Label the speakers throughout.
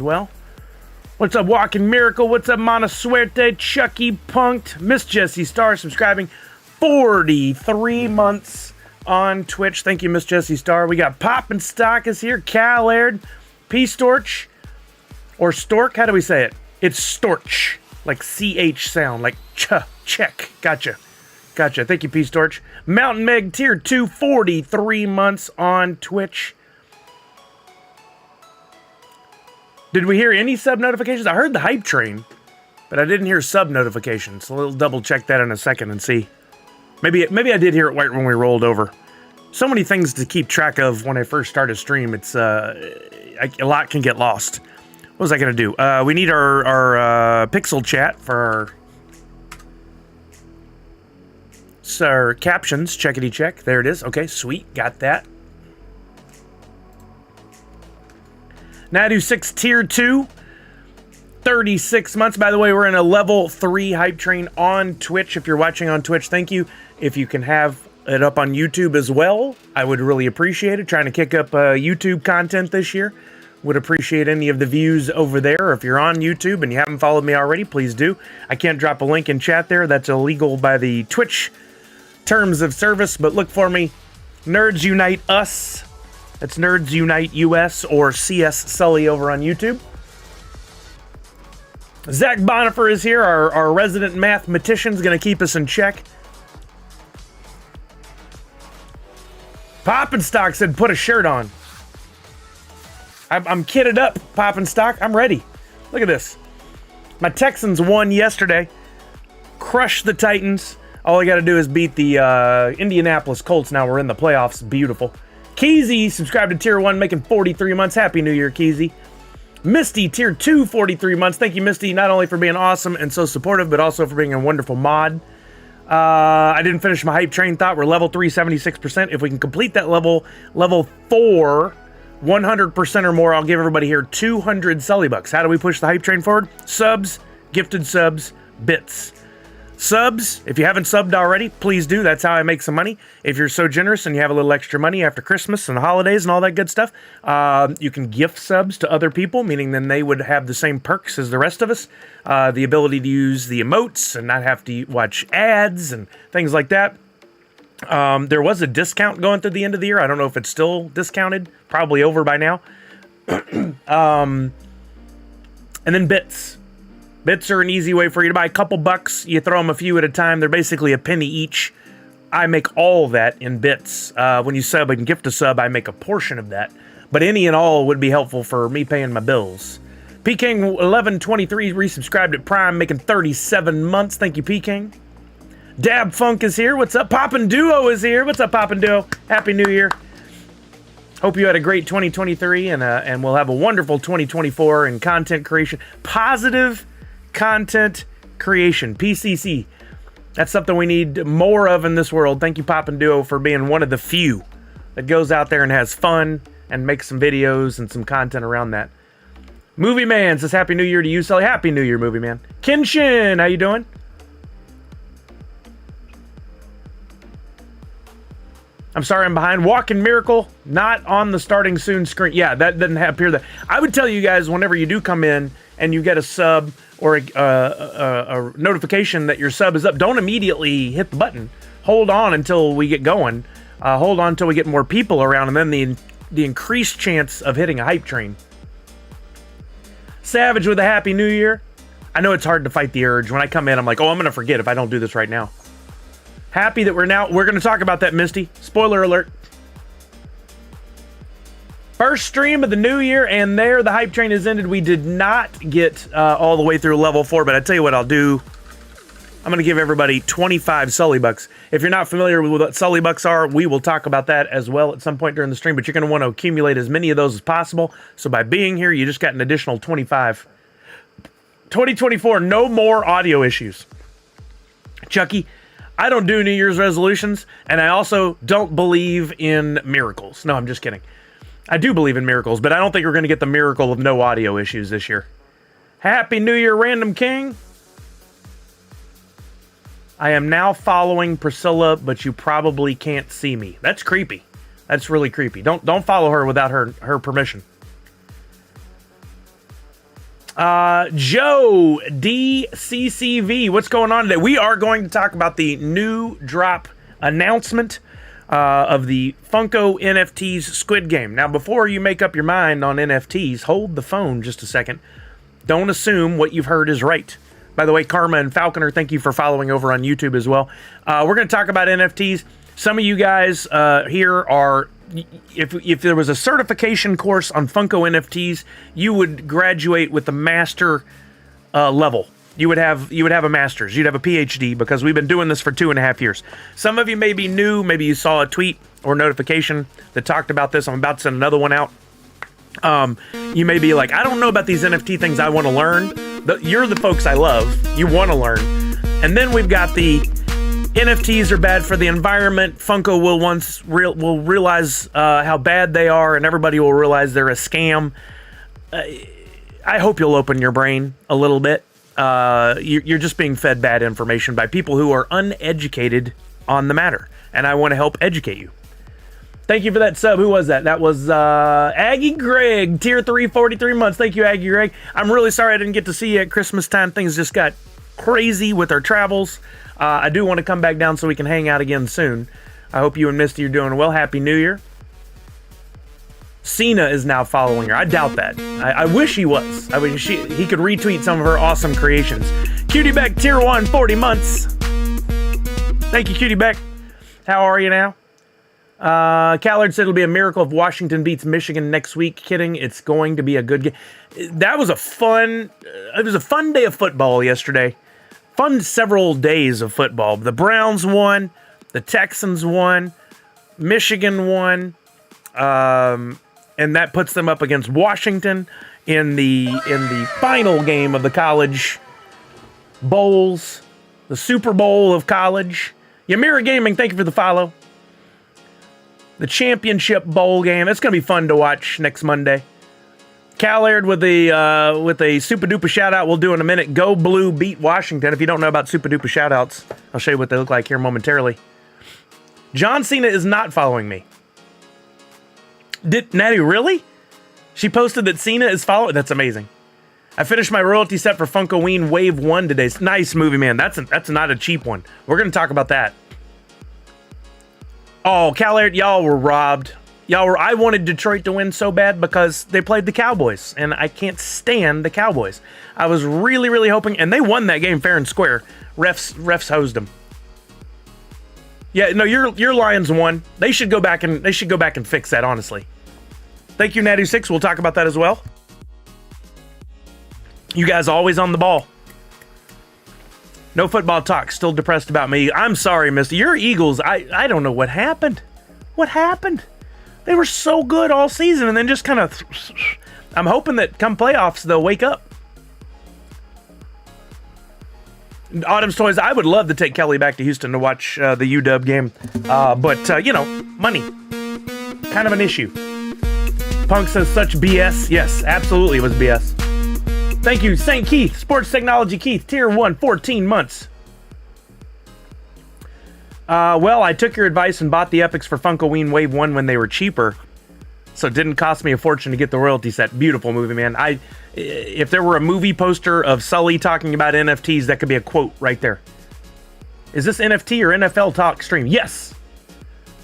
Speaker 1: well. What's up, Walking Miracle? What's up, Mana Suerte? Chucky Punked, Miss Jessie Star subscribing 43 months on Twitch. Thank you, Miss Jessie Star. We got Poppin' Stock is here. Cal Aird, P Storch, or Stork. How do we say it? It's Storch, like CH sound, like check. Gotcha. Thank you, P Storch. Mountain Meg Tier 2, 43 months on Twitch. Did we hear any sub notifications? I heard the hype train, but I didn't hear sub notifications. So we'll double check that in a second and see. Maybe I did hear it right when we rolled over. So many things to keep track of when I first start a stream. It's a lot can get lost. What was I gonna do? We need our pixel chat for our captions. Checkity check. There it is. Okay, sweet. Got that. Nadu 6 Tier 2, 36 months. By the way, we're in a level 3 hype train on Twitch. If you're watching on Twitch, thank you. If you can have it up on YouTube as well, I would really appreciate it. Trying to kick up YouTube content this year. Would appreciate any of the views over there. If you're on YouTube and you haven't followed me already, please do. I can't drop a link in chat there. That's illegal by the Twitch terms of service, but look for me. Nerds Unite Us. That's Nerds Unite US or CS Sully over on YouTube. Zach Bonifer is here, our resident mathematician, is going to keep us in check. Poppin' Stock said put a shirt on. I'm kitted up, Poppin' Stock. I'm ready. Look at this. My Texans won yesterday. Crushed the Titans. All I got to do is beat the Indianapolis Colts. Now we're in the playoffs. Beautiful. Keezy subscribed to Tier 1, making 43 months. Happy New Year, Keezy. Misty, Tier 2, 43 months. Thank you, Misty, not only for being awesome and so supportive, but also for being a wonderful mod. I didn't finish my hype train thought. We're level 3, 76%. If we can complete that level 4, 100% or more, I'll give everybody here 200 Sully bucks. How do we push the hype train forward? Subs, gifted subs, bits. Subs, if you haven't subbed already, please do. That's how I make some money. If you're so generous and you have a little extra money after Christmas and the holidays and all that good stuff, you can gift subs to other people, meaning then they would have the same perks as the rest of us. The ability to use the emotes and not have to watch ads and things like that. There was a discount going through the end of the year. I don't know if it's still discounted. Probably over by now. And then bits. Bits are an easy way for you to buy a couple bucks. You throw them a few at a time. They're basically a penny each. I make all that in bits. When you sub and gift a sub, I make a portion of that. But any and all would be helpful for me paying my bills. PKing1123 resubscribed at Prime, making 37 months. Thank you, PKing. Dab Funk is here. What's up? Poppin' Duo is here. What's up, Poppin' Duo? Happy New Year. Hope you had a great 2023, and we'll have a wonderful 2024 in content creation. Positive content creation, PCC. That's something we need more of in this world. Thank you, Poppin' Duo, for being one of the few that goes out there and has fun and makes some videos and some content around that. Movie Man says Happy New Year to you, Sully. Happy New Year, Movie Man. Kenshin, how you doing? I'm sorry I'm behind. Walking Miracle, not on the starting soon screen. Yeah, that doesn't appear that. I would tell you guys whenever you do come in and you get a sub or a notification that your sub is up, don't immediately hit the button. Hold on until we get going. Hold on until we get more people around, and then the increased chance of hitting a hype train. Savage with a Happy New Year. I know it's hard to fight the urge. When I come in, I'm like, oh, I'm going to forget if I don't do this right now. Happy that we're going to talk about that, Misty. Spoiler alert. First stream of the new year, and there the hype train has ended. We did not get all the way through level 4, but I tell you what I'll do. I'm going to give everybody 25 Sully bucks. If you're not familiar with what Sully bucks are, we will talk about that as well at some point during the stream, but you're going to want to accumulate as many of those as possible. So by being here, you just got an additional 25. 2024, no more audio issues. Chucky, I don't do New Year's resolutions, and I also don't believe in miracles. No, I'm just kidding. I do believe in miracles, but I don't think we're going to get the miracle of no audio issues this year. Happy New Year, Random King. I am now following Priscilla, but you probably can't see me. That's creepy. That's really creepy. Don't follow her without her permission. Joe DCCV, what's going on today? We are going to talk about the new Droppp announcement of the Funko NFTs Squid Game. Now, before you make up your mind on NFTs, hold the phone just a second. Don't assume what you've heard is right. By the way, Karma and Falconer, thank you for following over on YouTube as well. We're going to talk about NFTs. Some of you guys here are, if there was a certification course on Funko NFTs, you would graduate with the master level. You would have a master's. You'd have a PhD because we've been doing this for 2.5 years. Some of you may be new. Maybe you saw a tweet or notification that talked about this. I'm about to send another one out. You may be like, I don't know about these NFT things. I want to learn. You're the folks I love. You want to learn. And then we've got the NFTs are bad for the environment. Funko will realize how bad they are, and everybody will realize they're a scam. I hope you'll open your brain a little bit. You're just being fed bad information by people who are uneducated on the matter, and I want to help educate you. Thank you for that sub. Who was that? That was Aggie Greg, tier 3, 43 months. Thank you, Aggie Greg. I'm really sorry I didn't get to see you at Christmas time. Things just got crazy with our travels. I do want to come back down so we can hang out again soon. I hope you and Misty are doing well. Happy New Year. Cena is now following her. I doubt that. I wish he was. I wish he could retweet some of her awesome creations. Cutie Beck, tier 1, 40 months. Thank you, Cutie Beck. How are you now? Callard said it'll be a miracle if Washington beats Michigan next week. Kidding. It's going to be a good game. That was a fun day of football yesterday. Fun several days of football. The Browns won. The Texans won. Michigan won. And that puts them up against Washington in the final game of the college bowls, the Super Bowl of college. Yamira Gaming, thank you for the follow. The championship bowl game. It's going to be fun to watch next Monday. Callard with a super duper shout out we'll do in a minute. Go Blue beat Washington. If you don't know about super duper shout outs, I'll show you what they look like here momentarily. John Cena is not following me. Did Natty really? She posted that Cena is following. That's amazing. I finished my royalty set for Funkoween Wave 1 today. Nice movie, man. That's not a cheap one. We're going to talk about that. Oh, Callard, y'all were robbed. I wanted Detroit to win so bad because they played the Cowboys, and I can't stand the Cowboys. I was really, really hoping, and they won that game fair and square. Refs hosed them. Yeah, no, your Lions won. They should go back and fix that, honestly. Thank you, Natty6. We'll talk about that as well. You guys always on the ball. No football talk. Still depressed about me. I'm sorry, Misty. Your Eagles, I don't know what happened. What happened? They were so good all season and then just kind of... I'm hoping that come playoffs, they'll wake up. Autumn's Toys, I would love to take Kelly back to Houston to watch the UW game. But money. Kind of an issue. Punk says such BS. Yes, absolutely it was BS. Thank you, St. Keith. Sports Technology Keith, tier 1, 14 months. Well, I took your advice and bought the epics for Funkoween Wave 1 when they were cheaper. So it didn't cost me a fortune to get the royalty set. Beautiful movie, man. If there were a movie poster of Sully talking about NFTs, that could be a quote right there. Is this NFT or NFL talk stream? Yes.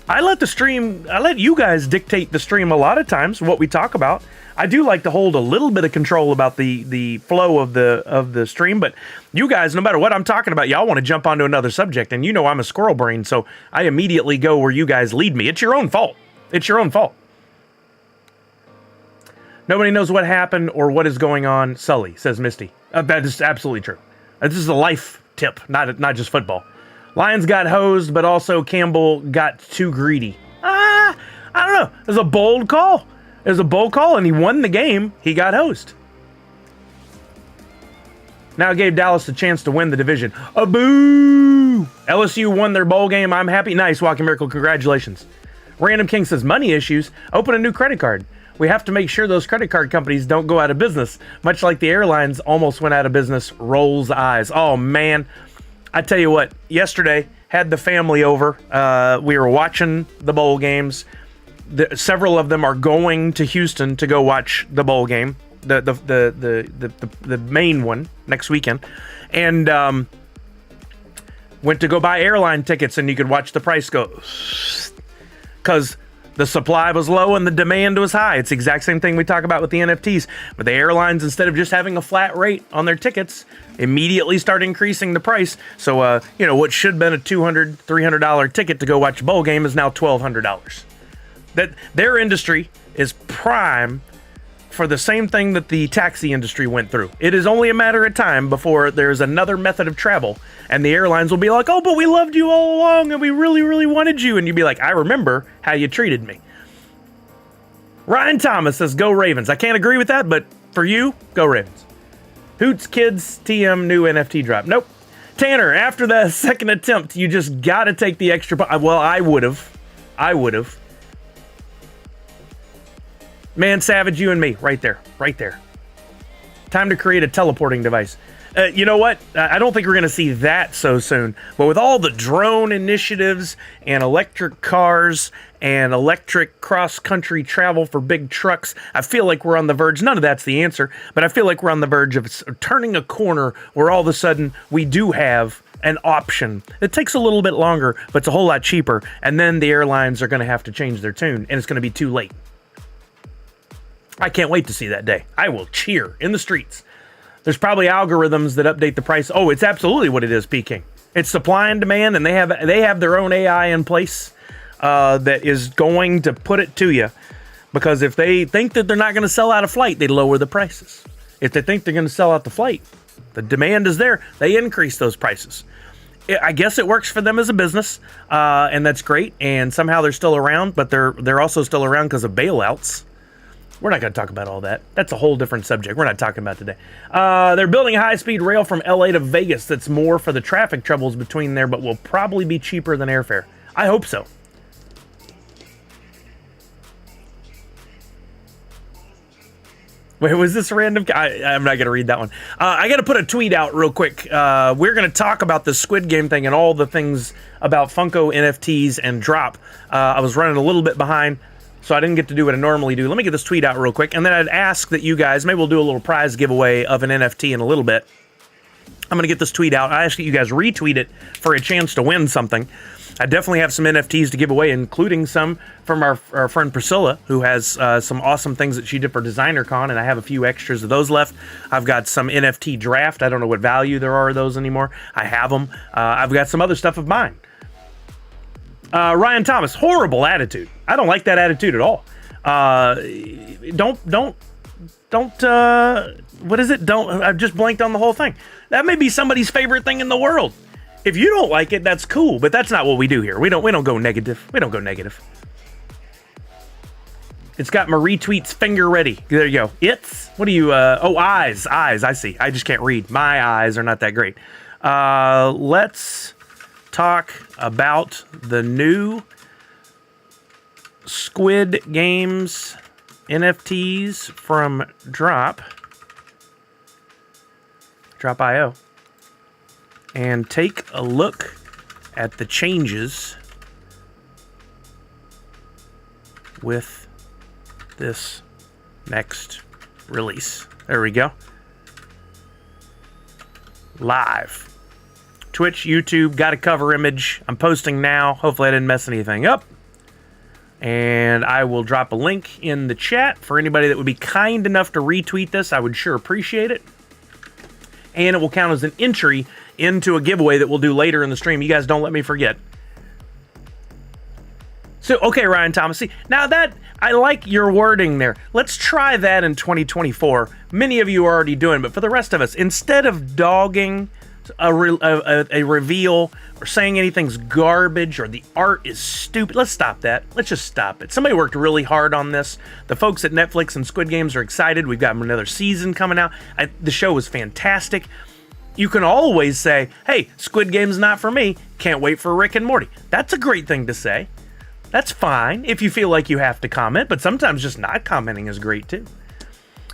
Speaker 1: I let you guys dictate the stream a lot of times, what we talk about. I do like to hold a little bit of control about the flow of the stream, but you guys, no matter what I'm talking about, y'all want to jump onto another subject, and you know I'm a squirrel brain, so I immediately go where you guys lead me. It's your own fault. It's your own fault. Nobody knows what happened or what is going on, Sully, says Misty. That is absolutely true. This is a life tip, not just football. Lions got hosed, but also Campbell got too greedy. I don't know. It was a bold call. It was a bold call, and he won the game. He got hosed. Now it gave Dallas a chance to win the division. A boo! LSU won their bowl game. I'm happy. Nice, Walking Miracle. Congratulations. Random King says, money issues. Open a new credit card. We have to make sure those credit card companies don't go out of business. Much like the airlines almost went out of business. Rolls eyes. Oh, man. I tell you what, yesterday, had the family over. We were watching the bowl games. Several of them are going to Houston to go watch the bowl game. the main one next weekend, and went to go buy airline tickets, and you could watch the price go, because the supply was low and the demand was high. It's the exact same thing we talk about with the NFTs. But the airlines, instead of just having a flat rate on their tickets, immediately start increasing the price. So, what should have been a $200, $300 ticket to go watch a bowl game is now $1,200. That their industry is prime for the same thing that the taxi industry went through. It is only a matter of time before there's another method of travel, and the airlines will be like, oh, but we loved you all along, and we really, really wanted you. And you'd be like, I remember how you treated me. Ryan Thomas says, go Ravens. I can't agree with that, but for you, go Ravens. Hoots Kids TM new NFT drop. Nope. Tanner, after the second attempt, you just got to take the extra. Well, I would have. Man, Savage, you and me, right there. Time to create a teleporting device. You know what? I don't think we're going to see that so soon. But with all the drone initiatives and electric cars and electric cross-country travel for big trucks, I feel like we're on the verge. None of that's the answer, but I feel like we're on the verge of turning a corner where all of a sudden we do have an option. It takes a little bit longer, but it's a whole lot cheaper. And then the airlines are going to have to change their tune, and it's going to be too late. I can't wait to see that day. I will cheer in the streets. There's probably algorithms that update the price. Oh, it's absolutely what it is, Peking. It's supply and demand, and they have their own AI in place that is going to put it to you. Because if they think that they're not going to sell out a flight, they lower the prices. If they think they're going to sell out the flight, the demand is there, they increase those prices. I guess it works for them as a business, and that's great. And somehow they're still around, but they're also still around because of bailouts. We're not going to talk about all that. That's a whole different subject. We're not talking about today. They're building a high-speed rail from LA to Vegas that's more for the traffic troubles between there, but will probably be cheaper than airfare. I hope so. Wait, was this random? I'm not going to read that one. I got to put a tweet out real quick. We're going to talk about the Squid Game thing and all the things about Funko, NFTs, and Droppp. I was running a little bit behind, so I didn't get to do what I normally do. Let me get this tweet out real quick, and then I'd ask that you guys, maybe we'll do a little prize giveaway of an NFT in a little bit. I'm going to get this tweet out. I ask that you guys retweet it for a chance to win something. I definitely have some NFTs to give away, including some from our friend Priscilla, who has some awesome things that she did for DesignerCon, and I have a few extras of those left. I've got some NFT draft. I don't know what value there are of those anymore. I have them. I've got some other stuff of mine. Ryan Thomas, horrible attitude. I don't like that attitude at all. What is it? I've just blanked on the whole thing. That may be somebody's favorite thing in the world. If you don't like it, that's cool, but that's not what we do here. We don't go negative. We don't go negative. It's got Marie Tweet's finger ready. There you go. What do you, eyes, I see. I just can't read. My eyes are not that great. Let's talk about the new Squid Games NFTs from Droppp.io, and take a look at the changes with this next release. There we go. Live. Twitch, YouTube, got a cover image. I'm posting now. Hopefully I didn't mess anything up. And I will drop a link in the chat for anybody that would be kind enough to retweet this. I would sure appreciate it. And it will count as an entry into a giveaway that we'll do later in the stream. You guys don't let me forget. So, okay, Ryan Thomas. See, now that, I like your wording there. Let's try that in 2024. Many of you are already doing, but for the rest of us, instead of dogging a reveal or saying anything's garbage or the art is stupid, let's stop that. Let's just stop it. Somebody worked really hard on this. The folks at Netflix and Squid Games are excited. We've got another season coming out. The show was fantastic. You can always say, hey, Squid Game's not for me. Can't wait for Rick and Morty. That's a great thing to say. That's fine if you feel like you have to comment, but sometimes just not commenting is great too.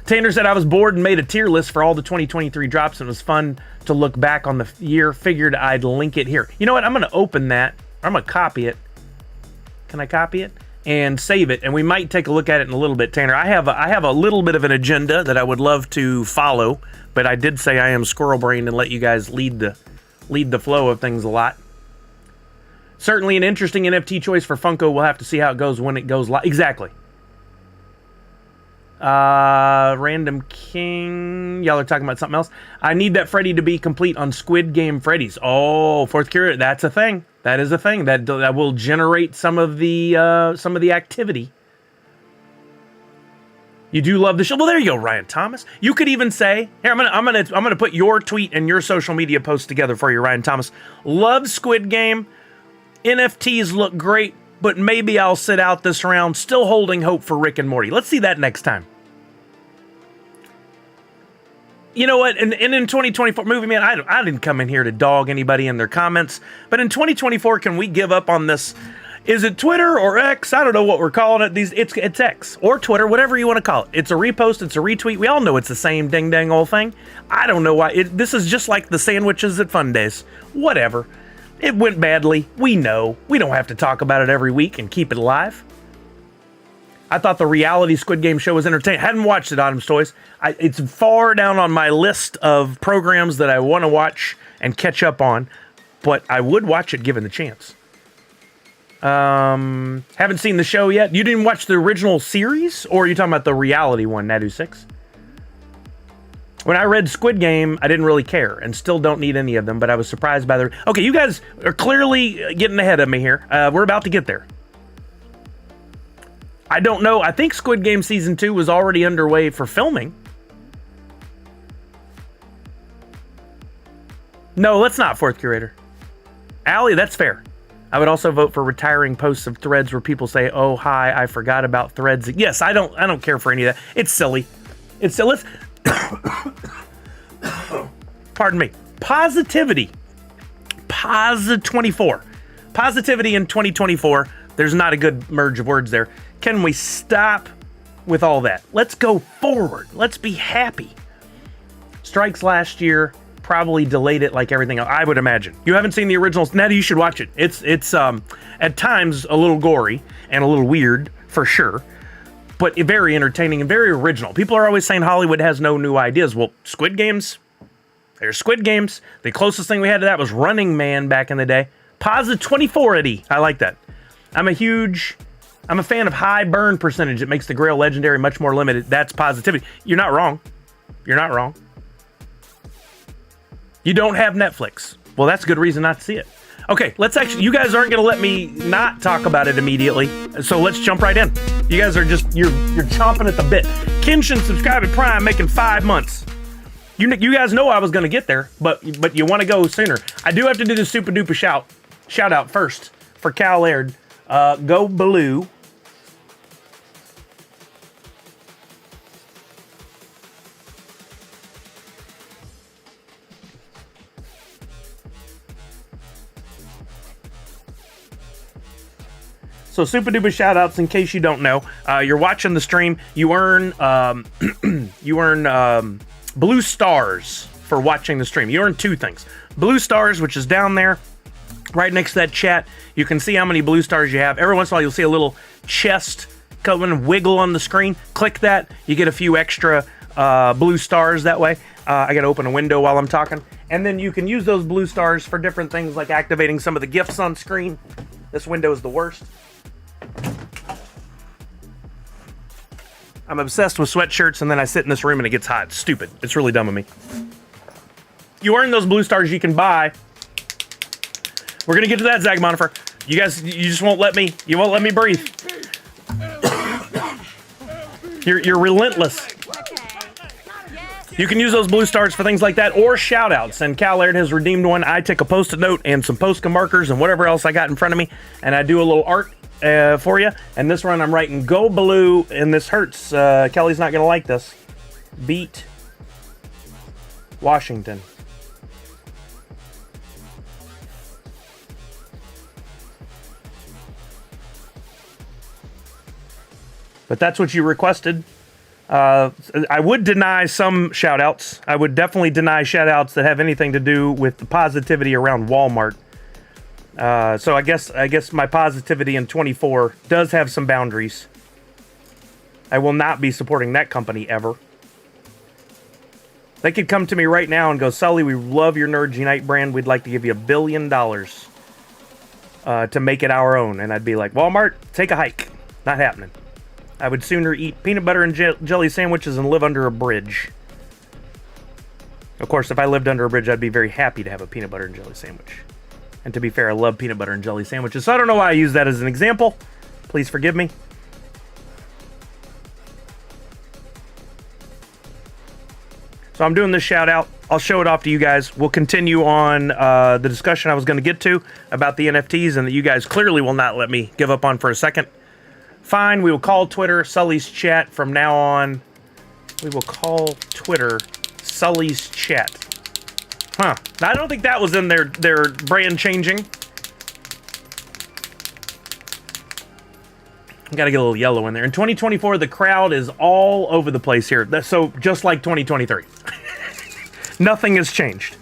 Speaker 1: Tanner said, I was bored and made a tier list for all the 2023 drops, and it was fun to look back on the year. Figured I'd link it here. You know what? I'm going to open that. I'm going to copy it. Can I copy it? and save it, and we might take a look at it in a little bit, Tanner. I have a little bit of an agenda that I would love to follow, but I did say I am squirrel brained and let you guys lead the flow of things a lot. Certainly an interesting NFT choice for Funko. We'll have to see how it goes when it goes live. Exactly. Random King. Y'all are talking about something else. I need that Freddy to be complete on Squid Game Freddy's. Oh, fourth curator. That's a thing. That is a thing. That will generate some of the activity. You do love the show. Well, there you go, Ryan Thomas. You could even say, here, I'm gonna put your tweet and your social media post together for you, Ryan Thomas. Love Squid Game. NFTs look great, but maybe I'll sit out this round, still holding hope for Rick and Morty. Let's see that next time. You know what? And in 2024, Movie Man, I didn't come in here to dog anybody in their comments, but in 2024, can we give up on this? Is it Twitter or X? I don't know what we're calling it. It's X or Twitter, whatever you want to call it. It's a repost, it's a retweet. We all know it's the same ding-dang old thing. I don't know why. This is just like the sandwiches at Fun Days. Whatever. It went badly. We know. We don't have to talk about it every week and keep it alive. I thought the reality Squid Game show was entertaining. Hadn't watched it, Autumn's Toys. It's far down on my list of programs that I want to watch and catch up on, but I would watch it given the chance. Haven't seen the show yet. You didn't watch the original series, or are you talking about the reality one, Nadu6? When I read Squid Game, I didn't really care and still don't need any of them, but I was surprised by the... Okay, you guys are clearly getting ahead of me here. We're about to get there. I don't know. I think Squid Game Season 2 was already underway for filming. No, let's not, fourth curator. Allie, that's fair. I would also vote for retiring posts of threads where people say, "Oh, hi, I forgot about threads." Yes, I don't care for any of that. It's silly. It's silly. Let's... Pardon me. Positivity. Posi-24. Positivity in 2024. There's not a good merge of words there. Can we stop with all that? Let's go forward. Let's be happy. Strikes last year probably delayed it like everything else, I would imagine. You haven't seen the originals? Natty, you should watch it. It's at times a little gory and a little weird for sure, but very entertaining and very original. People are always saying Hollywood has no new ideas. Well, Squid Games, there's Squid Games. The closest thing we had to that was Running Man back in the day. Posi-24-ity. I like that. I'm a fan of high burn percentage. It makes the Grail Legendary much more limited. That's positivity. You're not wrong. You're not wrong. You don't have Netflix. Well, that's a good reason not to see it. Okay, let's actually, you guys aren't going to let me not talk about it immediately, so let's jump right in. You guys are just, you're chomping at the bit. Kenshin subscribed to Prime, making 5 months. You guys know I was going to get there, but you want to go sooner. I do have to do the super duper shout out first for Cal Laird. Go Blue. So super duper shout outs in case you don't know. You're watching the stream. You earn blue stars for watching the stream. You earn 2 things. Blue stars, which is down there right next to that chat. You can see how many blue stars you have. Every once in a while you'll see a little chest come and wiggle on the screen. Click that. You get a few extra blue stars that way. I got to open a window while I'm talking. And then you can use those blue stars for different things like activating some of the gifts on screen. This window is the worst. I'm obsessed with sweatshirts, and then I sit in this room and it gets hot. It's stupid. It's really dumb of me. You earn those blue stars you can buy. We're gonna get to that, Zagmonifer. You guys, you just won't let me. You won't let me breathe. You're relentless. You can use those blue stars for things like that or shout outs. And Cal Laird has redeemed one. I take a post-it note and some Posca markers and whatever else I got in front of me, and I do a little art for you. And this run I'm writing Go Blue, and this hurts. Kelly's not gonna like this. Beat Washington. But that's what you requested. I would deny some shout-outs. I would definitely deny shout-outs that have anything to do with the positivity around Walmart. So I guess my positivity in 24 does have some boundaries. I will not be supporting that company ever. They could come to me right now and go, Sully, we love your Nerds Unite brand. We'd like to give you $1 billion to make it our own. And I'd be like, Walmart, take a hike. Not happening. I would sooner eat peanut butter and jelly sandwiches and live under a bridge. Of course, if I lived under a bridge, I'd be very happy to have a peanut butter and jelly sandwich. And to be fair, I love peanut butter and jelly sandwiches. So I don't know why I use that as an example. Please forgive me. So I'm doing this shout out. I'll show it off to you guys. We'll continue on the discussion I was going to get to about the NFTs and that you guys clearly will not let me give up on for a second. Fine, we will call Twitter Sully's Chat from now on. We will call Twitter Sully's Chat. Huh. I don't think that was in their brand changing. Gotta get a little yellow in there. In 2024, the crowd is all over the place here. So, just like 2023. Nothing has changed.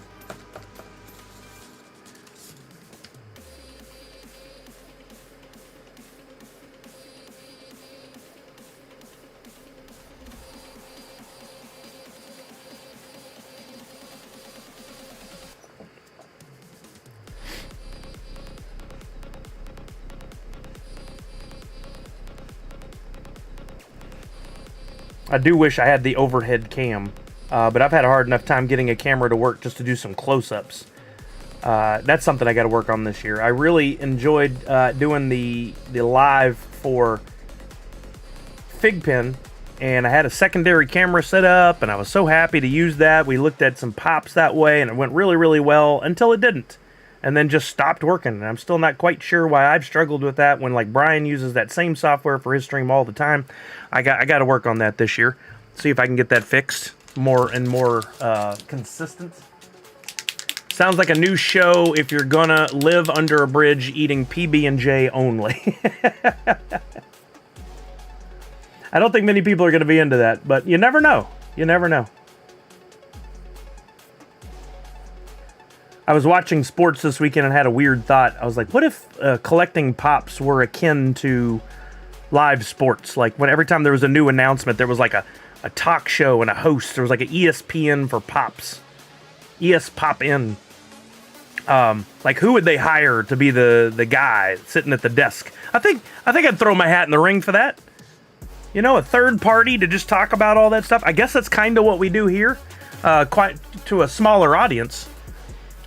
Speaker 1: I do wish I had the overhead cam, but I've had a hard enough time getting a camera to work just to do some close-ups. That's something I got to work on this year. I really enjoyed doing the live for Figpen, and I had a secondary camera set up, and I was so happy to use that. We looked at some pops that way, and it went really, really well until it didn't, and then just stopped working. And I'm still not quite sure why I've struggled with that when, like, Brian uses that same software for his stream all the time. I got to work on that this year. See if I can get that fixed more and more consistent. Sounds like a new show if you're gonna live under a bridge eating PB&J only. I don't think many people are gonna be into that, but you never know. You never know. I was watching sports this weekend and had a weird thought. I was like, what if collecting pops were akin to live sports? Like when every time there was a new announcement, there was like a talk show and a host. There was like an ESPN for pops. ES Pop In. Like who would they hire to be the guy sitting at the desk? I think I'd throw my hat in the ring for that. You know, a third party to just talk about all that stuff. I guess that's kind of what we do here, quite to a smaller audience.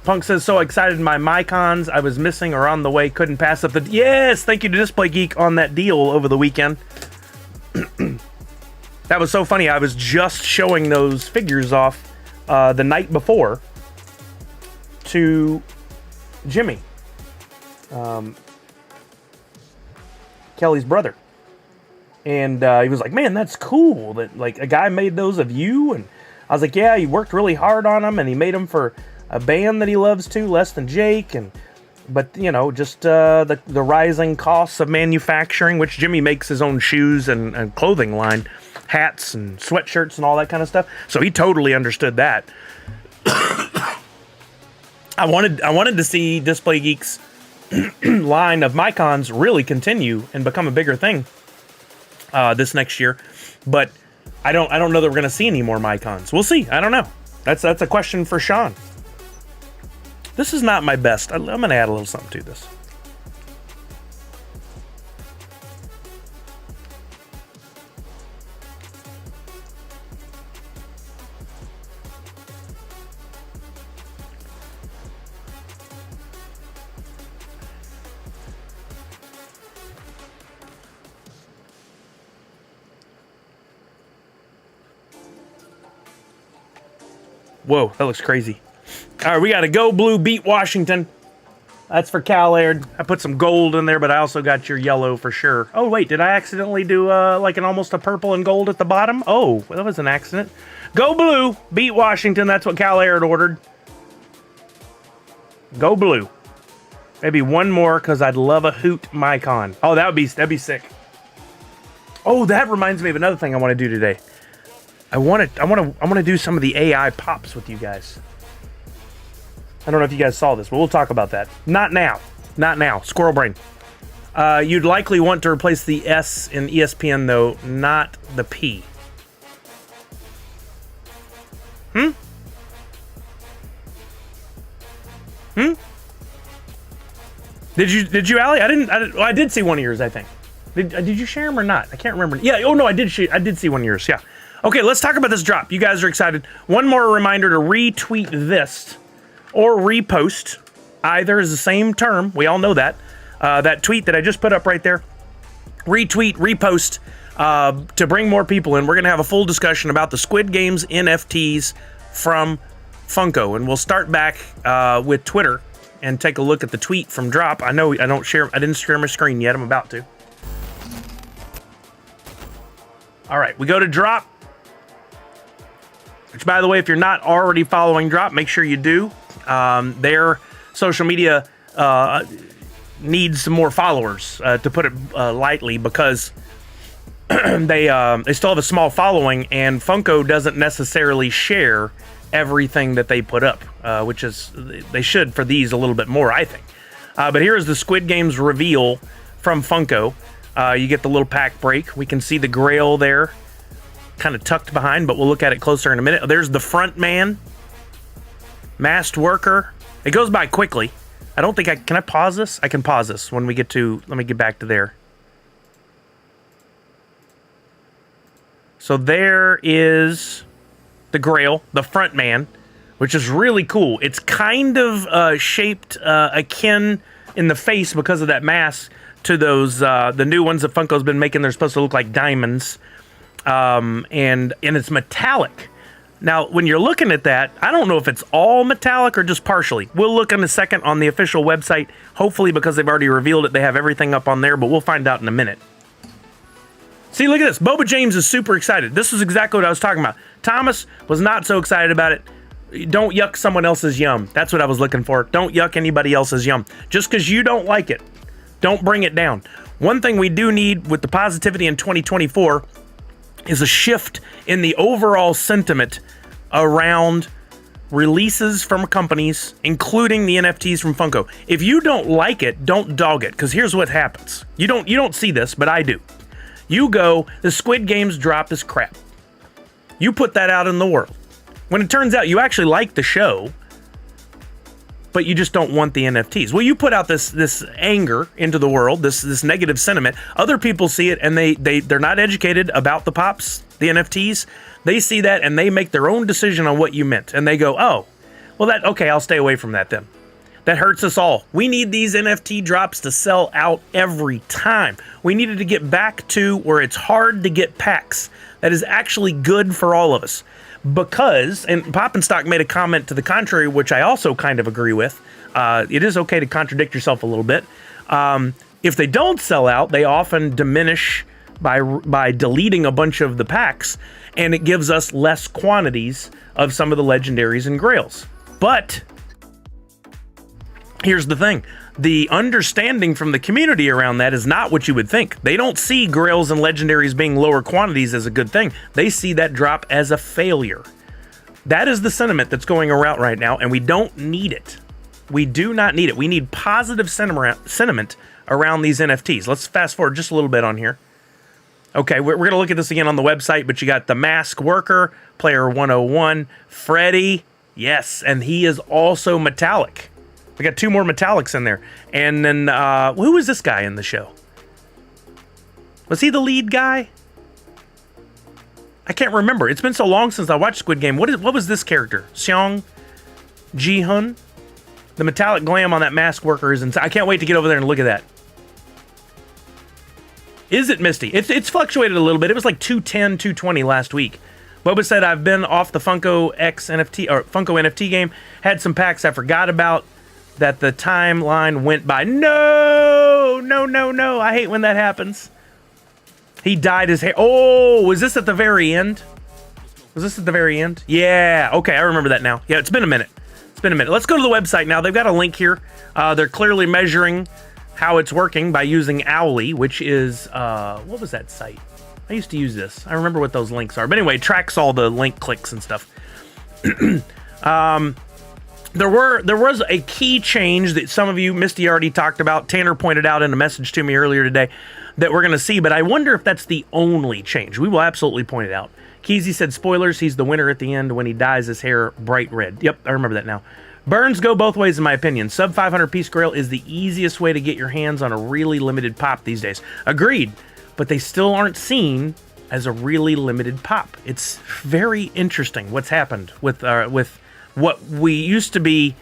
Speaker 1: Punk says, so excited my Mycons I was missing are on the way, couldn't pass up the... Yes, thank you to Display Geek on that deal over the weekend. That was so funny. I was just showing those figures off the night before to Jimmy, Kelly's brother. And he was like, man, that's cool that like a guy made those of you. And I was like, yeah, he worked really hard on them and he made them for a band that he loves too, Less Than Jake. But you know, just the rising costs of manufacturing, which Jimmy makes his own shoes and clothing line, hats and sweatshirts and all that kind of stuff. So he totally understood that. I wanted to see Display Geek's line of Mycons really continue and become a bigger thing this next year, but I don't know that we're gonna see any more Mycons. We'll see. I don't know. That's a question for Sean. This is not my best. I'm gonna add a little something to this. Whoa, that looks crazy. All right, we got to Go Blue beat Washington. That's for Cal Aird. I put some gold in there, but I also got your yellow for sure. Oh, wait, did I accidentally do like an almost a purple and gold at the bottom? Oh, that was an accident. Go Blue beat Washington. That's what Cal Aird ordered. Go Blue. Maybe one more because I'd love a Hoot Mycon. Oh, that'd be sick. Oh, that reminds me of another thing I want to do today. I want to do some of the AI pops with you guys. I don't know if you guys saw this, but we'll talk about that. Not now. Not now. Squirrel brain. You'd likely want to replace the S in ESPN, though, not the P. Did you, Allie? I did see one of yours, I think. Did you share them or not? I can't remember. Yeah, oh no, I did see one of yours, yeah. Okay, let's talk about this drop. You guys are excited. One more reminder to retweet this or repost. Either is the same term. We all know that. That tweet that I just put up right there. Retweet, repost to bring more people in. We're going to have a full discussion about the Squid Games NFTs from Funko. And we'll start back with Twitter and take a look at the tweet from Droppp. I know I didn't share my screen yet. I'm about to. All right, we go to Droppp. Which, by the way, if you're not already following Droppp, make sure you do. Their social media needs some more followers, to put it lightly, because they still have a small following, and Funko doesn't necessarily share everything that they put up, which is they should for these a little bit more, I think. But here is the Squid Games reveal from Funko. You get the little pack break. We can see the Grail there, kind of tucked behind, but we'll look at it closer in a minute. There's the front man, masked worker. It goes by quickly. I don't think can I pause this? I can pause this when we get to, let me get back to there. So there is the Grail, the front man, which is really cool. It's kind of shaped akin in the face because of that mask to those, the new ones that Funko's been making. They're supposed to look like diamonds. And it's metallic. Now, when you're looking at that, I don't know if it's all metallic or just partially. We'll look in a second on the official website. Hopefully, because they've already revealed it, they have everything up on there, but we'll find out in a minute. See, look at this. Boba James is super excited. This is exactly what I was talking about. Thomas was not so excited about it. Don't yuck someone else's yum. That's what I was looking for. Don't yuck anybody else's yum. Just because you don't like it, don't bring it down. One thing we do need with the positivity in 2024 is a shift in the overall sentiment around releases from companies, including the NFTs from Funko. If you don't like it, don't dog it, because here's what happens. You don't see this, but I do. You go, the Squid Games drop is crap. You put that out in the world. When it turns out you actually like the show, but you just don't want the NFTs. Well, you put out this anger into the world, this negative sentiment. Other people see it, and they're not educated about the pops, the NFTs. They see that, and they make their own decision on what you meant. And they go, oh, well, okay, I'll stay away from that then. That hurts us all. We need these NFT drops to sell out every time. We needed to get back to where it's hard to get packs. That is actually good for all of us. Because, and Pop and Stock made a comment to the contrary, which I also kind of agree with. It is okay to contradict yourself a little bit. If they don't sell out, they often diminish by deleting a bunch of the packs, and it gives us less quantities of some of the legendaries and grails. But here's the thing. The understanding from the community around that is not what you would think. They don't see grails and legendaries being lower quantities as a good thing. They see that drop as a failure. That is the sentiment that's going around right now, and we don't need it. We do not need it. We need positive sentiment around these NFTs. Let's fast forward just a little bit on here. Okay, we're going to look at this again on the website, but you got the Mask Worker, Player 101, Freddy, yes, and he is also metallic. We got two more metallics in there. And then, who was this guy in the show? Was he the lead guy? I can't remember. It's been so long since I watched Squid Game. What was this character? Seong Ji-hun? The metallic glam on that Mask Worker is insane. I can't wait to get over there and look at that. Is it Misty? It's fluctuated a little bit. It was like 210, 220 last week. Boba said, I've been off the Funko X NFT, or Funko NFT game. Had some packs I forgot about. That the timeline went by. No. I hate when that happens. He dyed his hair. Oh, was this at the very end? Yeah. Okay, I remember that now. Yeah, it's been a minute. Let's go to the website now. They've got a link here. They're clearly measuring how it's working by using Owly, which is, what was that site? I used to use this. I remember what those links are. But anyway, it tracks all the link clicks and stuff. There was a key change that some of you, Misty already talked about. Tanner pointed out in a message to me earlier today that we're going to see, but I wonder if that's the only change. We will absolutely point it out. Keezy said, spoilers, he's the winner at the end when he dyes his hair bright red. Yep, I remember that now. Burns go both ways in my opinion. Sub 500 piece grail is the easiest way to get your hands on a really limited pop these days. Agreed, but they still aren't seen as a really limited pop. It's very interesting what's happened with what we used to be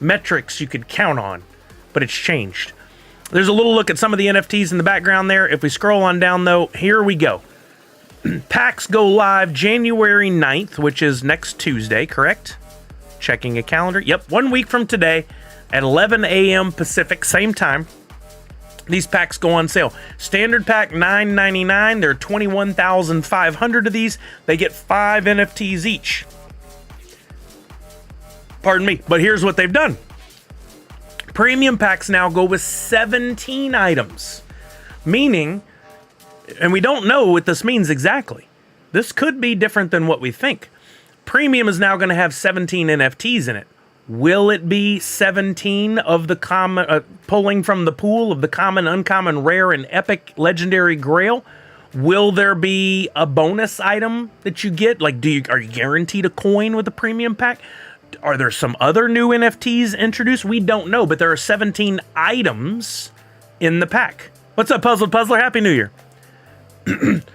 Speaker 1: metrics you could count on, but it's changed. There's a little look at some of the NFTs in the background there. If we scroll on down though, here we go. Packs go live January 9th, which is next Tuesday, correct? Checking a calendar. Yep, 1 week from today at 11 a.m. Pacific, same time. These packs go on sale. Standard pack $9.99. There are 21,500 of these. They get 5 NFTs each. Pardon me, but here's what they've done. Premium packs now go with 17 items, meaning, and we don't know what this means exactly. This could be different than what we think. Premium is now going to have 17 NFTs in it. Will it be 17 of the common, pulling from the pool of the common, uncommon, rare, and epic legendary grail? Will there be a bonus item that you get? Like, are you guaranteed a coin with a premium pack? Are there some other new NFTs introduced? We don't know, but there are 17 items in the pack. What's up, Puzzler? Happy New Year.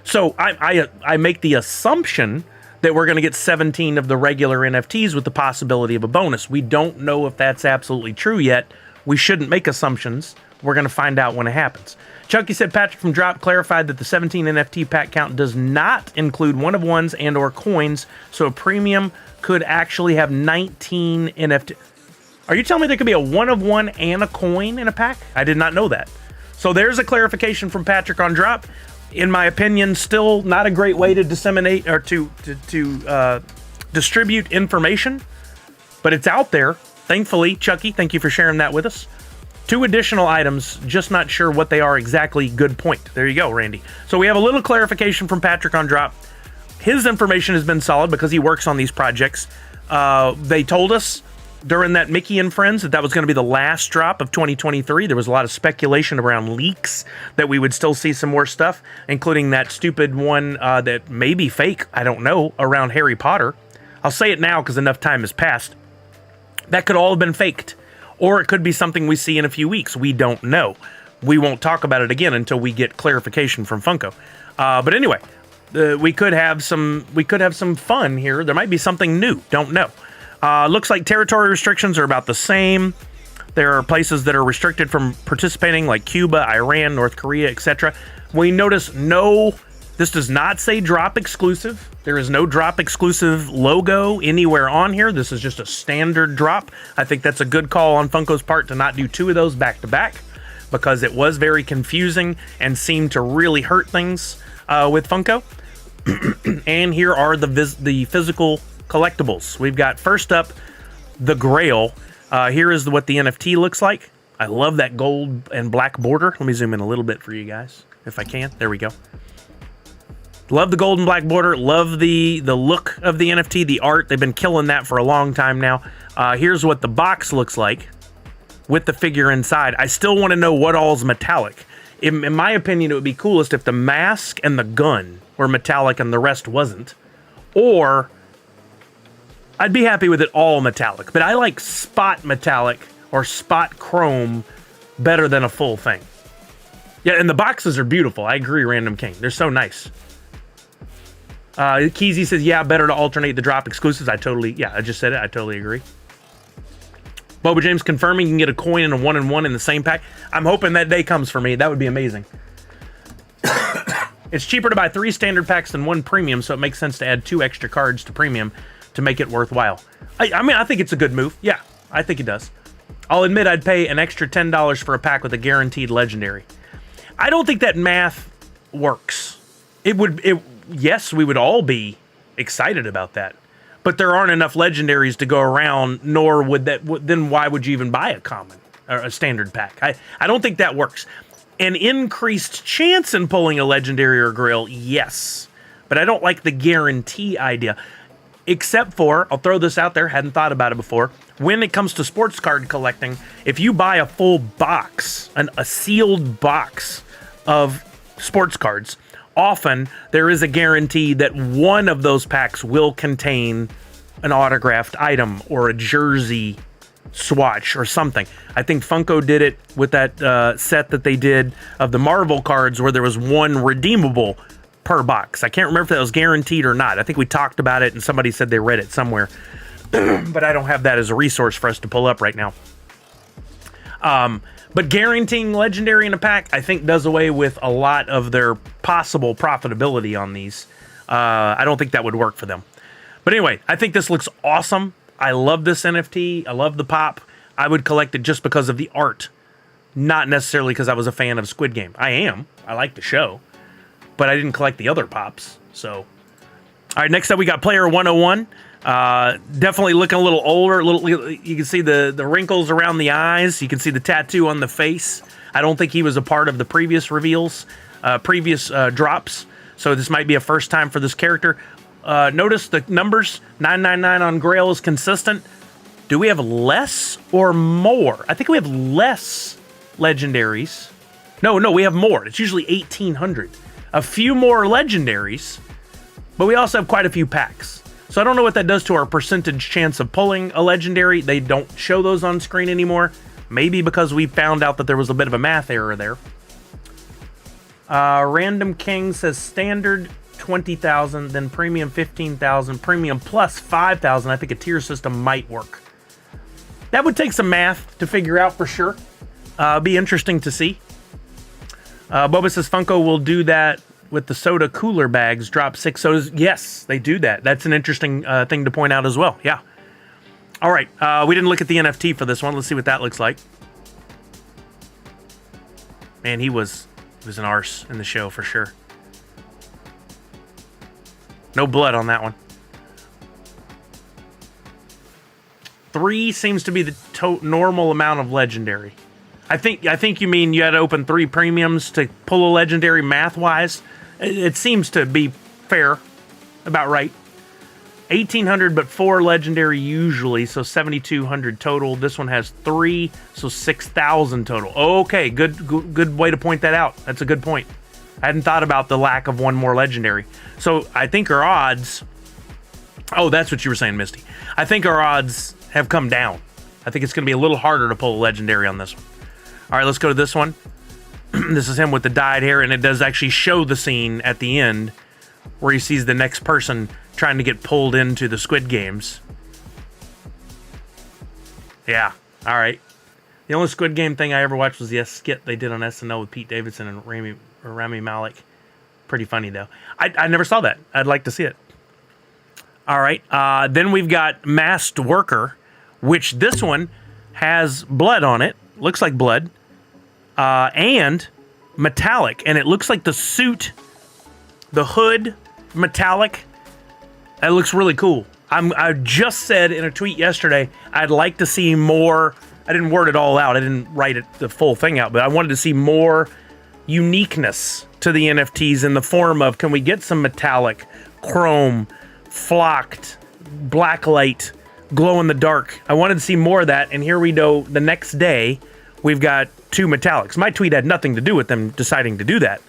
Speaker 1: So I make the assumption that we're going to get 17 of the regular NFTs with the possibility of a bonus. We don't know if that's absolutely true yet. We shouldn't make assumptions. We're going to find out when it happens. Chunky said Patrick from Droppp clarified that the 17 NFT pack count does not include one-of-ones and or coins, so a premium could actually have 19 NFT. Are you telling me there could be a one-of-one and a coin in a pack? I did not know that. So there's a clarification from Patrick on Droppp. In my opinion, still not a great way to disseminate or to distribute information, but it's out there. Thankfully, Chucky, thank you for sharing that with us. 2 additional items, just not sure what they are exactly. Good point. There you go, Randy. So we have a little clarification from Patrick on Droppp. His information has been solid because he works on these projects. They told us during that Mickey and Friends that was going to be the last drop of 2023. There was a lot of speculation around leaks that we would still see some more stuff, including that stupid one that may be fake, I don't know, around Harry Potter. I'll say it now because enough time has passed. That could all have been faked, or it could be something we see in a few weeks. We don't know. We won't talk about it again until we get clarification from Funko. But anyway, we could have some fun here. There might be something new. Don't know. Looks like territory restrictions are about the same. There are places that are restricted from participating, like Cuba, Iran, North Korea, etc. We notice this does not say Droppp exclusive. There is no Droppp exclusive logo anywhere on here. This is just a standard Droppp. I think that's a good call on Funko's part to not do 2 of those back to back, because it was very confusing and seemed to really hurt things with Funko. And here are the physical collectibles. We've got, first up, the Grail. Here is what the NFT looks like. I love that gold and black border. Let me zoom in a little bit for you guys, if I can. There we go. Love the gold and black border. Love the look of the NFT, the art. They've been killing that for a long time now. Here's what the box looks like with the figure inside. I still want to know what all's metallic. In my opinion, it would be coolest if the mask and the gun were metallic and the rest wasn't. Or I'd be happy with it all metallic, but I like spot metallic or spot chrome better than a full thing. Yeah, and the boxes are beautiful. I agree, Random King. They're so nice. Keezy says, yeah, better to alternate the Droppp exclusives. I just said it. I totally agree. Boba James confirming you can get a coin and a 1-in-1 in the same pack. I'm hoping that day comes for me. That would be amazing. It's cheaper to buy 3 standard packs than 1 premium, so it makes sense to add 2 extra cards to premium to make it worthwhile. I mean, I think it's a good move. Yeah, I think it does. I'll admit I'd pay an extra $10 for a pack with a guaranteed legendary. I don't think that math works. Yes, we would all be excited about that, but there aren't enough legendaries to go around, nor would that, then why would you even buy a common or a standard pack? I don't think that works. An increased chance in pulling a legendary or grail, yes, but I don't like the guarantee idea. except for, I'll throw this out there, hadn't thought about it before, when it comes to sports card collecting, if you buy a full box, a sealed box of sports cards, often there is a guarantee that one of those packs will contain an autographed item or a jersey swatch or something. I think Funko did it with that set that they did of the Marvel cards where there was one redeemable per box. I can't remember if that was guaranteed or not. I think we talked about it and somebody said they read it somewhere. But I don't have that as a resource for us to pull up right now. But guaranteeing legendary in a pack, I think, does away with a lot of their possible profitability on these. I don't think that would work for them. But anyway, I think this looks awesome. I love this NFT. I love the pop. I would collect it just because of the art, not necessarily because I was a fan of Squid Game. I am. I like the show, but I didn't collect the other pops. So, all right, next up we got Player 101. Definitely looking a little older. You can see the wrinkles around the eyes. You can see the tattoo on the face. I don't think he was a part of the previous reveals, previous drops. So this might be a first time for this character. Notice the numbers. 999 on Grail is consistent. Do we have less or more? I think we have less legendaries. No, we have more. It's usually 1,800. A few more legendaries, but we also have quite a few packs. So I don't know what that does to our percentage chance of pulling a legendary. They don't show those on screen anymore. Maybe because we found out that there was a bit of a math error there. Random King says standard 20,000, then premium 15,000, premium plus 5,000. I think a tier system might work. That would take some math to figure out for sure. Be interesting to see. Boba says Funko will do that with the soda cooler bags. Drop 6 sodas. Yes, they do that. That's an interesting thing to point out as well. Yeah. All right. We didn't look at the NFT for this one. Let's see what that looks like. Man, he was an arse in the show for sure. No blood on that one. 3 seems to be the normal amount of legendary. I think you mean you had to open 3 premiums to pull a legendary math-wise. It seems to be fair, about right. 1,800, but 4 legendary usually, so 7,200 total. This one has 3, so 6,000 total. Okay, good way to point that out. That's a good point. I hadn't thought about the lack of one more legendary. So I think our odds... Oh, that's what you were saying, Misty. I think our odds have come down. I think it's going to be a little harder to pull a legendary on this one. All right, let's go to this one. This is him with the dyed hair, and it does actually show the scene at the end where he sees the next person trying to get pulled into the Squid Games. Yeah, all right. The only Squid Game thing I ever watched was the skit they did on SNL with Pete Davidson and Rami Malek. Pretty funny, though. I never saw that. I'd like to see it. All right, then we've got Masked Worker, which this one has blood on it. Looks like blood. And metallic. And it looks like the suit, the hood, metallic. That looks really cool. I just said in a tweet yesterday, I'd like to see more. I didn't word it all out. I didn't write the full thing out, but I wanted to see more uniqueness to the NFTs in the form of, can we get some metallic, chrome, flocked, blacklight, glow in the dark? I wanted to see more of that, and here we go. The next day, we've got 2 metallics. My tweet had nothing to do with them deciding to do that.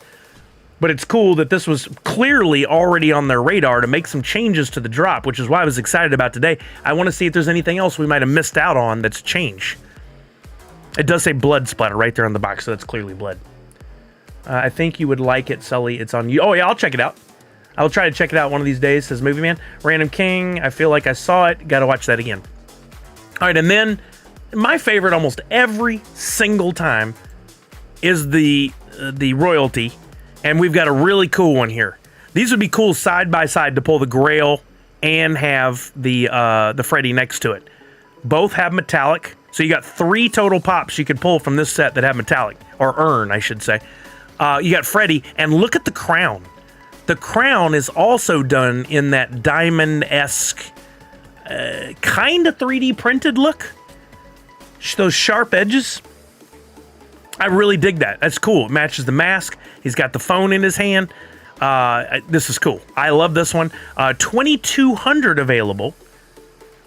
Speaker 1: But it's cool that this was clearly already on their radar to make some changes to the drop, which is why I was excited about today. I want to see if there's anything else we might have missed out on that's change. It does say blood splatter right there on the box, so that's clearly blood. I think you would like it, Sully. It's on you. Oh, yeah, I'll check it out. I'll try to check it out one of these days, says Movie Man. Random King, I feel like I saw it. Got to watch that again. All right, and then my favorite almost every single time is the royalty, and we've got a really cool one here. These would be cool side by side to pull the Grail and have the Freddy next to it. Both have metallic, so you got 3 total pops you could pull from this set that have metallic, or urn, I should say. You got Freddy, and look at the crown. The crown is also done in that diamond-esque, kind of 3D printed look. Those sharp edges. I really dig that. That's cool. It matches the mask. He's got the phone in his hand. This is cool. I love this one. 2,200 available.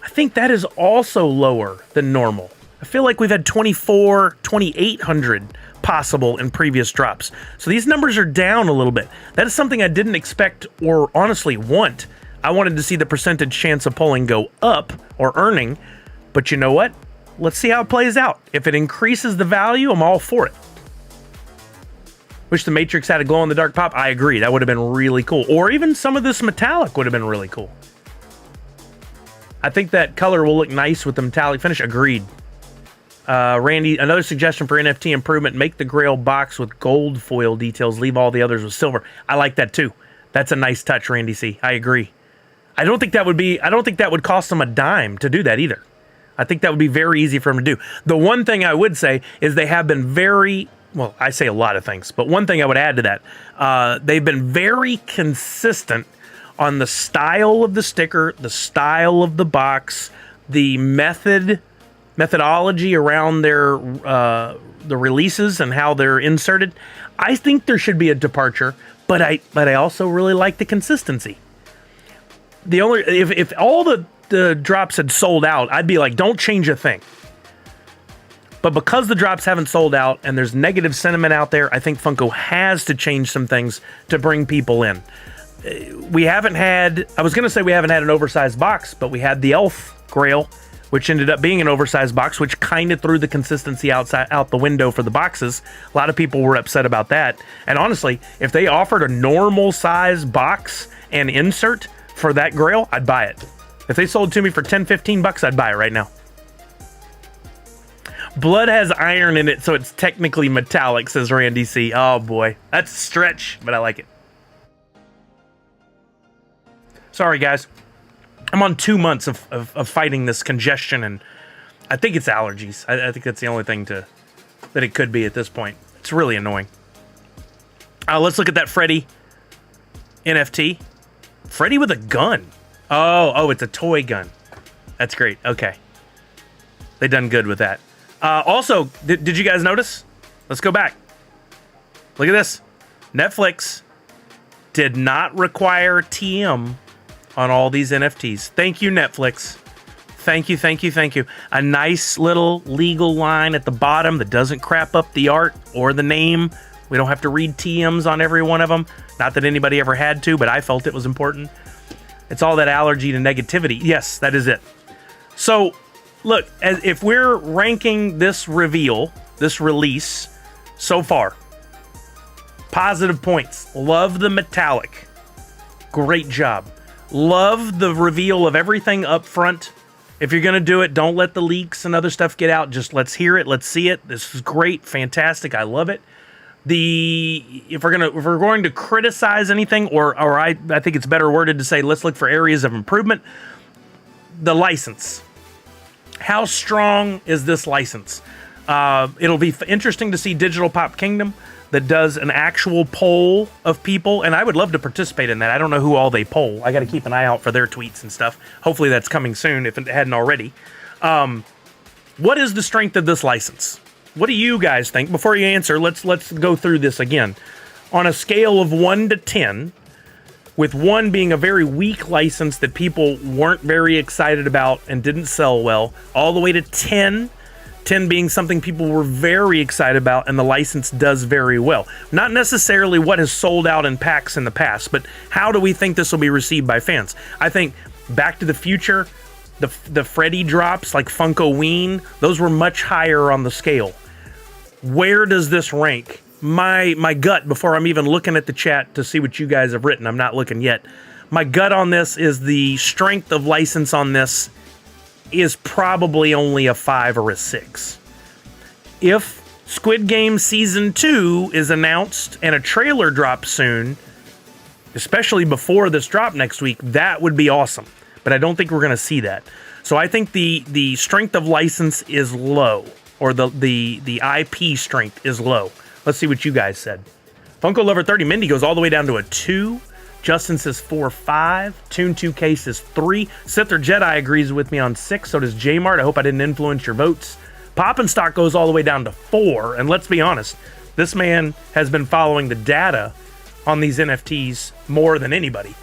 Speaker 1: I think that is also lower than normal. I feel like we've had 2,800 possible in previous drops. So these numbers are down a little bit. That is something I didn't expect or honestly want. I wanted to see the percentage chance of pulling go up or earning. But you know what? Let's see how it plays out. If it increases the value, I'm all for it. Wish the Matrix had a glow-in-the-dark pop. I agree. That would have been really cool. Or even some of this metallic would have been really cool. I think that color will look nice with the metallic finish. Agreed. Randy, another suggestion for NFT improvement: make the Grail box with gold foil details. Leave all the others with silver. I like that too. That's a nice touch, Randy C. I agree. I don't think that would cost them a dime to do that either. I think that would be very easy for them to do. The one thing I would say is they have been very, well, I say a lot of things, but one thing I would add to that, they've been very consistent on the style of the sticker, the style of the box, the methodology around their the releases and how they're inserted. I think there should be a departure, but I also really like the consistency. If all the drops had sold out, I'd be like, don't change a thing. But because the drops haven't sold out and there's negative sentiment out there, I think Funko has to change some things to bring people in. We haven't had, I was going to say we haven't had an oversized box, but we had the Elf Grail, which ended up being an oversized box, which kind of threw the consistency out the window for the boxes. A lot of people were upset about that. And honestly, if they offered a normal size box and insert for that Grail, I'd buy it. If they sold it to me for $10-15, I'd buy it right now. Blood has iron in it, so it's technically metallic, says Randy C. Oh boy, that's a stretch, but I like it. Sorry, guys. I'm on 2 months of fighting this congestion, and I think it's allergies. I think that's the only thing that it could be at this point. It's really annoying. Let's look at that Freddy NFT. Freddy with a gun. Oh, it's a toy gun. That's great. Okay. They done good with that. Also, did you guys notice? Let's go back. Look at this. Netflix did not require TM on all these NFTs. Thank you, Netflix. Thank you. A nice little legal line at the bottom that doesn't crap up the art or the name. We don't have to read TMs on every one of them. Not that anybody ever had to, but I felt it was important. It's all that allergy to negativity. Yes, that is it. So, look, if we're ranking this release so far, positive points. Love the metallic. Great job. Love the reveal of everything up front. If you're going to do it, don't let the leaks and other stuff get out. Just let's hear it. Let's see it. This is great. Fantastic. I love it. If we're going to criticize anything, or I think it's better worded to say, let's look for areas of improvement. The license. How strong is this license? It'll be interesting to see Digital Pop Kingdom that does an actual poll of people, and I would love to participate in that. I don't know who all they poll. I got to keep an eye out for their tweets and stuff. Hopefully that's coming soon if it hadn't already. What is the strength of this license? What do you guys think? Before you answer, let's go through this again. On a scale of 1 to 10, with 1 being a very weak license that people weren't very excited about and didn't sell well, all the way to 10 being something people were very excited about and the license does very well. Not necessarily what has sold out in packs in the past, but how do we think this will be received by fans? I think Back to the Future, the Freddy drops like Funko Ween, those were much higher on the scale. Where does this rank? My gut, before I'm even looking at the chat to see what you guys have written, I'm not looking yet. My gut on this is the strength of license on this is probably only a 5 or a 6. If Squid Games Season 2 is announced and a trailer drops soon, especially before this drop next week, that would be awesome. But I don't think we're going to see that. So I think the strength of license is low, or the IP strength is low. Let's see what you guys said. Funko Lover 30 Mindy goes all the way down to a 2. Justin says 4-5. Tune 2K says 3. Sither Jedi agrees with me on 6. So does Jmart. I hope I didn't influence your votes. Poppin' Stock goes all the way down to 4. And let's be honest, this man has been following the data on these NFTs more than anybody.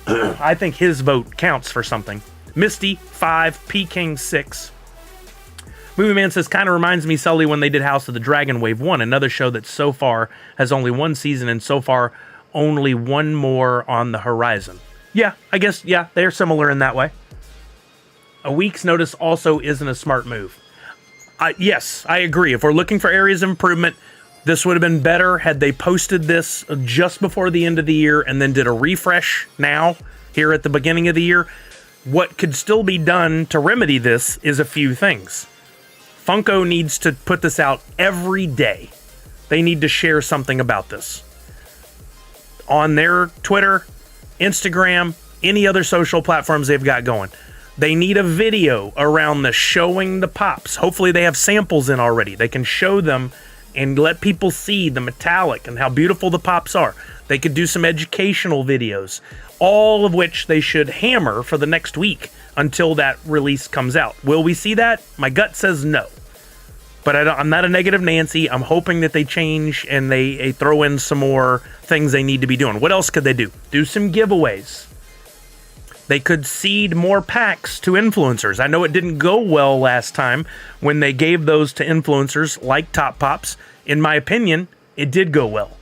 Speaker 1: I think his vote counts for something. Misty 5, P King 6. Movie Man says, kind of reminds me, Sully, when they did House of the Dragon Wave 1, another show that so far has only one season and so far only one more on the horizon. Yeah, I guess, yeah, they're similar in that way. A week's notice also isn't a smart move. Yes, I agree. If we're looking for areas of improvement, this would have been better had they posted this just before the end of the year and then did a refresh now, here at the beginning of the year. What could still be done to remedy this is a few things. Funko needs to put this out every day. They need to share something about this. On their Twitter, Instagram, any other social platforms they've got going. They need a video around the showing the pops. Hopefully they have samples in already. They can show them and let people see the metallic and how beautiful the pops are. They could do some educational videos, all of which they should hammer for the next week until that release comes out. Will we see that? My gut says no. But I'm not a negative Nancy. I'm hoping that they change and they throw in some more things they need to be doing. What else could they do? Do some giveaways. They could seed more packs to influencers. I know it didn't go well last time when they gave those to influencers like Top Pops. In my opinion, it did go well.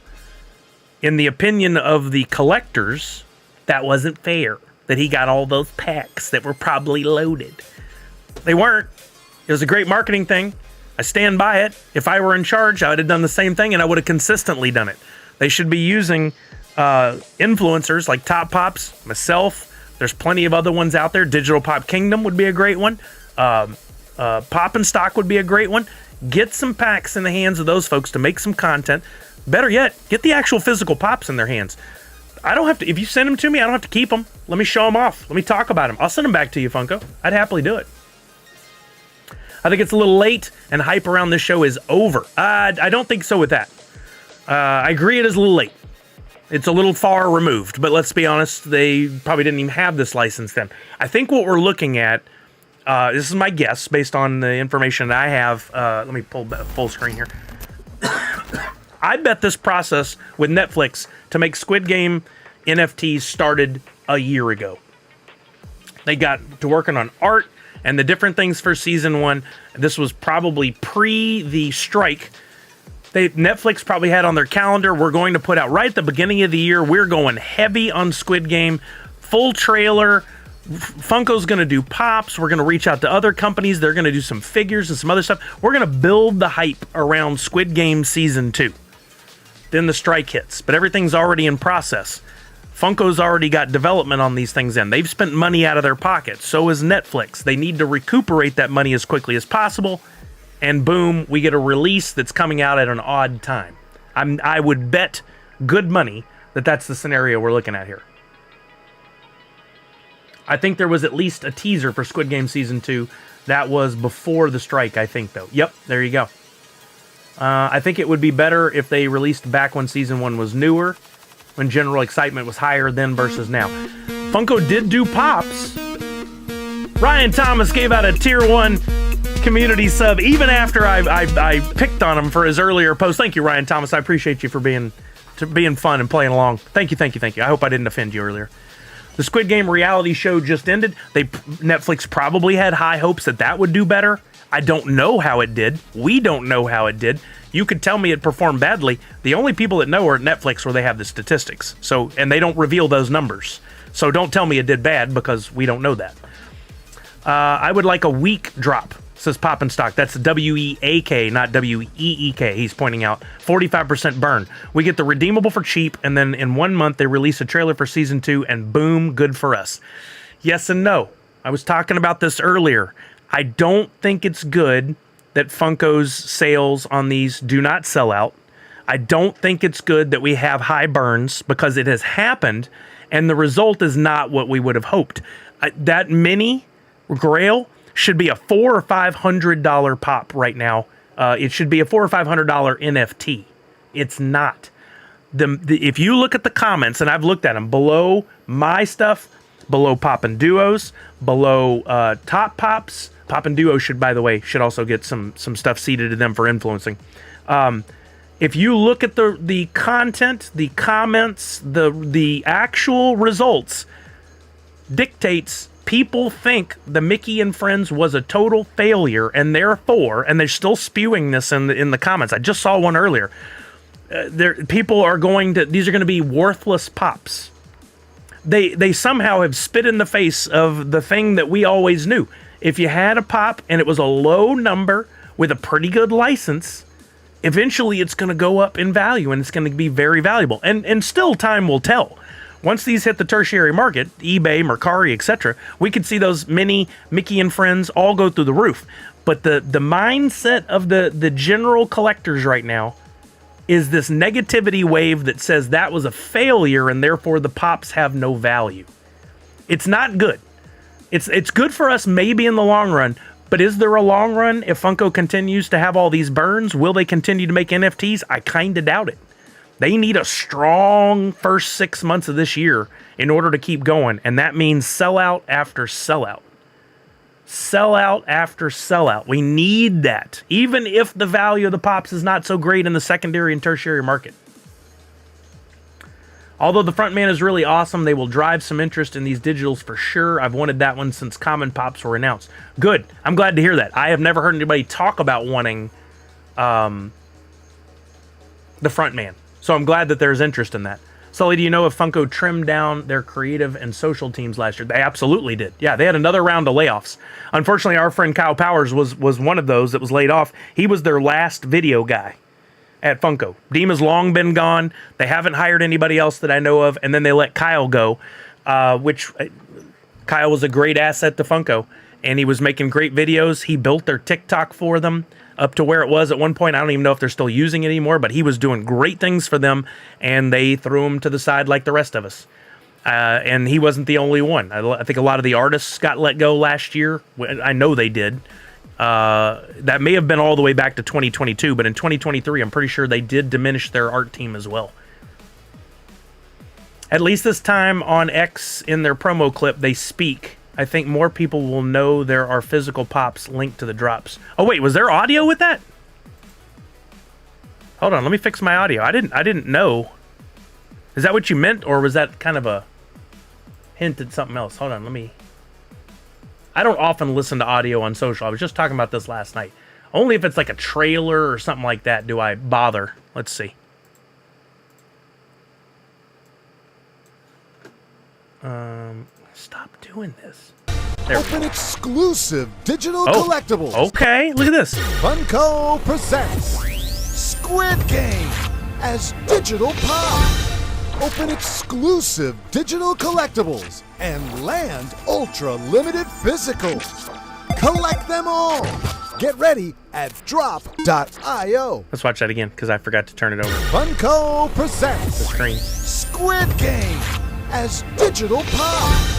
Speaker 1: In the opinion of the collectors, that wasn't fair, that he got all those packs that were probably loaded. They weren't. It was a great marketing thing. I stand by it. If I were in charge, I would have done the same thing, and I would have consistently done it. They should be using influencers like Top Pops, myself. There's plenty of other ones out there. Digital Pop Kingdom would be a great one. Pop and Stock would be a great one. Get some packs in the hands of those folks to make some content. Better yet, get the actual physical pops in their hands. I don't have to, if you send them to me, I don't have to keep them. Let me show them off. Let me talk about them. I'll send them back to you, Funko. I'd happily do it. I think it's a little late and hype around this show is over. I don't think so with that. I agree it is a little late. It's a little far removed, but let's be honest, they probably didn't even have this license then. I think what we're looking at, this is my guess based on the information that I have. Let me pull full screen here. I bet this process with Netflix to make Squid Game NFTs started a year ago. They got to working on art and the different things for season 1. This was probably pre the strike. Netflix probably had on their calendar, we're going to put out right at the beginning of the year, we're going heavy on Squid Game, full trailer. Funko's going to do pops. We're going to reach out to other companies. They're going to do some figures and some other stuff. We're going to build the hype around Squid Game Season 2. Then the strike hits, but everything's already in process. Funko's already got development on these things in. They've spent money out of their pockets. So is Netflix. They need to recuperate that money as quickly as possible. And boom, we get a release that's coming out at an odd time. I would bet good money that that's the scenario we're looking at here. I think there was at least a teaser for Squid Game Season 2. That was before the strike, I think, though. Yep, there you go. I think it would be better if they released back when Season 1 was newer, when general excitement was higher then versus now. Funko did do pops. Ryan Thomas gave out a Tier 1 community sub even after I picked on him for his earlier post. Thank you, Ryan Thomas. I appreciate you for being fun and playing along. Thank you. I hope I didn't offend you earlier. The Squid Game reality show just ended. Netflix probably had high hopes that would do better. I don't know how it did. We don't know how it did. You could tell me it performed badly. The only people that know are at Netflix where they have the statistics. And they don't reveal those numbers. So don't tell me it did bad because we don't know that. I would like a week drop, says Pop and Stock. That's W-E-A-K, not W-E-E-K. He's pointing out 45% burn. We get the redeemable for cheap, and then in 1 month they release a trailer for Season 2, and boom, good for us. Yes and no. I was talking about this earlier. I don't think it's good that Funko's sales on these do not sell out. I don't think it's good that we have high burns because it has happened, and the result is not what we would have hoped. That mini Grail should be a $400 or $500 pop right now. It should be a $400 or $500 NFT. It's not. If you look at the comments, and I've looked at them, below my stuff, below Pop and Duos, below Top Pops. Pop and Duo should, by the way, also get some stuff seeded to them for influencing. If you look at the content, the comments, the actual results, dictates people think the Mickey and Friends was a total failure, and therefore, and they're still spewing this in the comments. I just saw one earlier. People are these are going to be worthless pops. They somehow have spit in the face of the thing that we always knew. If you had a pop and it was a low number with a pretty good license, eventually it's going to go up in value and it's going to be very valuable. And still time will tell. Once these hit the tertiary market, eBay, Mercari, etc., we could see those mini Mickey and Friends all go through the roof. But the mindset of the general collectors right now is this negativity wave that says that was a failure and therefore the pops have no value. It's not good. It's good for us maybe in the long run, but is there a long run if Funko continues to have all these burns? Will they continue to make NFTs? I kind of doubt it. They need a strong first 6 months of this year in order to keep going, and that means sellout after sellout. Sellout after sellout. We need that, even if the value of the pops is not so great in the secondary and tertiary market. Although the front man is really awesome, they will drive some interest in these digitals for sure. I've wanted that one since common pops were announced. Good. I'm glad to hear that. I have never heard anybody talk about wanting the front man. So I'm glad that there's interest in that. Sully, do you know if Funko trimmed down their creative and social teams last year? They absolutely did. Yeah, they had another round of layoffs. Unfortunately, our friend Kyle Powers was one of those that was laid off. He was their last video guy at Funko. Deem has long been gone. They haven't hired anybody else that I know of, and then they let Kyle go, which Kyle was a great asset to Funko, and he was making great videos. He built their TikTok for them up to where it was at one point. I don't even know if they're still using it anymore, but he was doing great things for them, and they threw him to the side like the rest of us. And he wasn't the only one. I think a lot of the artists got let go last year. I know they did. That may have been all the way back to 2022, but in 2023, I'm pretty sure they did diminish their art team as well. At least this time on X, in their promo clip, they speak. I think more people will know there are physical pops linked to the drops. Oh wait, was there audio with that? Hold on, let me fix my audio. I didn't know. Is that what you meant, or was that kind of a hint at something else? Hold on, let me... I don't often listen to audio on social. I was just talking about this last night. Only if it's like a trailer or something like that do I bother. Let's see. Stop doing this.
Speaker 2: Open exclusive digital collectibles.
Speaker 1: Okay, look at this.
Speaker 2: Funko presents Squid Game as digital pop. Open exclusive digital collectibles and land ultra limited physicals. Collect them all. Get ready at Droppp.io.
Speaker 1: Let's watch that again because I forgot to turn it over.
Speaker 2: Funko presents
Speaker 1: The screen.
Speaker 2: Squid Game as digital pop.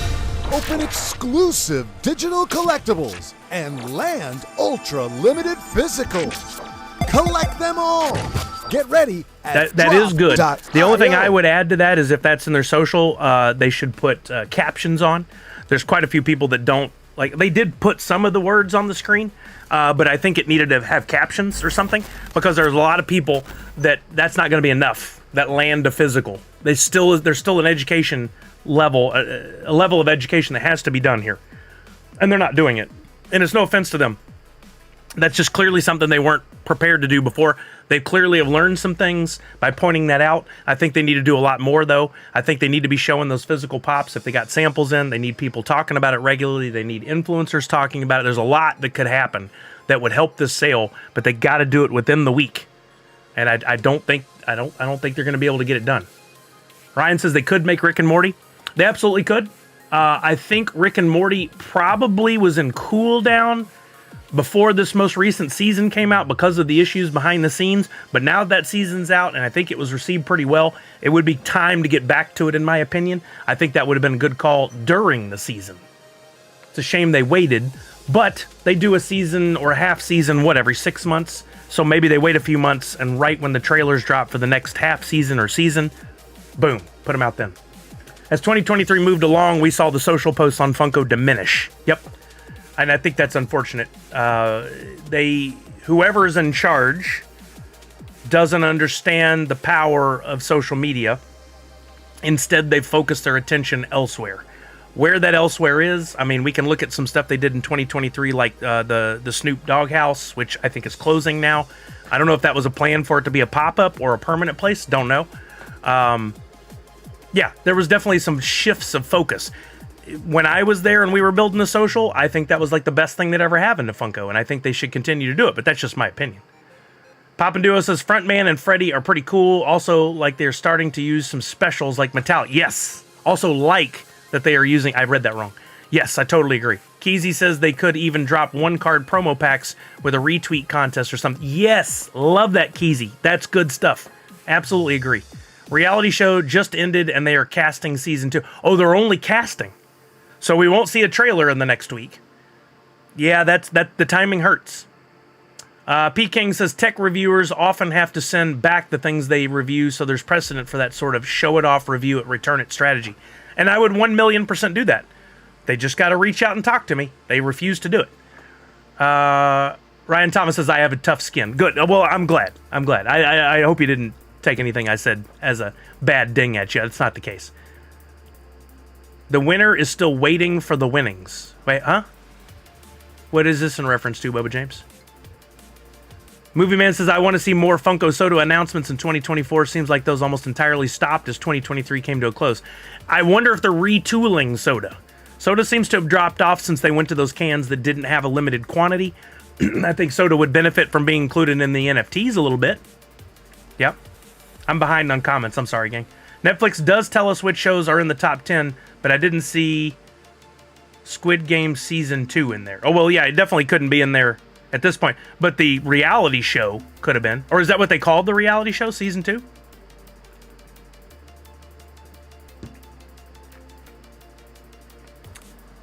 Speaker 2: Open exclusive digital collectibles and land ultra limited physicals. Collect them all. Get ready at
Speaker 1: that is good. The only thing I would add to that is if that's in their social, they should put captions on. There's quite a few people that don't like. They did put some of the words on the screen, but I think it needed to have captions or something because there's a lot of people that's not going to be enough. That land a physical. There's still an education level, a level of education that has to be done here, and they're not doing it. And it's no offense to them. That's just clearly something they weren't prepared to do before. They clearly have learned some things by pointing that out. I think they need to do a lot more, though. I think they need to be showing those physical pops. If they got samples in, they need people talking about it regularly. They need influencers talking about it. There's a lot that could happen that would help this sale, but they got to do it within the week. And I don't think they're going to be able to get it done. Ryan says they could make Rick and Morty. They absolutely could. I think Rick and Morty probably was in cooldown before this most recent season came out because of the issues behind the scenes. But now that season's out, and I think it was received pretty well, it would be time to get back to it, in my opinion. I think that would have been a good call during the season. It's a shame they waited, but they do a season or a half season, every 6 months. So maybe they wait a few months, and right when the trailers drop for the next half season or season, boom, put them out then. As 2023 moved along, we saw the social posts on Funko diminish. Yep. And I think that's unfortunate. Whoever's in charge doesn't understand the power of social media. Instead, they've focused their attention elsewhere. Where that elsewhere is, I mean, we can look at some stuff they did in 2023, like the Snoop Doghouse, which I think is closing now. I don't know if that was a plan for it to be a pop-up or a permanent place. Don't know. Yeah, there was definitely some shifts of focus. When I was there and we were building the social, I think that was like the best thing that ever happened to Funko, and I think they should continue to do it, but that's just my opinion. Pop and Duo says Frontman and Freddy are pretty cool. Also, like they're starting to use some specials like Metallic. Yes. Also like that they are using... I read that wrong. Yes, I totally agree. Keezy says they could even drop one-card promo packs with a retweet contest or something. Yes, love that, Keezy. That's good stuff. Absolutely agree. Reality show just ended and they are casting season 2. Oh, they're only casting. So we won't see a trailer in the next week. Yeah, the timing hurts. P. King says tech reviewers often have to send back the things they review, so there's precedent for that sort of show-it-off review it, return it strategy. And I would 1,000,000% do that. They just got to reach out and talk to me. They refuse to do it. Ryan Thomas says, I have a tough skin. Good. Well, I'm glad. I hope you didn't take anything I said as a bad ding at you. That's not the case. The winner is still waiting for the winnings. Wait, huh? What is this in reference to, Bubba James? Movie Man says, I want to see more Funko Soda announcements in 2024. Seems like those almost entirely stopped as 2023 came to a close. I wonder if they're retooling Soda. Soda seems to have dropped off since they went to those cans that didn't have a limited quantity. I think Soda would benefit from being included in the NFTs a little bit. Yep. I'm behind on comments. I'm sorry, gang. Netflix does tell us which shows are in the top 10, but I didn't see Squid Games Season 2 in there. Oh, well, yeah, it definitely couldn't be in there at this point. But the reality show could have been. Or is that what they called the reality show, Season 2?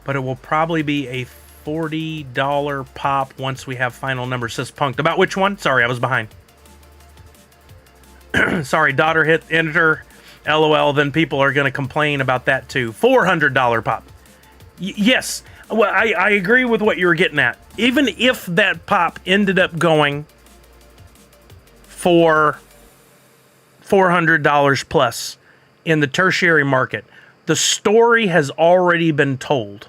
Speaker 1: But it will probably be a $40 pop once we have final numbers, says Punked. About which one? Sorry, I was behind. Sorry, daughter hit enter. LOL, then people are going to complain about that too. $400 pop. Yes. Well, I agree with what you were getting at. Even if that pop ended up going for $400 plus in the tertiary market, the story has already been told.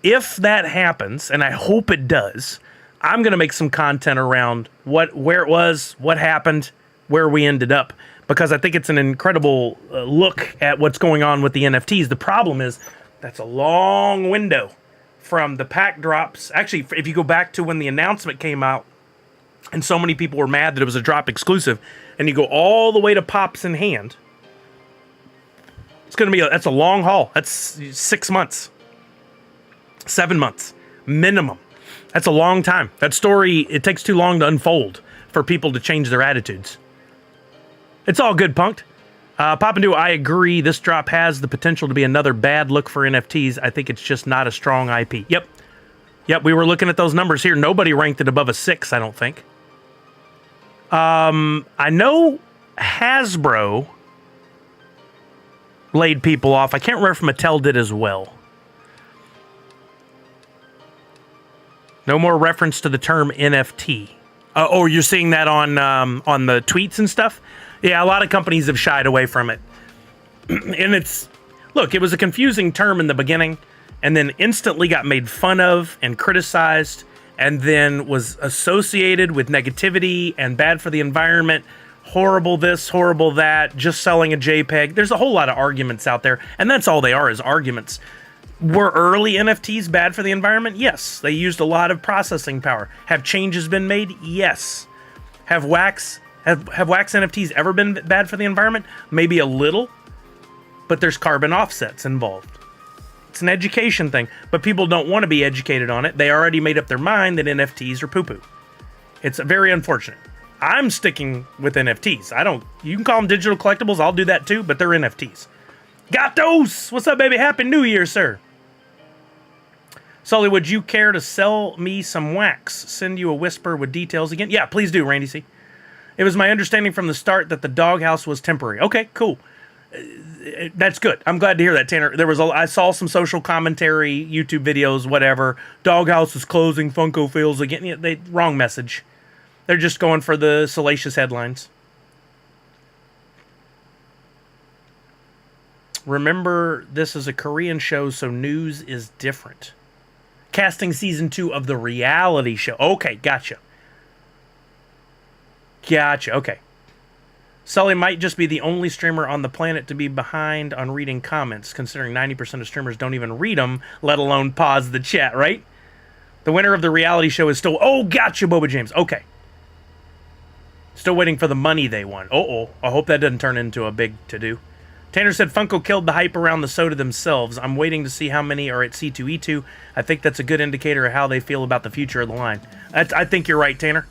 Speaker 1: If that happens, and I hope it does, I'm going to make some content around where it was, what happened, where we ended up, because I think it's an incredible look at what's going on with the NFTs. The problem is that's a long window from the pack drops. Actually, if you go back to when the announcement came out and so many people were mad that it was a drop exclusive, and you go all the way to pops in hand, it's going to be that's a long haul. That's 6 months. 7 months minimum. That's a long time. That story, it takes too long to unfold for people to change their attitudes. It's all good, Punked. Pop and Do, I agree. This drop has the potential to be another bad look for NFTs. I think it's just not a strong IP. Yep, we were looking at those numbers here. Nobody ranked it above a 6, I don't think. I know Hasbro laid people off. I can't remember if Mattel did as well. No more reference to the term NFT. Oh, you're seeing that on the tweets and stuff? Yeah, a lot of companies have shied away from it. And it was a confusing term in the beginning, and then instantly got made fun of and criticized, and then was associated with negativity and bad for the environment, horrible this, horrible that, just selling a JPEG. There's a whole lot of arguments out there, and that's all they are, is arguments. Were early NFTs bad for the environment? Yes. They used a lot of processing power. Have changes been made? Yes. Have wax NFTs ever been bad for the environment? Maybe a little, but there's carbon offsets involved. It's an education thing, but people don't want to be educated on it. They already made up their mind that NFTs are poo-poo. It's very unfortunate. I'm sticking with NFTs. You can call them digital collectibles. I'll do that too, but they're NFTs. Gatos! What's up, baby? Happy New Year, sir. Sully, would you care to sell me some wax? Send you a whisper with details again? Yeah, please do, Randy C. It was my understanding from the start that the doghouse was temporary. Okay, cool. That's good. I'm glad to hear that, Tanner. I saw some social commentary, YouTube videos, whatever. Doghouse is closing, Funko feels again. Wrong message. They're just going for the salacious headlines. Remember, this is a Korean show, so news is different. Casting season 2 of the reality show. Okay, gotcha. Okay. Sully might just be the only streamer on the planet to be behind on reading comments, considering 90% of streamers don't even read them, let alone pause the chat, right? The winner of the reality show is still... Oh, gotcha, Boba James. Okay. Still waiting for the money they won. Uh-oh. I hope that doesn't turn into a big to-do. Tanner said Funko killed the hype around the soda themselves. I'm waiting to see how many are at C2E2. I think that's a good indicator of how they feel about the future of the line. I think you're right, Tanner.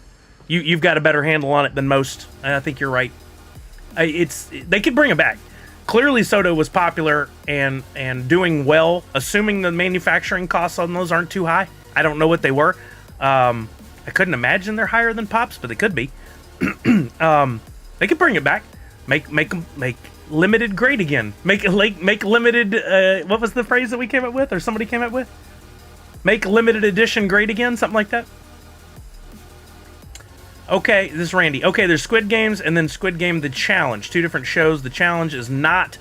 Speaker 1: You've got a better handle on it than most. And I think you're right. They could bring it back. Clearly, soda was popular and doing well, assuming the manufacturing costs on those aren't too high. I don't know what they were. I couldn't imagine they're higher than Pops, but they could be. They could bring it back. Make limited great again. Make limited. What was the phrase that we came up with, or somebody came up with? Make limited edition great again, something like that. Okay, this is Randy. Okay, there's Squid Games and then Squid Game The Challenge. 2 different shows. The Challenge is not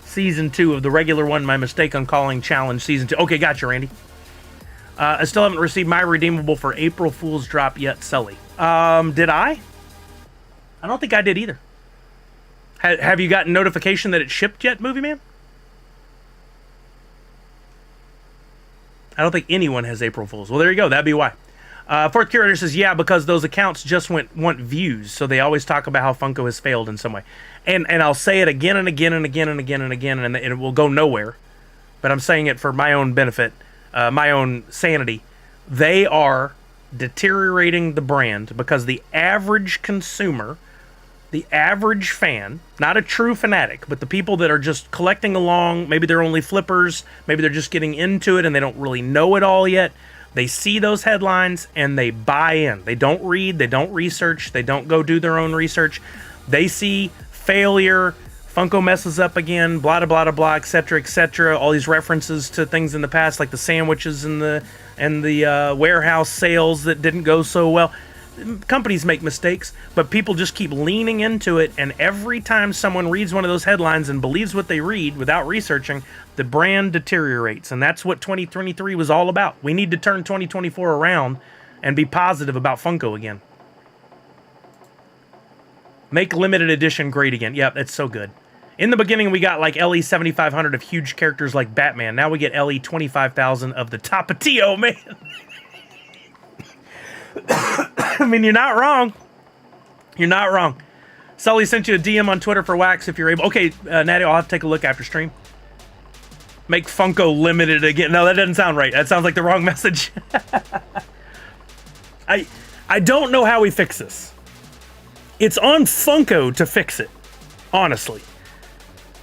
Speaker 1: season 2 of the regular one. My mistake on calling Challenge season 2. Okay, gotcha, Randy. I still haven't received my redeemable for April Fool's drop yet, Sully. Did I? I don't think I did either. Have you gotten notification that it shipped yet, Movie Man? I don't think anyone has April Fool's. Well, there you go. That'd be why. Fourth Curator says, yeah, because those accounts just want views, so they always talk about how Funko has failed in some way. And I'll say it again and again and again and again and again, and it will go nowhere. But I'm saying it for my own benefit, my own sanity. They are deteriorating the brand because the average consumer, the average fan, not a true fanatic, but the people that are just collecting along, maybe they're only flippers, maybe they're just getting into it and they don't really know it all yet. They see those headlines and they buy in. They don't read, they don't research, they don't go do their own research. They see failure, Funko messes up again, blah, blah, blah, blah, etc., all these references to things in the past, like the sandwiches and the warehouse sales that didn't go so well. Companies make mistakes, but people just keep leaning into it, and every time someone reads one of those headlines and believes what they read without researching, the brand deteriorates, and that's what 2023 was all about. We need to turn 2024 around and be positive about Funko again. Make limited edition great again. Yep, that's so good. In the beginning, we got like LE 7,500 of huge characters like Batman. Now we get LE 25,000 of the Tapatio, man. I mean, you're not wrong. You're not wrong. Sully sent you a DM on Twitter for wax if you're able. Okay, Natty, I'll have to take a look after stream. Make Funko limited again. No, that doesn't sound right. That sounds like the wrong message. I don't know how we fix this. It's on Funko to fix it, honestly.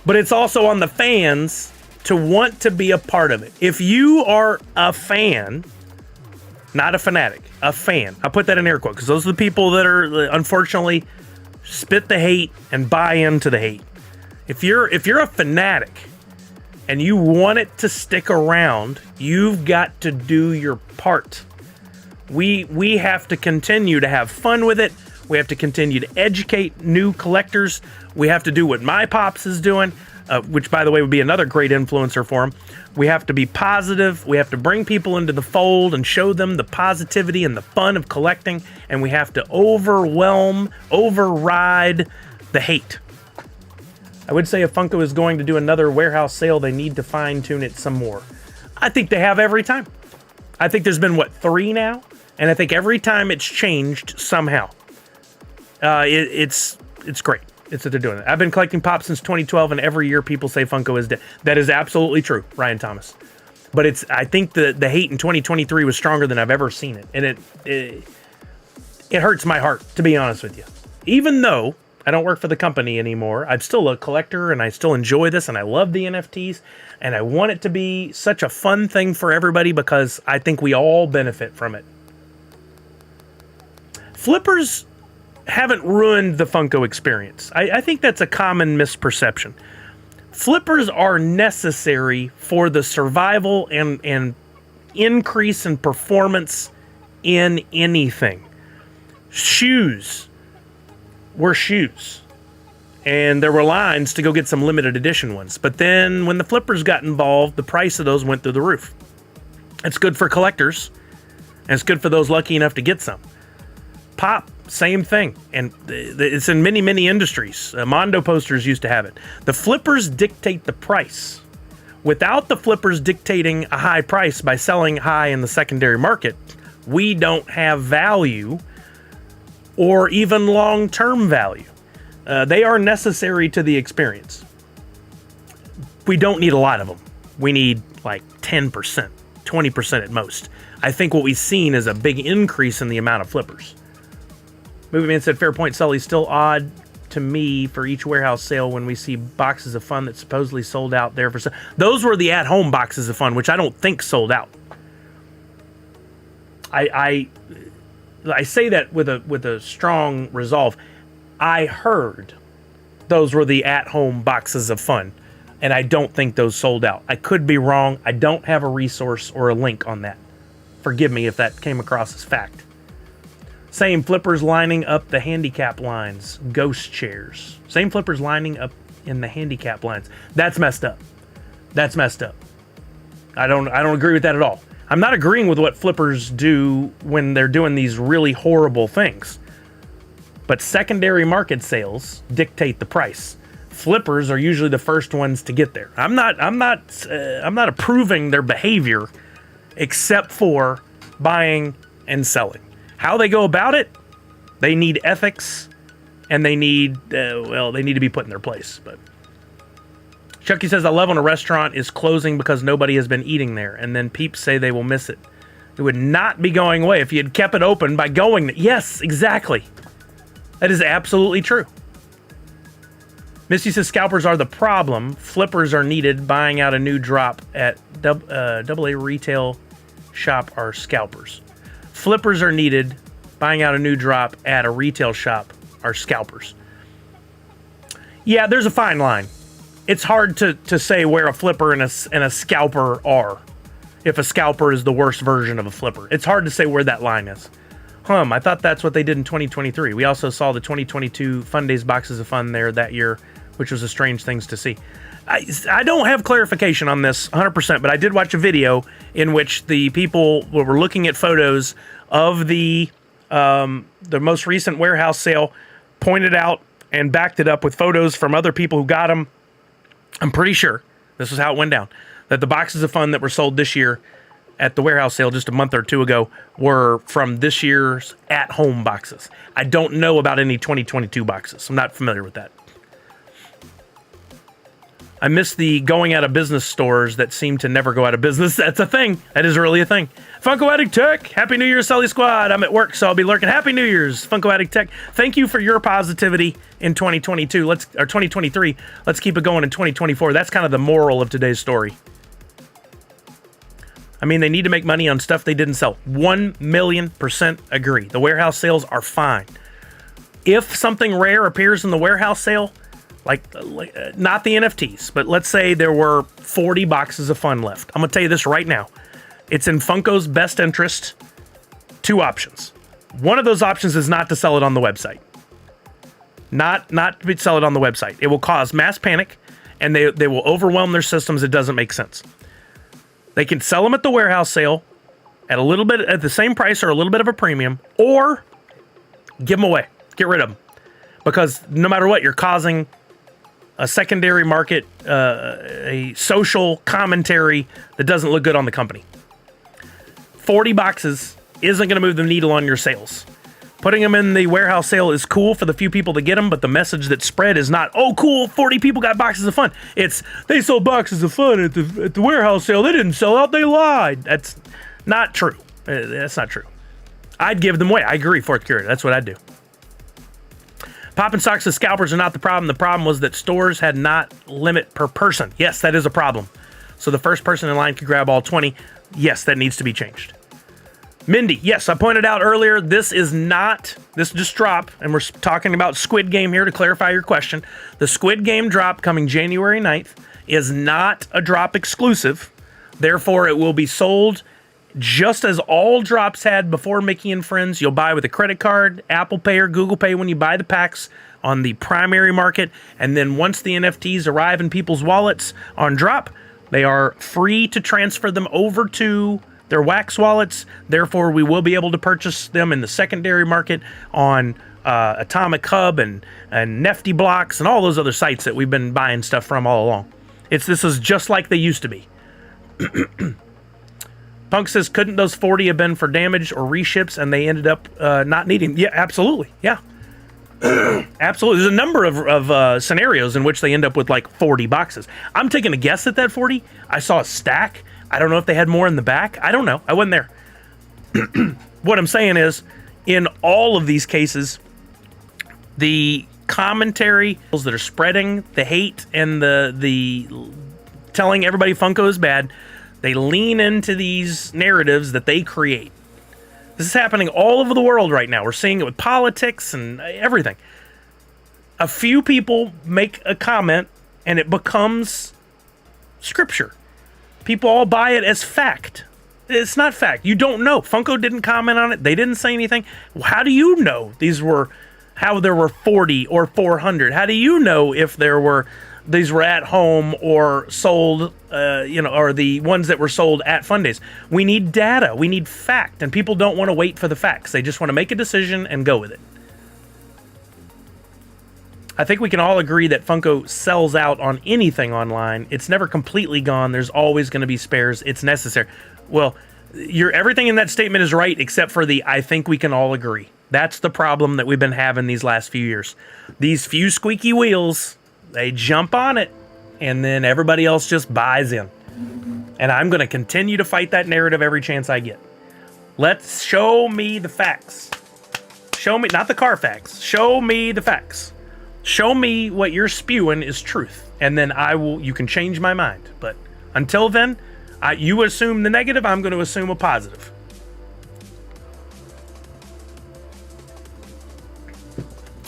Speaker 1: But it's also on the fans to want to be a part of it. If you are a fan, not a fanatic, a fan. I'll put that in air quotes because those are the people that are, unfortunately, spit the hate and buy into the hate. If you're a fanatic and you want it to stick around, you've got to do your part. We have to continue to have fun with it. We have to continue to educate new collectors. We have to do what My Pops is doing, which, by the way, would be another great influencer for him. We have to be positive. We have to bring people into the fold and show them the positivity and the fun of collecting. And we have to override the hate. I would say if Funko is going to do another warehouse sale, they need to fine-tune it some more. I think they have every time. I think there's been, 3 now? And I think every time it's changed somehow. It's great. It's that they're doing it. I've been collecting Pop since 2012, and every year people say Funko is dead. That is absolutely true, Ryan Thomas. But I think the hate in 2023 was stronger than I've ever seen it. And it hurts my heart, to be honest with you. Even though I don't work for the company anymore, I'm still a collector, and I still enjoy this, and I love the NFTs, and I want it to be such a fun thing for everybody because I think we all benefit from it. Flippers haven't ruined the Funko experience. I think that's a common misperception. Flippers are necessary for the survival and increase in performance in anything. Shoes were shoes. And there were lines to go get some limited edition ones. But then when the flippers got involved, the price of those went through the roof. It's good for collectors, and it's good for those lucky enough to get some. Pop, same thing. And it's in many, many industries. Mondo posters used to have it. The flippers dictate the price. Without the flippers dictating a high price by selling high in the secondary market, we don't have value or even long-term value. They are necessary to the experience. We don't need a lot of them. We need like 10%, 20% at most. I think what we've seen is a big increase in the amount of flippers. Movie Man said, fair point, Sully. Still odd to me for each warehouse sale when we see boxes of fun that supposedly sold out there for sale. Those were the at-home boxes of fun, which I don't think sold out. I say that with a strong resolve. I heard those were the at-home boxes of fun, and I don't think those sold out. I could be wrong. I don't have a resource or a link on that. Forgive me if that came across as fact. Same flippers lining up the handicap lines. Ghost chairs. Same flippers lining up in the handicap lines. That's messed up. That's messed up. I don't agree with that at all. I'm not agreeing with what flippers do when they're doing these really horrible things. But secondary market sales dictate the price. Flippers are usually the first ones to get there. I'm not approving their behavior, except for buying and selling. How they go about it, they need ethics, and they need they need to be put in their place. But Chucky says, I love when a restaurant is closing because nobody has been eating there, and then peeps say they will miss it. It would not be going away if you had kept it open by going there. Yes, exactly. That is absolutely true. Misty says scalpers are the problem. Flippers are needed. Buying out a new drop at AA retail shop are scalpers. Flippers are needed. Buying out a new drop at a retail shop are scalpers. Yeah, there's a fine line. It's hard to say where a flipper and a scalper are. If a scalper is the worst version of a flipper. It's hard to say where that line is. I thought that's what they did in 2023. We also saw the 2022 Fun Days boxes of fun there that year, which was a strange thing to see. I don't have clarification on this 100%, but I did watch a video in which the people were looking at photos of the most recent warehouse sale, pointed out and backed it up with photos from other people who got them. I'm pretty sure this is how it went down, that the boxes of fun that were sold this year at the warehouse sale just a month or two ago were from this year's at-home boxes. I don't know about any 2022 boxes. I'm not familiar with that. I miss the going out of business stores that seem to never go out of business. That's a thing. That is really a thing. Funko Addict Tech. Happy New Year, Sully Squad. I'm at work, so I'll be lurking. Happy New Year's, Funko Addict Tech. Thank you for your positivity in 2022. Or 2023. Let's keep it going in 2024. That's kind of the moral of today's story. I mean, they need to make money on stuff they didn't sell. 1,000,000% agree. The warehouse sales are fine. If something rare appears in the warehouse sale, like not the NFTs, but let's say there were 40 boxes of fun left. I'm going to tell you this right now. It's in Funko's best interest. Two options. One of those options is not to sell it on the website. Not to sell it on the website. It will cause mass panic, and they will overwhelm their systems. It doesn't make sense. They can sell them at the warehouse sale at the same price or a little bit of a premium, or give them away. Get rid of them. Because no matter what, you're causing a secondary market, a social commentary that doesn't look good on the company. 40 boxes isn't going to move the needle on your sales. Putting them in the warehouse sale is cool for the few people to get them, but the message that's spread is not, oh, cool, 40 people got boxes of fun. It's, they sold boxes of fun at the warehouse sale. They didn't sell out. They lied. That's not true. That's not true. I'd give them away. I agree, fourth curator. That's what I'd do. Poppin' Socks, the scalpers are not the problem. The problem was that stores had not limit per person. Yes, that is a problem. So the first person in line could grab all 20. Yes, that needs to be changed. Mindy, yes, I pointed out earlier, this just Droppp, and we're talking about Squid Game here to clarify your question. The Squid Game drop coming January 9th is not a Droppp exclusive. Therefore, it will be sold just as all drops had before Mickey and Friends. You'll buy with a credit card, Apple Pay, or Google Pay when you buy the packs on the primary market. And then once the NFTs arrive in people's wallets on Droppp, they are free to transfer them over to their Wax wallets. Therefore, we will be able to purchase them in the secondary market on Atomic Hub and Nifty Blocks and all those other sites that we've been buying stuff from all along. This is just like they used to be. Punk says, couldn't those 40 have been for damage or reships and they ended up not needing? Yeah, absolutely. Yeah. Absolutely. There's a number of scenarios in which they end up with like 40 boxes. I'm taking a guess at that 40. I saw a stack. I don't know if they had more in the back. I don't know. I wasn't there. What I'm saying is, in all of these cases, the commentary that are spreading the hate and the telling everybody Funko is bad, they lean into these narratives that they create. This is happening all over the world right now. We're seeing it with politics and everything. A few people make a comment and it becomes scripture. People all buy it as fact. It's not fact. You don't know. Funko didn't comment on it. They didn't say anything. How do you know how there were 40 or 400? How do you know if these were at home or sold, or the ones that were sold at Fun Days? We need data. We need fact. And people don't want to wait for the facts. They just want to make a decision and go with it. I think we can all agree that Funko sells out on anything online. It's never completely gone. There's always going to be spares. It's necessary. Well, everything in that statement is right except for I think we can all agree. That's the problem that we've been having these last few years. These few squeaky wheels, they jump on it, and then everybody else just buys in. And I'm going to continue to fight that narrative every chance I get. Let's show me the facts. Show me, not the Carfax. Show me the facts. Show me what you're spewing is truth, and then you can change my mind. But until then, you assume the negative, I'm going to assume a positive.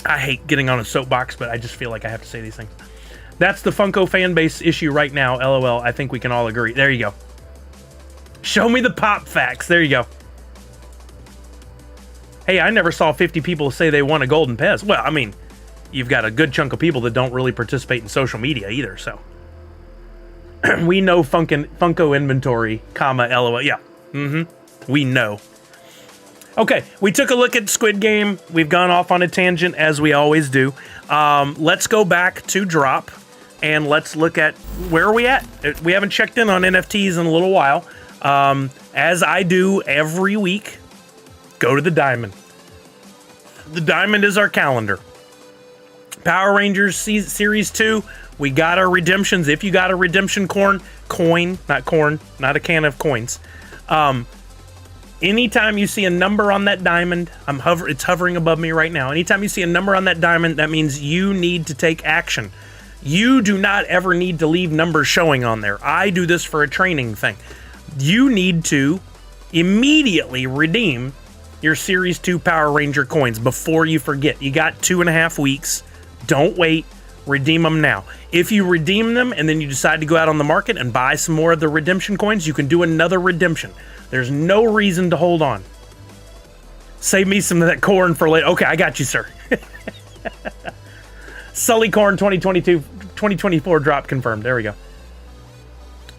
Speaker 1: I hate getting on a soapbox, but I just feel like I have to say these things. That's the Funko fan base issue right now, LOL. I think we can all agree. There you go. Show me the pop facts. There you go. Hey, I never saw 50 people say they won a golden Pez. Well, I mean, you've got a good chunk of people that don't really participate in social media either, so. We know Funko inventory, LOL. Yeah. We know. Okay, we took a look at Squid Game. We've gone off on a tangent, as we always do. Let's go back to Droppp, and let's look at where are we at. We haven't checked in on NFTs in a little while. As I do every week, go to the diamond. The diamond is our calendar. Power Rangers Series 2, we got our redemptions. If you got a redemption coin, not corn, not a can of coins. Anytime you see a number on that diamond, it's hovering above me right now. Anytime you see a number on that diamond, that means you need to take action. You do not ever need to leave numbers showing on there. I do this for a training thing. You need to immediately redeem your Series 2 Power Ranger coins before you forget. You got 2.5 weeks. Don't wait. Redeem them now. If you redeem them and then you decide to go out on the market and buy some more of the redemption coins, you can do another redemption. There's no reason to hold on. Save me some of that corn for later. Okay, I got you, sir. Sully Corn 2024 drop confirmed. There we go.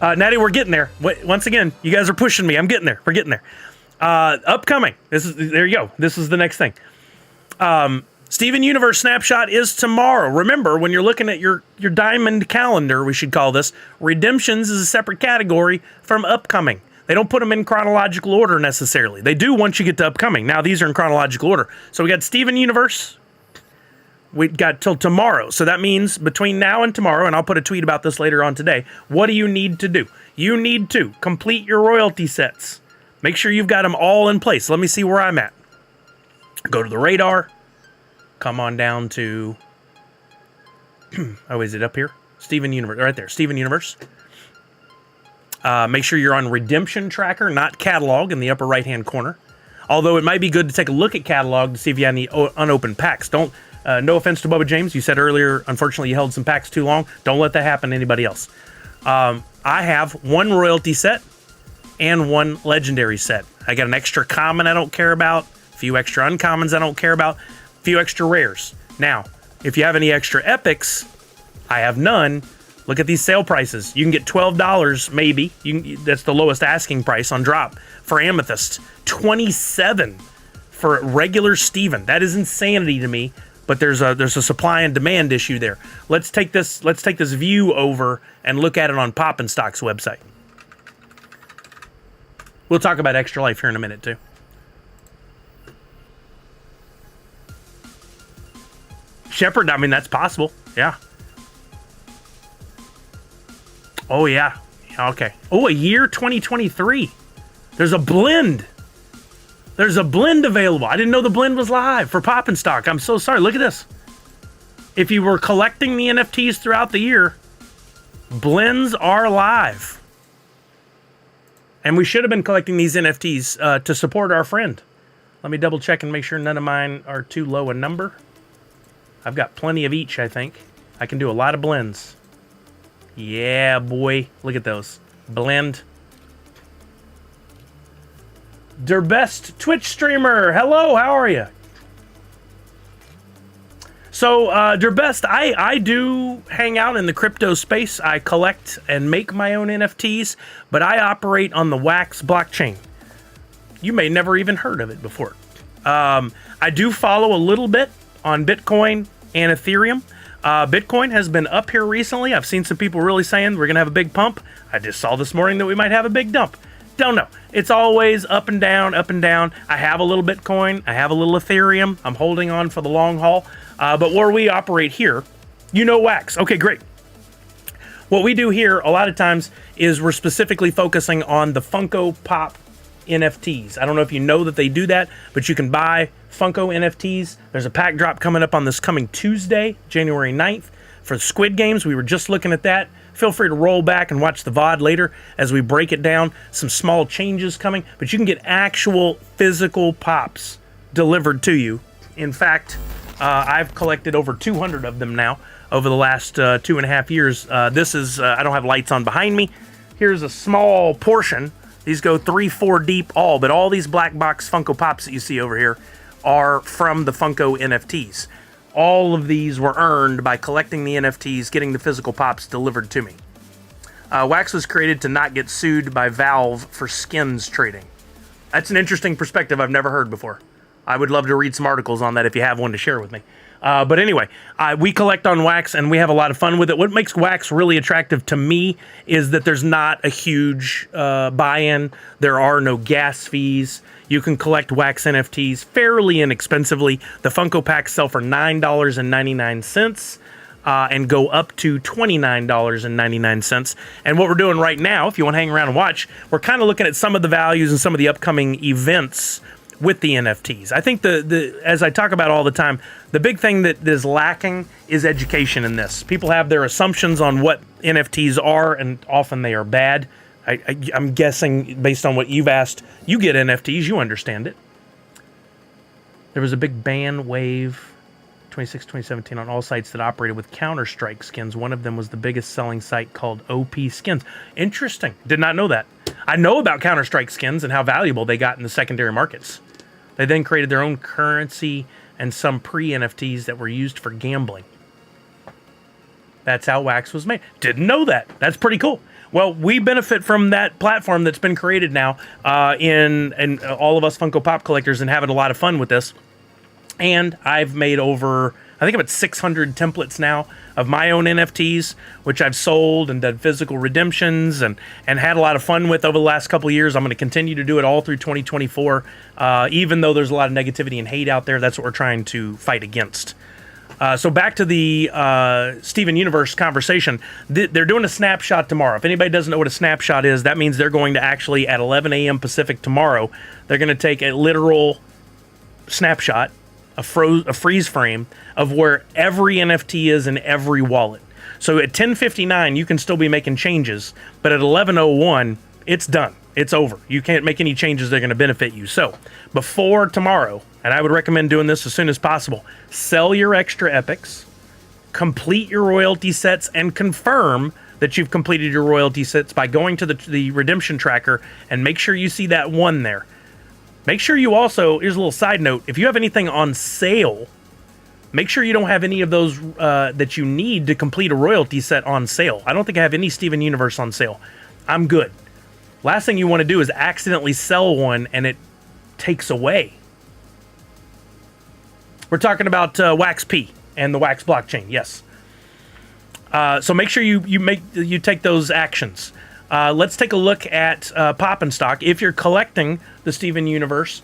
Speaker 1: Natty, we're getting there. Once again, you guys are pushing me. I'm getting there. We're getting there. Upcoming. There you go. This is the next thing. Steven Universe Snapshot is tomorrow. Remember, when you're looking at your diamond calendar, we should call this, redemptions is a separate category from upcoming. They don't put them in chronological order necessarily. They do once you get to upcoming. Now, these are in chronological order. So we got Steven Universe. We got till tomorrow. So that means between now and tomorrow, and I'll put a tweet about this later on today, what do you need to do? You need to complete your royalty sets. Make sure you've got them all in place. Let me see where I'm at. Go to the radar. Come on down to... oh, is it up here? Steven Universe. Right there. Steven Universe. Make sure you're on Redemption Tracker, not Catalog in the upper right-hand corner. Although it might be good to take a look at Catalog to see if you have any unopened packs. Don't... no offense to Bubba James. You said earlier, unfortunately, you held some packs too long. Don't let that happen to anybody else. I have one royalty set, and 1 legendary set. I got an extra common I don't care about, a few extra uncommons I don't care about, a few extra rares. Now, if you have any extra epics, I have none. Look at these sale prices. You can get $12 maybe. That's the lowest asking price on Droppp for Amethyst. $27 for regular Steven. That is insanity to me. But there's a supply and demand issue there. Let's take this view over and look at it on Pop and Stock's website. We'll talk about Extra Life here in a minute too. Shepard, I mean, that's possible. Yeah. Oh yeah. Okay. Oh, a year 2023. There's a blend. There's a blend available. I didn't know the blend was live for Pop and Stock. I'm so sorry. Look at this. If you were collecting the NFTs throughout the year, blends are live. And we should have been collecting these NFTs to support our friend. Let me double check and make sure none of mine are too low a number. I've got plenty of each, I think. I can do a lot of blends. Yeah, boy. Look at those. Blend. Derbest Twitch streamer. Hello, how are you? So, Derbest, I do hang out in the crypto space. I collect and make my own NFTs, but I operate on the Wax blockchain. You may never even heard of it before. I do follow a little bit on Bitcoin and Ethereum. Bitcoin has been up here recently. I've seen some people really saying we're going to have a big pump. I just saw this morning that we might have a big dump. Don't know. It's always up and down, up and down. I have a little Bitcoin. I have a little Ethereum. I'm holding on for the long haul. But where we operate here, you know Wax. Okay, great. What we do here a lot of times is we're specifically focusing on the Funko Pop NFTs. I don't know if you know that they do that, but you can buy Funko NFTs. There's a pack drop coming up on this coming Tuesday, January 9th for Squid Games. We were just looking at that. Feel free to roll back and watch the VOD later as we break it down. Some small changes coming, but you can get actual physical pops delivered to you. In fact, I've collected over 200 of them now over the last 2.5 years. This is, I don't have lights on behind me. Here's a small portion. These go 3-4 deep all, but all these black box Funko Pops that you see over here are from the Funko NFTs. All of these were earned by collecting the NFTs, getting the physical pops delivered to me. Wax was created to not get sued by Valve for skins trading. That's an interesting perspective I've never heard before. I would love to read some articles on that if you have one to share with me. But anyway, we collect on Wax and we have a lot of fun with it. What makes Wax really attractive to me is that there's not a huge buy-in. There are no gas fees. You can collect Wax NFTs fairly inexpensively. The Funko packs sell for $9.99 and go up to $29.99. And what we're doing right now, if you want to hang around and watch, we're kind of looking at some of the values and some of the upcoming events with the NFTs. I think as I talk about all the time, the big thing that is lacking is education in this. People have their assumptions on what NFTs are, and often they are bad. I'm guessing based on what you've asked, you get NFTs, you understand it. There was a big ban wave 2017 on all sites that operated with Counter-Strike skins. One of them was the biggest selling site called OP Skins. Interesting. Did not know that. I know about Counter-Strike skins and how valuable they got in the secondary markets. They then created their own currency and some pre-NFTs that were used for gambling. That's how Wax was made. Didn't know that. That's pretty cool. Well, we benefit from that platform that's been created now in all of us Funko Pop collectors and having a lot of fun with this. And I've made over, I think about 600 templates now of my own NFTs, which I've sold and done physical redemptions and had a lot of fun with over the last couple of years. I'm going to continue to do it all through 2024. Even though there's a lot of negativity and hate out there, that's what we're trying to fight against. So back to the Steven Universe conversation. They're doing a snapshot tomorrow. If anybody doesn't know what a snapshot is, that means they're going to actually, at 11 a.m. Pacific tomorrow, they're going to take a literal snapshot, a freeze frame of where every NFT is in every wallet. So at 10:59, you can still be making changes, but at 11:01, it's done. It's over. You can't make any changes that are going to benefit you. So before tomorrow, and I would recommend doing this as soon as possible, sell your extra epics, complete your royalty sets, and confirm that you've completed your royalty sets by going to the redemption tracker and make sure you see that 1 there. Make sure you also, here's a little side note, if you have anything on sale, make sure you don't have any of those that you need to complete a royalty set on sale. I don't think I have any Steven Universe on sale. I'm good. Last thing you want to do is accidentally sell one and it takes away. We're talking about Wax P and the Wax blockchain, yes. So make sure you take those actions. Let's take a look at Pop and Stock. If you're collecting the Steven Universe,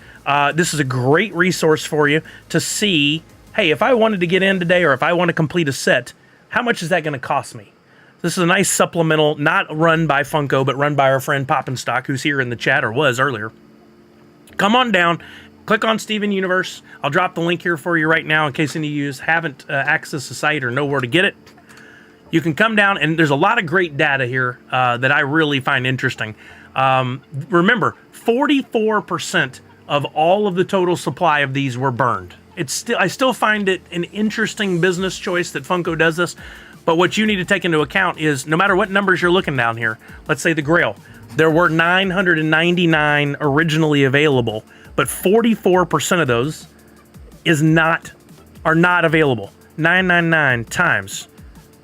Speaker 1: this is a great resource for you to see, hey, if I wanted to get in today or if I want to complete a set, how much is that going to cost me? This is a nice supplemental, not run by Funko, but run by our friend Pop and Stock, who's here in the chat, or was earlier. Come on down, click on Steven Universe. I'll drop the link here for you right now in case any of you haven't accessed the site or know where to get it. You can come down, and there's a lot of great data here that I really find interesting. Remember, 44% of all of the total supply of these were burned. I still find it an interesting business choice that Funko does this, but what you need to take into account is no matter what numbers you're looking down here, let's say the Grail, there were 999 originally available, but 44% of those are not available. 999 times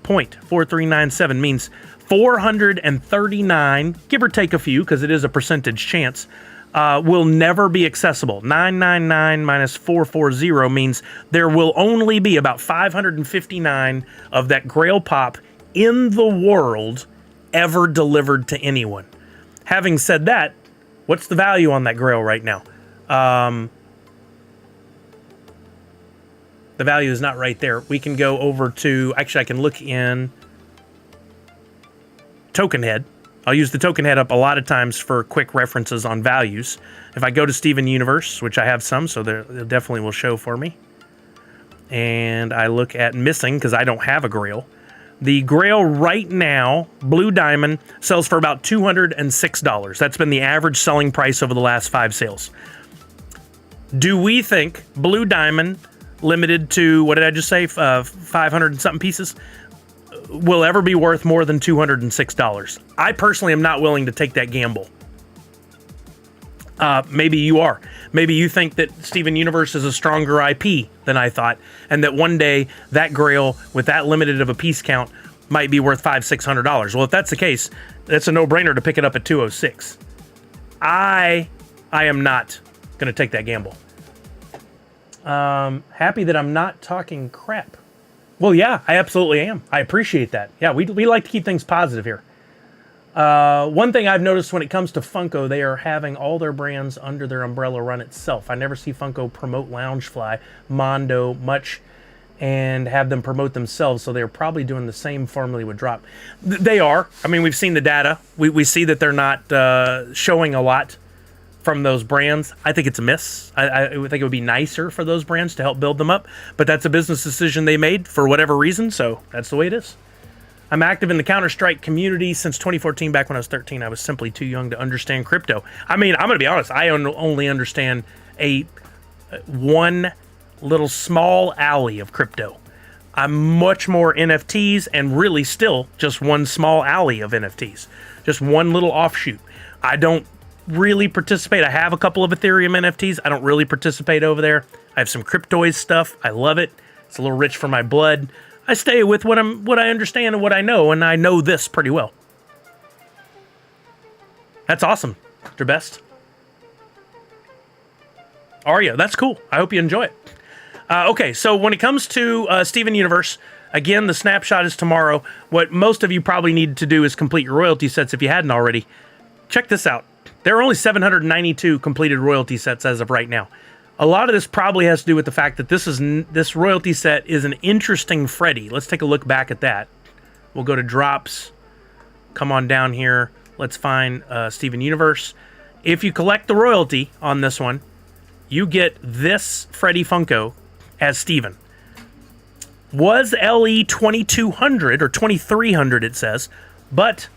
Speaker 1: 0.4397 means 439, give or take a few, because it is a percentage chance, will never be accessible. 999 minus 440 means there will only be about 559 of that Grail Pop in the world ever delivered to anyone. Having said that, what's the value on that Grail right now? The value is not right there. We can go over to, actually I can look in Token Head. I'll use the token head up a lot of times for quick references on values. If I go to Steven Universe, which I have some, so they definitely will show for me. And I look at missing because I don't have a Grail. The Grail right now, Blue Diamond, sells for about $206. That's been the average selling price over the last 5 sales. Do we think Blue Diamond, limited to, what did I just say, 500 and something pieces, will ever be worth more than $206? I personally am not willing to take that gamble. Maybe you are. Maybe you think that Steven Universe is a stronger IP than I thought, and that one day that Grail with that limited of a piece count might be worth $500-600. Well, if that's the case, that's a no-brainer to pick it up at $206. I am not going to take that gamble. Happy that I'm not talking crap. Well, yeah, I absolutely am. I appreciate that. Yeah, we like to keep things positive here. One thing I've noticed when it comes to Funko, they are having all their brands under their umbrella run itself. I never see Funko promote Loungefly, Mondo, much, and have them promote themselves, so they're probably doing the same formally with Droppp. They are. I mean, we've seen the data. We see that they're not showing a lot from those brands. I think it's a miss. I would think it would be nicer for those brands to help build them up, but that's a business decision they made for whatever reason, so that's the way it is. I'm active in the Counter-Strike community since 2014. Back when I was 13, I was simply too young to understand crypto. I mean, I'm going to be honest, I only understand one little small alley of crypto. I'm much more NFTs, and really still just one small alley of NFTs. Just one little offshoot. I don't really participate. I have a couple of Ethereum NFTs. I don't really participate over there. I have some Cryptoids stuff. I love it. It's a little rich for my blood. I stay with what I understand and what I know, and I know this pretty well. That's awesome. Your best. Arya, that's cool. I hope you enjoy it. Okay, so when it comes to Steven Universe, again, the snapshot is tomorrow. What most of you probably need to do is complete your royalty sets if you hadn't already. Check this out. There are only 792 completed royalty sets as of right now. A lot of this probably has to do with the fact that this royalty set is an interesting Freddy. Let's take a look back at that. We'll go to Drops. Come on down here. Let's find Steven Universe. If you collect the royalty on this one, you get this Freddy Funko as Steven. Was LE 2200 or 2300 it says, but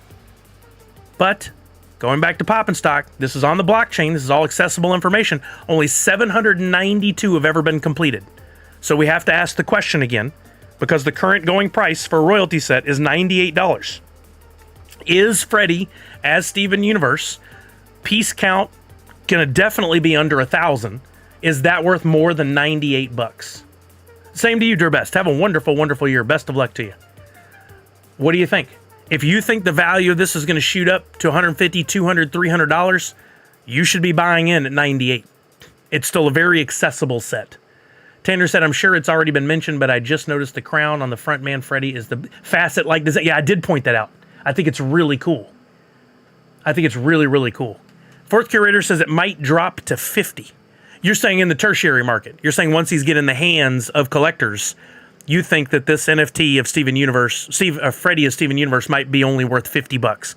Speaker 1: going back to Pop and Stock, this is on the blockchain. This is all accessible information. Only 792 have ever been completed. So we have to ask the question again, because the current going price for a royalty set is $98. Is Freddy as Steven Universe, piece count gonna definitely be under 1,000? Is that worth more than $98? Same to you, Droppp. Have a wonderful, wonderful year. Best of luck to you. What do you think? If you think the value of this is going to shoot up to $150, $200, $300, you should be buying in at 98. It's still a very accessible set. Tanner said, I'm sure it's already been mentioned, but I just noticed the crown on the front man Freddy is the facet-like design. Yeah, I did point that out. I think it's really cool. I think it's really, really cool. Fourth Curator says it might drop to 50. You're saying in the tertiary market. You're saying once he's get in the hands of collectors, you think that this NFT of Steven Universe, Freddy as Steven Universe might be only worth $50.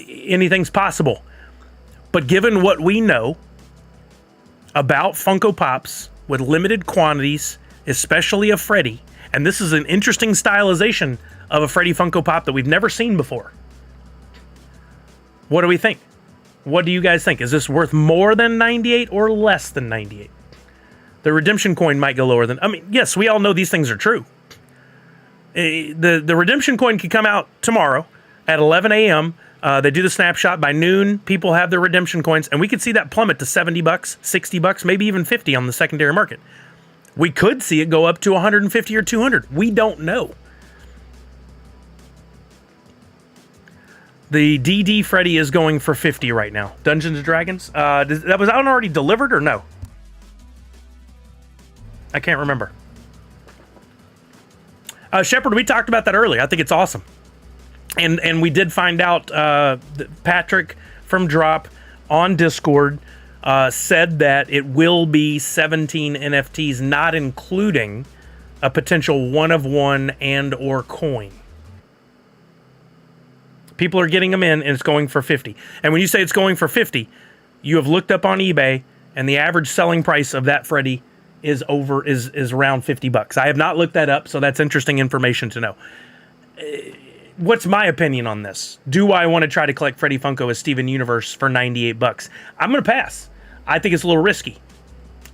Speaker 1: Anything's possible. But given what we know about Funko Pops with limited quantities, especially of Freddy, and this is an interesting stylization of a Freddy Funko Pop that we've never seen before. What do we think? What do you guys think? Is this worth more than 98 or less than 98? The redemption coin might go lower than... I mean, yes, we all know these things are true. The redemption coin could come out tomorrow at 11 a.m. They do the snapshot. By noon, people have their redemption coins, and we could see that plummet to $70, $60, maybe even $50 on the secondary market. We could see it go up to 150 or 200. We don't know. The DD Freddy is going for 50 right now. Dungeons & Dragons? That was already delivered or no? I can't remember. Shepard, we talked about that earlier. I think it's awesome. And we did find out that Patrick from Droppp on Discord said that it will be 17 NFTs, not including a potential one-of-one and or coin. People are getting them in, and it's going for 50. And when you say it's going for 50, you have looked up on eBay, and the average selling price of that Freddy is around $50. I have not looked that up, so that's interesting information to know. What's my opinion on this? Do I want to try to collect Freddy Funko as Steven Universe for $98? I'm going to pass. I think it's a little risky.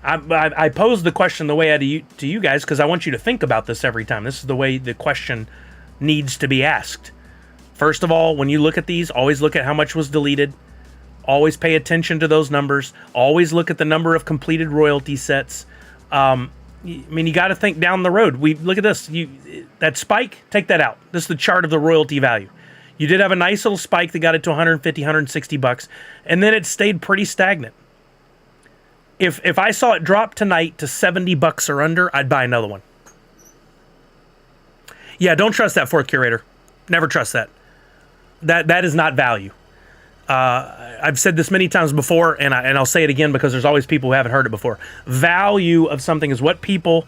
Speaker 1: I posed the question the way to you guys because I want you to think about this every time. This is the way the question needs to be asked. First of all, when you look at these, always look at how much was deleted. Always pay attention to those numbers. Always look at the number of completed royalty sets. I mean, you got to think down the road. Look at this. That spike, take that out. This is the chart of the royalty value. You did have a nice little spike that got it to 150, 160 bucks, and then it stayed pretty stagnant. If I saw it drop tonight to $70 or under, I'd buy another one. Yeah, don't trust that fourth curator. Never trust that. That is not value. I've said this many times before, and I'll say it again because there's always people who haven't heard it before. Value of something is what people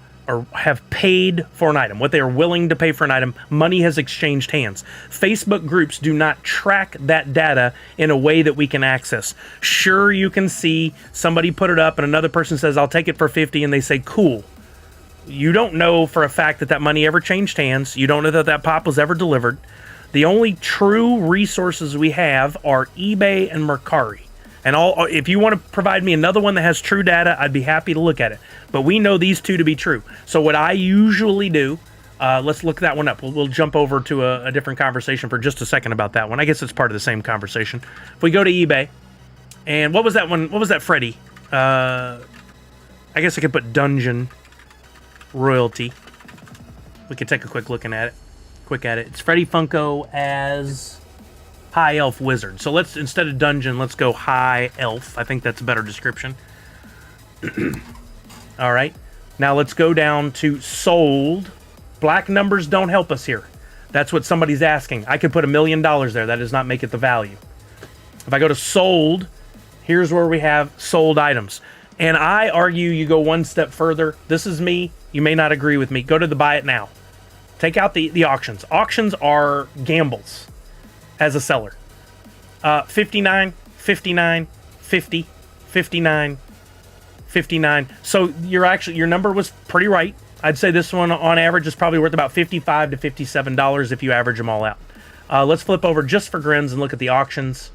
Speaker 1: have paid for an item, what they are willing to pay for an item. Money has exchanged hands. Facebook groups do not track that data in a way that we can access. Sure, you can see somebody put it up and another person says, I'll take it for 50, and they say, cool. You don't know for a fact that money ever changed hands. You don't know that pop was ever delivered. The only true resources we have are eBay and Mercari. And if you want to provide me another one that has true data, I'd be happy to look at it. But we know these two to be true. So what I usually do, let's look that one up. We'll jump over to a different conversation for just a second about that one. I guess it's part of the same conversation. If we go to eBay, and what was that one? What was that Freddy? I guess I could put Dungeon Royalty. We could take a quick look at it. It's Freddy Funko as High Elf Wizard. So let's, instead of Dungeon, let's go High Elf. I think that's a better description. All right. Now let's go down to sold. Black numbers don't help us here. That's what somebody's asking. I could put $1 million there. That does not make it the value. If I go to sold, here's where we have sold items. And I argue you go one step further. This is me. You may not agree with me. Go to the buy it now. Take out the auctions. Auctions are gambles as a seller. 59, 59, 50, 59, 59. So your number was pretty right. I'd say this one on average is probably worth about $55 to $57 if you average them all out. Let's flip over just for grins and look at the auctions.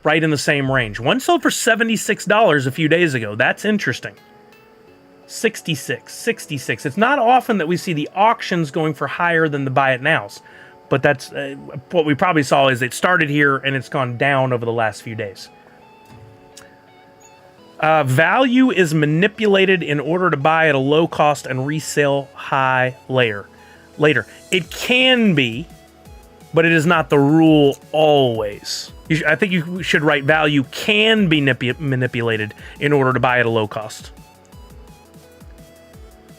Speaker 1: Right in the same range. One sold for $76 a few days ago. That's interesting. 66. It's not often that we see the auctions going for higher than the buy it nows. but that's what we probably saw is it started here and it's gone down over the last few days. Value is manipulated in order to buy at a low cost and resell high later. It can be, but it is not the rule always. I think you should write value can be manipulated in order to buy at a low cost.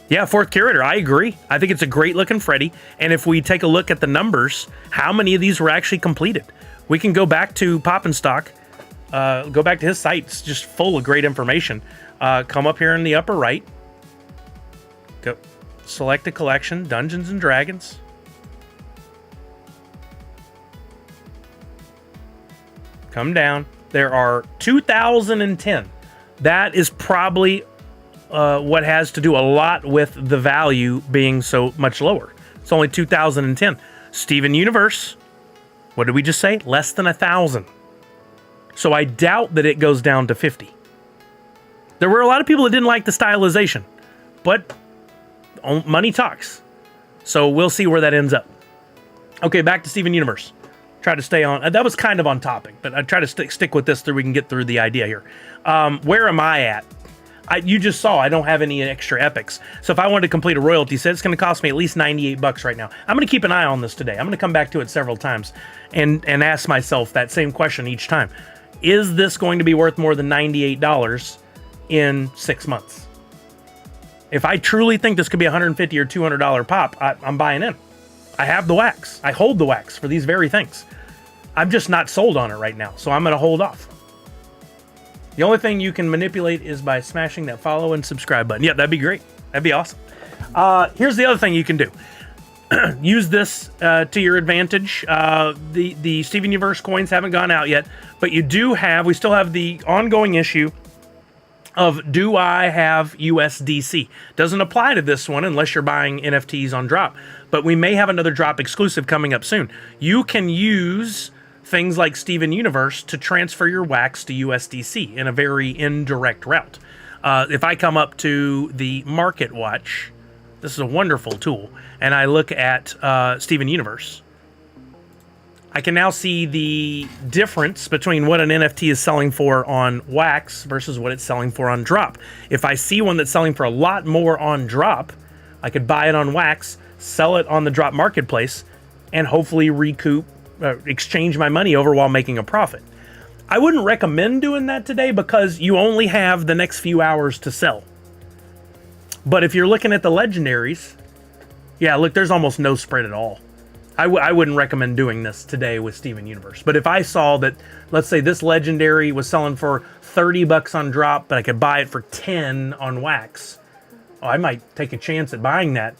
Speaker 1: Yeah, fourth curator, I agree. I think it's a great looking Freddy. And if we take a look at the numbers, how many of these were actually completed? We can go back to Poppin' Stock, go back to his site. It's just full of great information. Come up here in the upper right. Go select a collection, Dungeons and Dragons. Come down. There are 2010. That is probably what has to do a lot with the value being so much lower. It's only 2010. Steven Universe, what did we just say? Less than 1,000. So I doubt that it goes down to 50. There were a lot of people that didn't like the stylization, but money talks. So we'll see where that ends up. Okay, back to Steven Universe. Try to stay on. That was kind of on topic, but I try to stick with this so we can get through the idea here. Where am I at? You just saw I don't have any extra epics. So if I wanted to complete a royalty set, it's going to cost me at least $98 right now. I'm going to keep an eye on this today. I'm going to come back to it several times and ask myself that same question each time. Is this going to be worth more than $98 in 6 months? If I truly think this could be $150 or $200 pop, I'm buying in. I have the wax. I hold the wax for these very things. I'm just not sold on it right now, so I'm going to hold off. The only thing you can manipulate is by smashing that follow and subscribe button. Yeah, that'd be great. That'd be awesome. Here's the other thing you can do. Use this to your advantage. The Steven Universe coins haven't gone out yet, but we still have the ongoing issue of do I have USDC? Doesn't apply to this one unless you're buying NFTs on Droppp, but we may have another Droppp exclusive coming up soon. You can use things like Steven Universe to transfer your wax to USDC in a very indirect route. If I come up to the Market Watch, this is a wonderful tool, and I look at Steven Universe, I can now see the difference between what an NFT is selling for on wax versus what it's selling for on Droppp. If I see one that's selling for a lot more on Droppp, I could buy it on wax, sell it on the Droppp marketplace, and hopefully exchange my money over while making a profit. I wouldn't recommend doing that today because you only have the next few hours to sell. But if you're looking at the legendaries, yeah, look, there's almost no spread at all. I wouldn't recommend doing this today with Steven Universe. But if I saw that, let's say this legendary was selling for $30 on Droppp, but I could buy it for $10 on wax, I might take a chance at buying that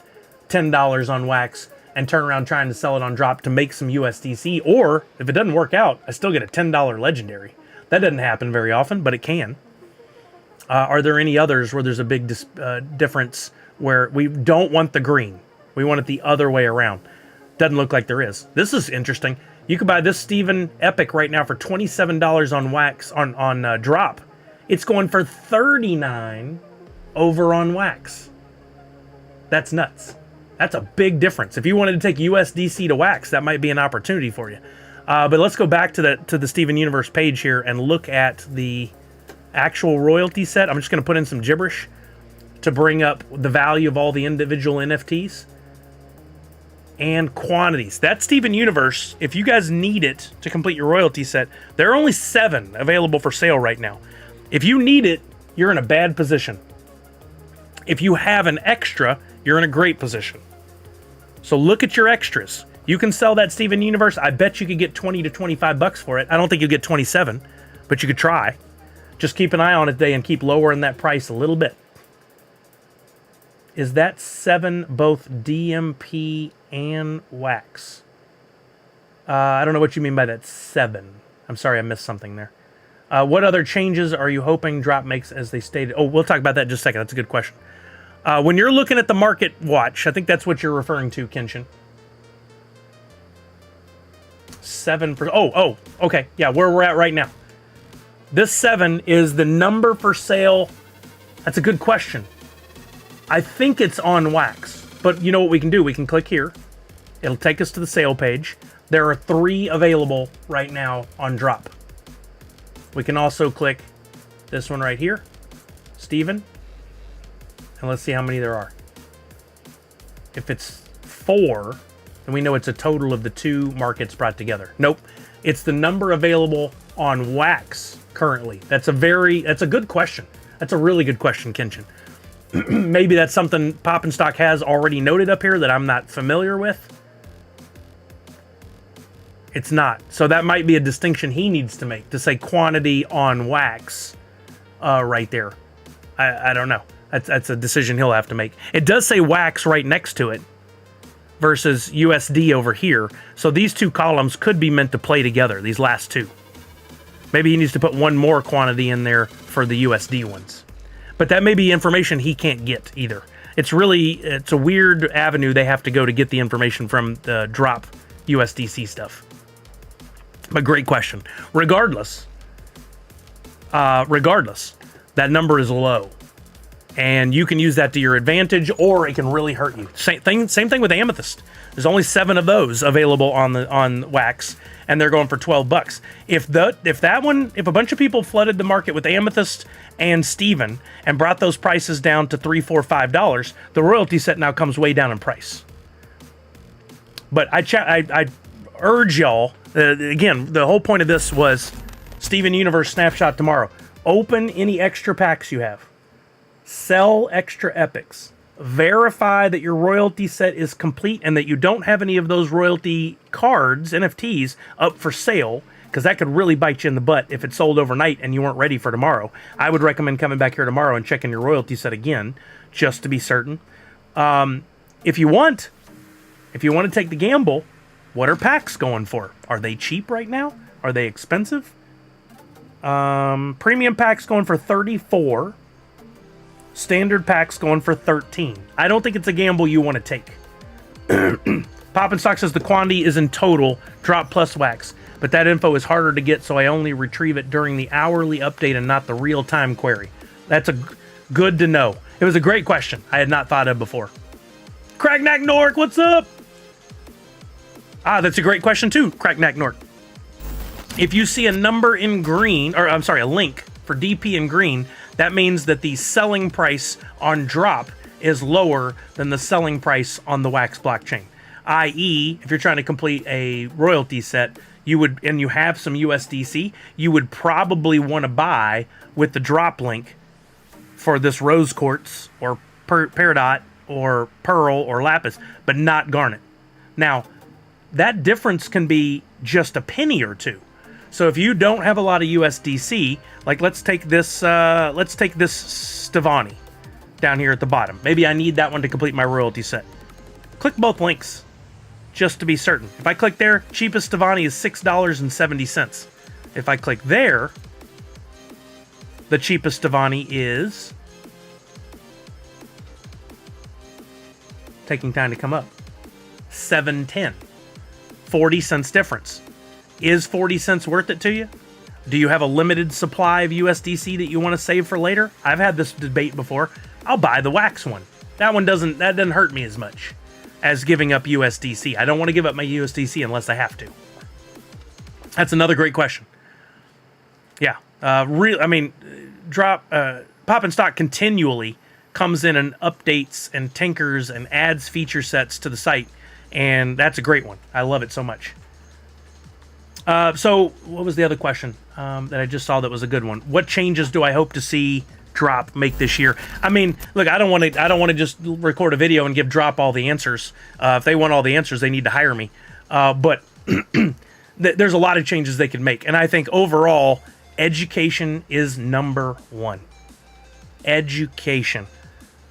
Speaker 1: $10 on wax and turn around trying to sell it on Droppp to make some USDC. Or if it doesn't work out, I still get a $10 legendary. That doesn't happen very often, but it can. Are there any others where there's a big difference where we don't want the green? We want it the other way around. Doesn't look like there is. This is interesting. You could buy this Steven Epic right now for $27 on wax on Droppp. It's going for $39 over on wax. That's nuts. That's a big difference. If you wanted to take USDC to wax, that might be an opportunity for you. But let's go back to the Steven Universe page here and look at the actual royalty set. I'm just going to put in some gibberish to bring up the value of all the individual NFTs and quantities. That Steven Universe, if you guys need it to complete your royalty set, there are only 7 available for sale right now. If you need it, you're in a bad position. If you have an extra, you're in a great position. So look at your extras. You can sell that Steven Universe. I bet you could get $20 to $25 for it. I don't think you'll get 27, but you could try. Just keep an eye on it today and keep lowering that price a little bit. Is that 7 both DMP and wax? I don't know what you mean by that 7. I'm sorry, I missed something there. What other changes are you hoping Droppp makes as they stated? Oh, we'll talk about that in just a second. That's a good question. When you're looking at the Market Watch, I think that's what you're referring to, Kenshin. 7%. Oh, okay. Yeah, where we're at right now. This 7 is the number for sale. That's a good question. I think it's on wax, but you know what we can do? We can click here It'll take us to the sale page. There are 3 available right now on Droppp. We can also click this one right here, Steven, and let's see how many there are. If it's 4, then we know it's a total of the 2 markets brought together. Nope, it's the number available on Wax currently. That's a good question. That's a really good question, Kenshin. Maybe that's something Pop and Stock has already noted up here that I'm not familiar with. It's not. So that might be a distinction he needs to make, to say quantity on Wax right there. I don't know. That's a decision he'll have to make. It does say Wax right next to it versus USD over here. So these 2 columns could be meant to play together, these last 2. Maybe he needs to put one more quantity in there for the USD ones. But that may be information he can't get either. It's a weird avenue they have to go to get the information from the Droppp USDC stuff. But great question. Regardless, that number is low. And you can use that to your advantage, or it can really hurt you. Same thing with Amethyst. There's only 7 of those available on Wax, and they're going for $12. If a bunch of people flooded the market with Amethyst and Steven and brought those prices down to $3, $4, $5, the royalty set now comes way down in price. But I urge y'all, again, the whole point of this was Steven Universe Snapshot tomorrow. Open any extra packs you have. Sell extra epics. Verify that your royalty set is complete and that you don't have any of those royalty cards, NFTs, up for sale, because that could really bite you in the butt if it sold overnight and you weren't ready for tomorrow. I would recommend coming back here tomorrow and checking your royalty set again, just to be certain. If you want to take the gamble, what are packs going for? Are they cheap right now? Are they expensive? Premium packs going for $34. Standard packs going for $13. I don't think it's a gamble you want to take. Pop and Stock says the quantity is in total, Droppp plus Wax, but that info is harder to get, so I only retrieve it during the hourly update and not the real-time query. That's good to know. It was a great question I had not thought of before. Cracknack Nork, what's up? That's a great question too, Cracknack Nork. If you see a number in green, or I'm sorry, a link for DP in green, that means that the selling price on Droppp is lower than the selling price on the Wax blockchain. I.e., if you're trying to complete a royalty set, and you have some USDC, you would probably want to buy with the Droppp link for this Rose Quartz or Peridot or Pearl or Lapis, but not Garnet. Now, that difference can be just a penny or two. So if you don't have a lot of USDC, like let's take this Stevani down here at the bottom. Maybe I need that one to complete my royalty set. Click both links just to be certain. If I click there, cheapest Stevani is $6.70. If I click there, the cheapest Stevani is taking time to come up. $7.10. 40 cents difference. Is 40 cents worth it to you? Do you have a limited supply of USDC that you want to save for later? I've had this debate before. I'll buy the Wax one. That doesn't hurt me as much as giving up USDC. I don't want to give up my USDC unless I have to. That's another great question. Yeah. Pop and Stock continually comes in and updates and tinkers and adds feature sets to the site, and that's a great one. I love it so much. So what was the other question that I just saw that was a good one? What changes do I hope to see Droppp make this year? I mean, look, I don't want to just record a video and give Droppp all the answers. If they want all the answers, they need to hire me. But there's a lot of changes they can make, and I think overall, education is number one. Education.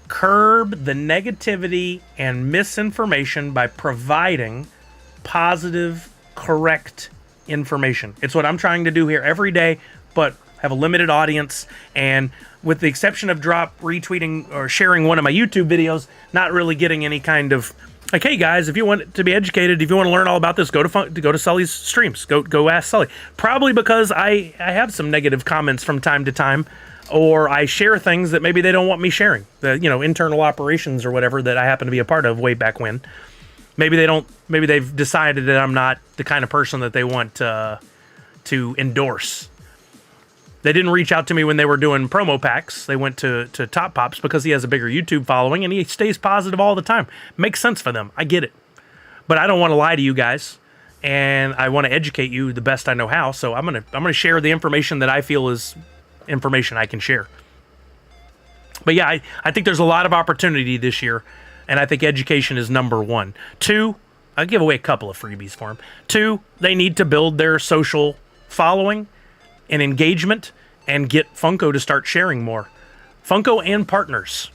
Speaker 1: Curb the negativity and misinformation by providing positive, correct information. It's what I'm trying to do here every day, but have a limited audience, and with the exception of Droppp retweeting or sharing one of my YouTube videos, not really getting any kind of like, hey guys, if you want to be educated, if you want to learn all about this, go to Sully's streams. Go ask Sully. Probably because I have some negative comments from time to time, or I share things that maybe they don't want me sharing. The internal operations or whatever that I happen to be a part of way back when. Maybe they don't. Maybe they've decided that I'm not the kind of person that they want to endorse. They didn't reach out to me when they were doing promo packs. They went to Top Pops because he has a bigger YouTube following and he stays positive all the time. Makes sense for them. I get it. But I don't want to lie to you guys, and I want to educate you the best I know how. So I'm gonna share the information that I feel is information I can share. But yeah, I think there's a lot of opportunity this year, and I think education is number one. 2, I'll give away a couple of freebies for them. 2, they need to build their social following and engagement and get Funko to start sharing more. Funko and partners.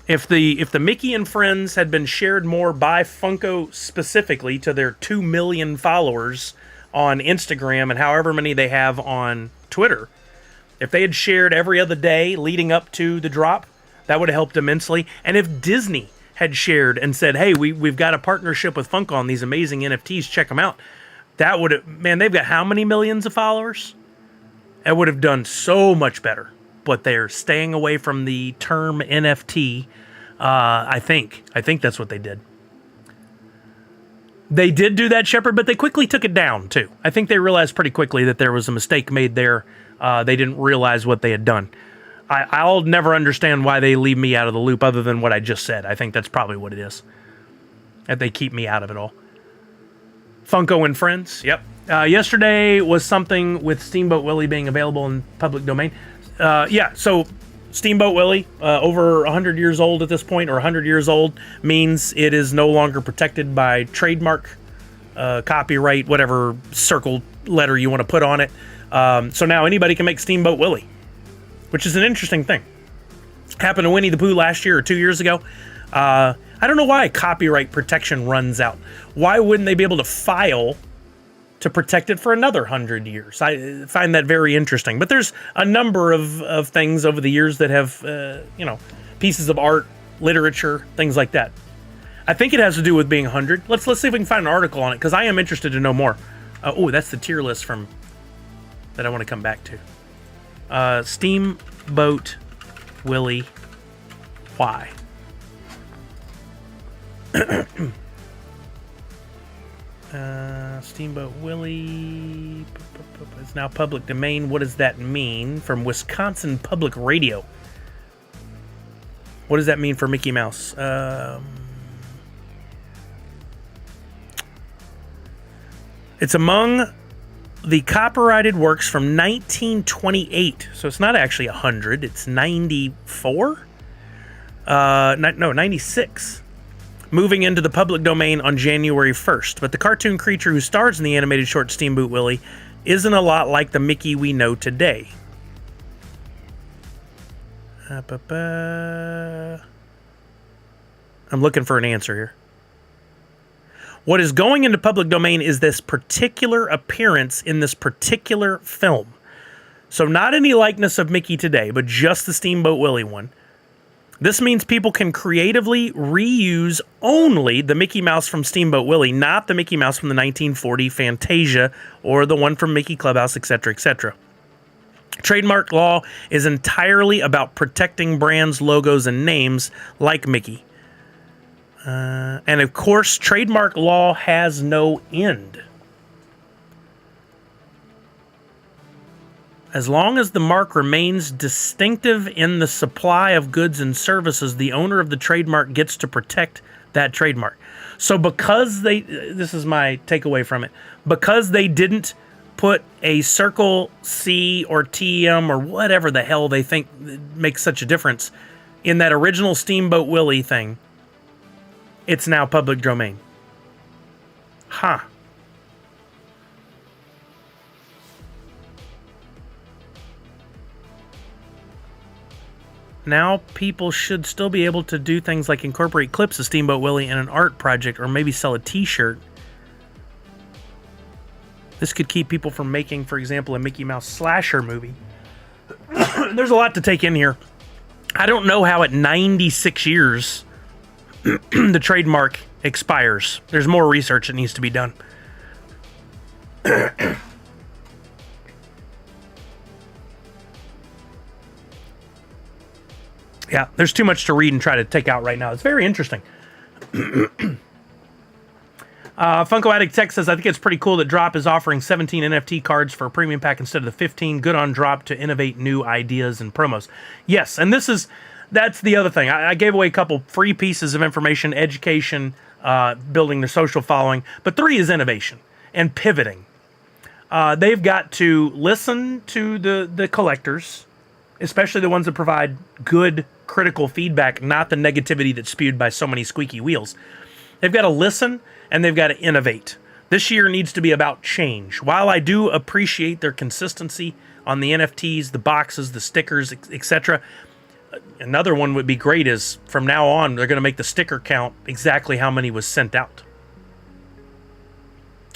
Speaker 1: If the Mickey and Friends had been shared more by Funko specifically to their 2 million followers on Instagram and however many they have on Twitter, if they had shared every other day leading up to the drop, that would have helped immensely. And if Disney had shared and said, hey, we've got a partnership with Funko on these amazing NFTs, check them out, that would have, man, they've got how many millions of followers? It would have done so much better. But they're staying away from the term NFT. I think that's what they did. They did do that, Shepard, but they quickly took it down, too. I think they realized pretty quickly that there was a mistake made there. They didn't realize what they had done. I'll never understand why they leave me out of the loop other than what I just said. I think that's probably what it is. That they keep me out of it all. Funko and Friends, yep. Yesterday was something with Steamboat Willie being available in public domain. So Steamboat Willie, over 100 years old at this point, or 100 years old, means it is no longer protected by trademark, copyright, whatever circle letter you want to put on it. So now anybody can make Steamboat Willie, which is an interesting thing. Happened to Winnie the Pooh last year or 2 years ago. I don't know why copyright protection runs out. Why wouldn't they be able to file to protect it for another 100 years? I find that very interesting. But there's a number of things over the years that have, pieces of art, literature, things like that. I think it has to do with being 100. Let's see if we can find an article on it, because I am interested to know more. That's the tier list that I want to come back to. Steamboat Willie. Why? Steamboat Willie is now public domain. What does that mean? From Wisconsin Public Radio. What does that mean for Mickey Mouse? It's among the copyrighted works from 1928. So it's not actually 100. It's 94? 96. Moving into the public domain on January 1st. But the cartoon creature who stars in the animated short Steamboat Willie isn't a lot like the Mickey we know today. I'm looking for an answer here. What is going into public domain is this particular appearance in this particular film. So not any likeness of Mickey today, but just the Steamboat Willie one. This means people can creatively reuse only the Mickey Mouse from Steamboat Willie, not the Mickey Mouse from the 1940 Fantasia or the one from Mickey Clubhouse, etc., etc. Trademark law is entirely about protecting brands, logos, and names like Mickey. And of course, trademark law has no end. As long as the mark remains distinctive in the supply of goods and services, the owner of the trademark gets to protect that trademark. So because this is my takeaway from it, because they didn't put a circle C or TM or whatever the hell they think makes such a difference in that original Steamboat Willie thing, it's now public domain. Huh. Now people should still be able to do things like incorporate clips of Steamboat Willie in an art project or maybe sell a t-shirt. This could keep people from making, for example, a Mickey Mouse slasher movie. There's a lot to take in here. I don't know how at 96 years the trademark expires. There's more research that needs to be done. Yeah, there's too much to read and try to take out right now. It's very interesting. Funko Addict Tech says, I think it's pretty cool that Droppp is offering 17 NFT cards for a premium pack instead of the 15. Good on Droppp to innovate new ideas and promos. Yes, and that's the other thing. I gave away a couple free pieces of information, education, building their social following. But 3 is innovation and pivoting. They've got to listen to the collectors, especially the ones that provide good critical feedback, not the negativity that's spewed by so many squeaky wheels. They've got to listen and they've got to innovate. This year needs to be about change. While I do appreciate their consistency on the NFTs, the boxes, the stickers, etc., another one would be great is from now on, they're going to make the sticker count exactly how many was sent out.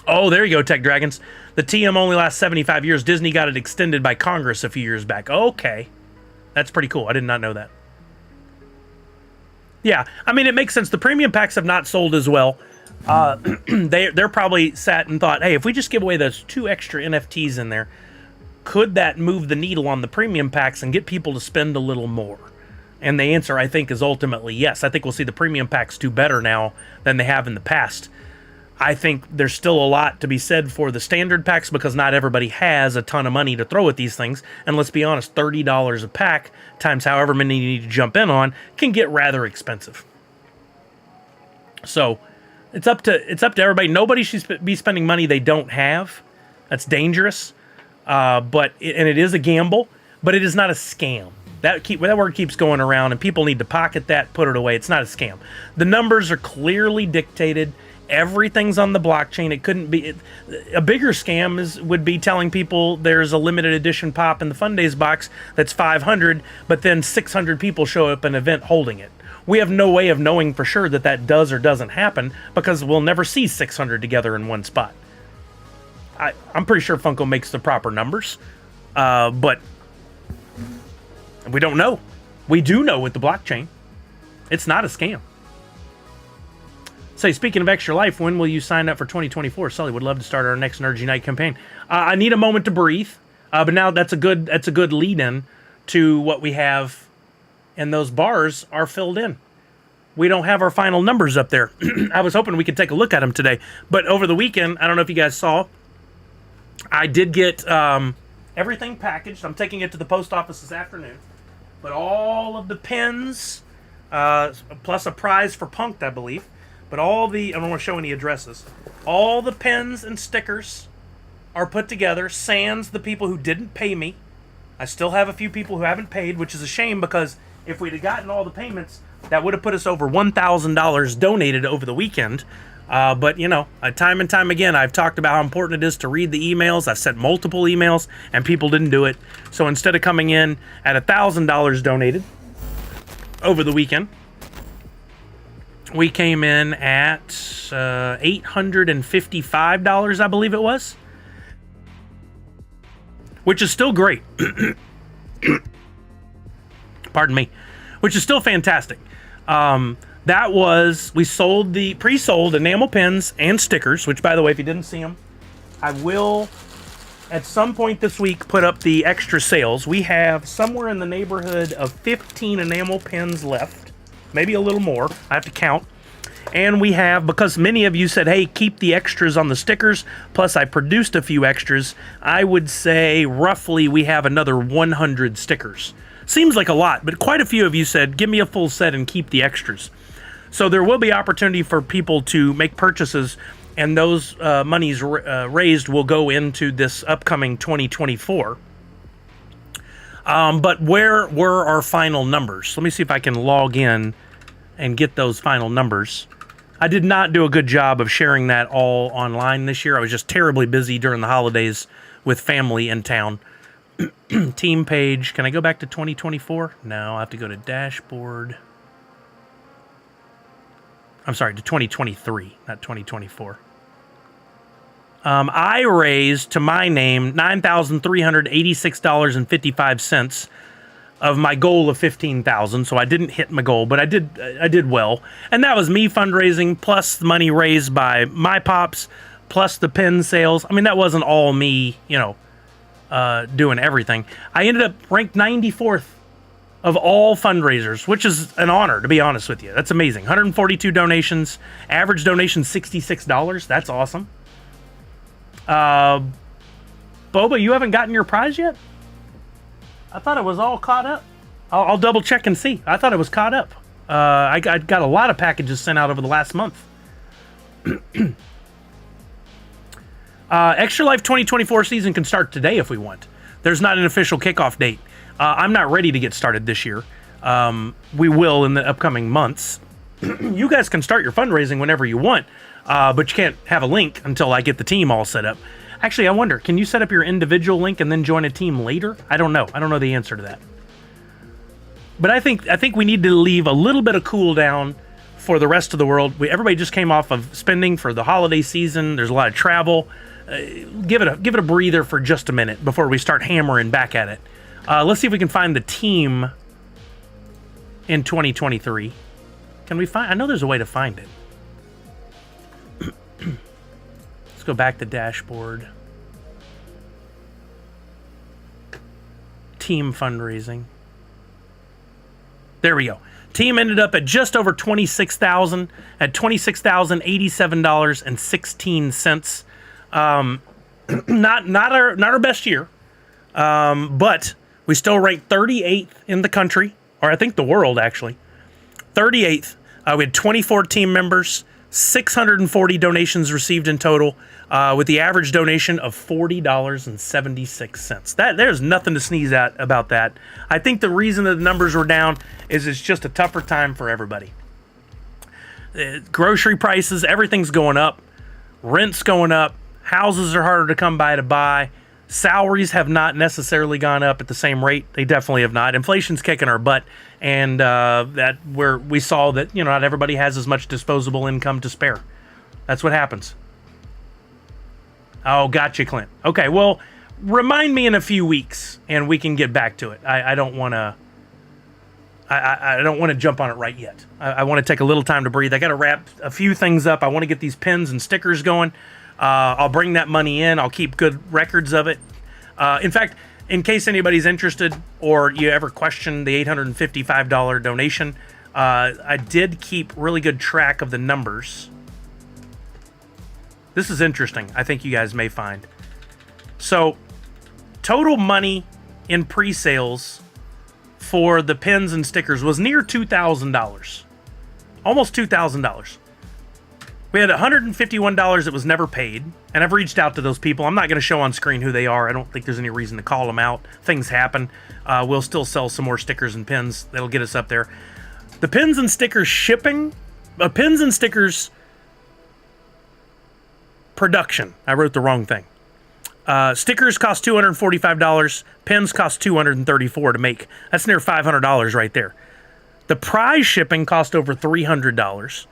Speaker 1: Oh, there you go, Tech Dragons. The TM only lasts 75 years. Disney got it extended by Congress a few years back. Okay. That's pretty cool. I did not know that. Yeah, I mean, it makes sense. The premium packs have not sold as well. They're probably sat and thought, hey, if we just give away those 2 extra NFTs in there, could that move the needle on the premium packs and get people to spend a little more? And the answer, I think, is ultimately yes. I think we'll see the premium packs do better now than they have in the past. I think there's still a lot to be said for the standard packs because not everybody has a ton of money to throw at these things. And let's be honest, $30 a pack times however many you need to jump in on can get rather expensive. So it's up to everybody. Nobody should be spending money they don't have. That's dangerous. But it is a gamble, but it is not a scam. That word keeps going around, and people need to pocket that, put it away. It's not a scam. The numbers are clearly dictated. Everything's on the blockchain. It couldn't be a bigger scam. Would be telling people there's a limited edition pop in the Fun Days box that's 500, but then 600 people show up at an event holding it. We have no way of knowing for sure that does or doesn't happen because we'll never see 600 together in one spot. I'm pretty sure Funko makes the proper numbers, but we don't know. We do know with the blockchain, it's not a scam. Say, speaking of Extra Life, when will you sign up for 2024? Sully would love to start our next Nerd Unite campaign. I need a moment to breathe, but now that's a good lead-in to what we have, and those bars are filled in. We don't have our final numbers up there. I was hoping we could take a look at them today, but over the weekend, I don't know if you guys saw, I did get everything packaged. I'm taking it to the post office this afternoon, but all of the pins, plus a prize for Punked, I believe. But I don't want to show any addresses. All the pins and stickers are put together, sans the people who didn't pay me. I still have a few people who haven't paid, which is a shame because if we'd have gotten all the payments, that would have put us over $1,000 donated over the weekend. But, time and time again, I've talked about how important it is to read the emails. I've sent multiple emails, and people didn't do it. So instead of coming in at $1,000 donated over the weekend, we came in at $855, I believe it was, which is still great. Pardon me, which is still fantastic. We sold the pre-sold enamel pins and stickers, which, by the way, if you didn't see them, I will at some point this week put up the extra sales. We have somewhere in the neighborhood of 15 enamel pins left. Maybe a little more. I have to count. And we have, because many of you said, hey, keep the extras on the stickers, plus I produced a few extras, I would say roughly we have another 100 stickers. Seems like a lot, but quite a few of you said, give me a full set and keep the extras. So there will be opportunity for people to make purchases, and those monies raised will go into this upcoming 2024. But where were our final numbers? Let me see if I can log in and get those final numbers. I did not do a good job of sharing that all online this year. I was just terribly busy during the holidays with family in town. Team page. Can I go back to 2024? No, I have to go to dashboard. I'm sorry, to 2023, not 2024. I raised to my name $9,386.55 of my goal of $15,000, so I didn't hit my goal, but I did well. And that was me fundraising plus the money raised by my pops plus the pin sales. I mean, that wasn't all me, doing everything. I ended up ranked 94th of all fundraisers, which is an honor, to be honest with you. That's amazing. 142 donations. Average donation $66. That's awesome. Boba, you haven't gotten your prize yet? I thought it was all caught up. I'll double check and see. I thought it was caught up. I got a lot of packages sent out over the last month. Extra Life 2024 season can start today if we want. There's not an official kickoff date. I'm not ready to get started this year. We will in the upcoming months. You guys can start your fundraising whenever you want, but you can't have a link until I get the team all set up. Actually, I wonder, can you set up your individual link and then join a team later? I don't know. I don't know the answer to that. But I think we need to leave a little bit of cool down for the rest of the world. Everybody just came off of spending for the holiday season. There's a lot of travel. Give it a breather for just a minute before we start hammering back at it. Let's see if we can find the team in 2023. Can we find? I know there's a way to find it. Let's go back to dashboard. Team fundraising. There we go. Team ended up at just over 26,000 at $26,087.16. Not our best year, but we still ranked 38th in the country, or I think the world actually. 38th. We had 24 team members, 640 donations received in total, with the average donation of $40.76. There's nothing to sneeze at about that. I think the reason that the numbers were down is it's just a tougher time for everybody. Grocery prices, everything's going up. Rent's going up. Houses are harder to come by to buy. Salaries have not necessarily gone up at the same rate. They definitely have not. Inflation's kicking our butt, and that where we saw that not everybody has as much disposable income to spare. That's what happens. Oh, gotcha, Clint. Okay, well, remind me in a few weeks, and we can get back to it. I don't want to. I don't want to jump on it right yet. I want to take a little time to breathe. I got to wrap a few things up. I want to get these pins and stickers going. I'll bring that money in. I'll keep good records of it. In fact, in case anybody's interested or you ever question the $855 donation, I did keep really good track of the numbers. This is interesting. I think you guys may find. So, total money in pre-sales for the pins and stickers was near $2,000. Almost $2,000. We had $151 that was never paid, and I've reached out to those people. I'm not going to show on screen who they are. I don't think there's any reason to call them out. Things happen. We'll still sell some more stickers and pins. That'll get us up there. The pins and stickers shipping, pins and stickers production. I wrote the wrong thing. Stickers cost $245. Pins cost $234 to make. That's near $500 right there. The prize shipping cost over $300.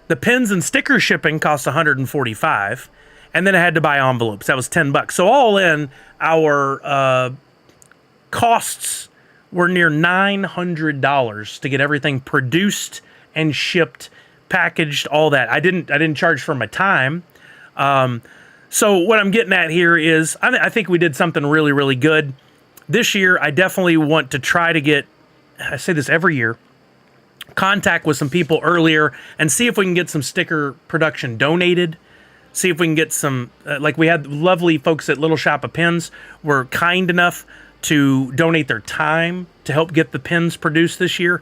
Speaker 1: The pins and sticker shipping cost $145, and then I had to buy envelopes. That was $10. So all in, our costs were near $900 to get everything produced and shipped, packaged, all that. I didn't charge for my time. So what I'm getting at here is I think we did something really, really good. This year, I definitely want to try to get, I say this every year, contact with some people earlier and see if we can get some sticker production donated. See if we can get some, like we had lovely folks at Little Shop of Pins were kind enough to donate their time to help get the pins produced this year.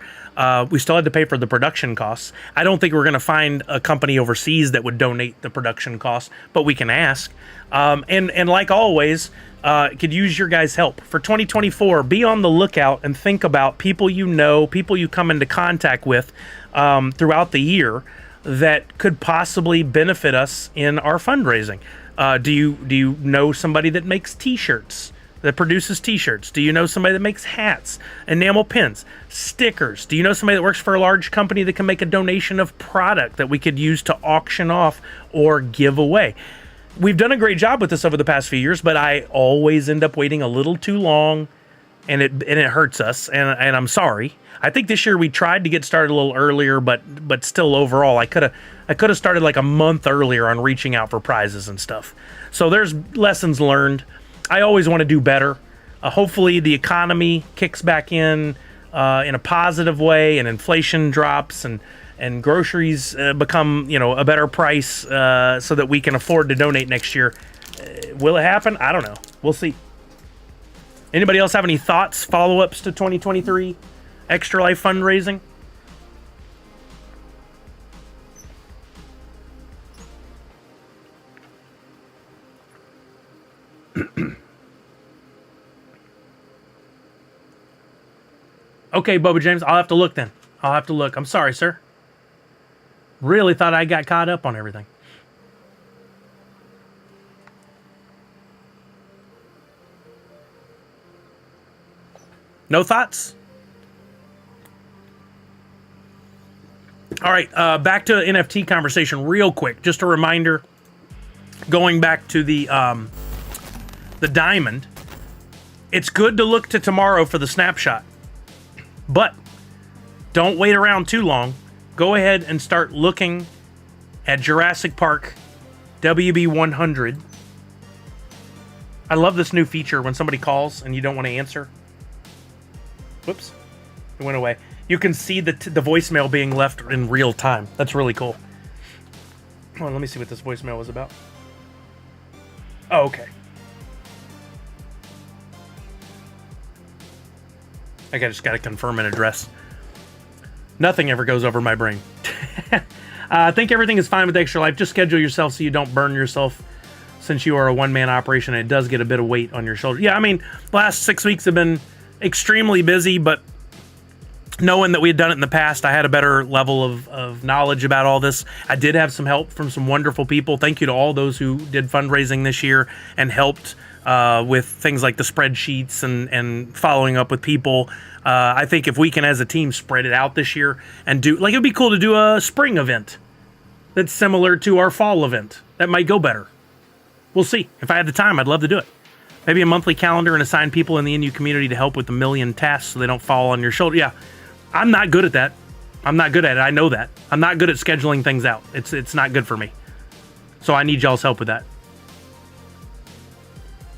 Speaker 1: We still had to pay for the production costs. I don't think we're going to find a company overseas that would donate the production costs, but we can ask. And like always, could use your guys' help. For 2024, be on the lookout and think about people you know, people you come into contact with throughout the year that could possibly benefit us in our fundraising. Do you know somebody that makes t-shirts, that produces t-shirts? Do you know somebody that makes hats, enamel pins, stickers? Do you know somebody that works for a large company that can make a donation of product that we could use to auction off or give away? We've done a great job with this over the past few years, but I always end up waiting a little too long, and it hurts us, and I'm sorry. I think this year we tried to get started a little earlier, but still overall, I could have started like a month earlier on reaching out for prizes and stuff. So there's lessons learned. I always want to do better. Hopefully the economy kicks back in. in a positive way, and inflation drops, and groceries become, a better price, so that we can afford to donate next year. Will it happen? I don't know. We'll see. Anybody else have any thoughts, follow-ups to 2023 Extra Life fundraising? Okay, Bubba James, I'll have to look then. I'll have to look. I'm sorry, sir. Really thought I got caught up on everything. No thoughts? All right, back to NFT conversation real quick. Just a reminder, going back to the diamond, it's good to look to tomorrow for the snapshot. But don't wait around too long. Go ahead and start looking at Jurassic Park WB100. I love this new feature when somebody calls and you don't want to answer. Whoops, it went away. You can see the voicemail being left in real time. That's really cool. Hold on, let me see what this voicemail was about. Oh, okay. I just got to confirm an address. Nothing ever goes over my brain. I think everything is fine with Extra Life. Just schedule yourself so you don't burn yourself, since you are a one-man operation and it does get a bit of weight on your shoulders. Yeah, I mean, the last 6 weeks have been extremely busy, but knowing that we had done it in the past, I had a better level of knowledge about all this. I did have some help from some wonderful people. Thank you to all those who did fundraising this year and helped with things like the spreadsheets and following up with people. I think if we can, as a team, spread it out this year and do, like, it'd be cool to do a spring event that's similar to our fall event. That might go better. We'll see. If I had the time, I'd love to do it. Maybe a monthly calendar and assign people in the NU community to help with a million tasks so they don't fall on your shoulder. Yeah, I'm not good at that. I'm not good at it. I know that. I'm not good at scheduling things out. It's not good for me. So I need y'all's help with that.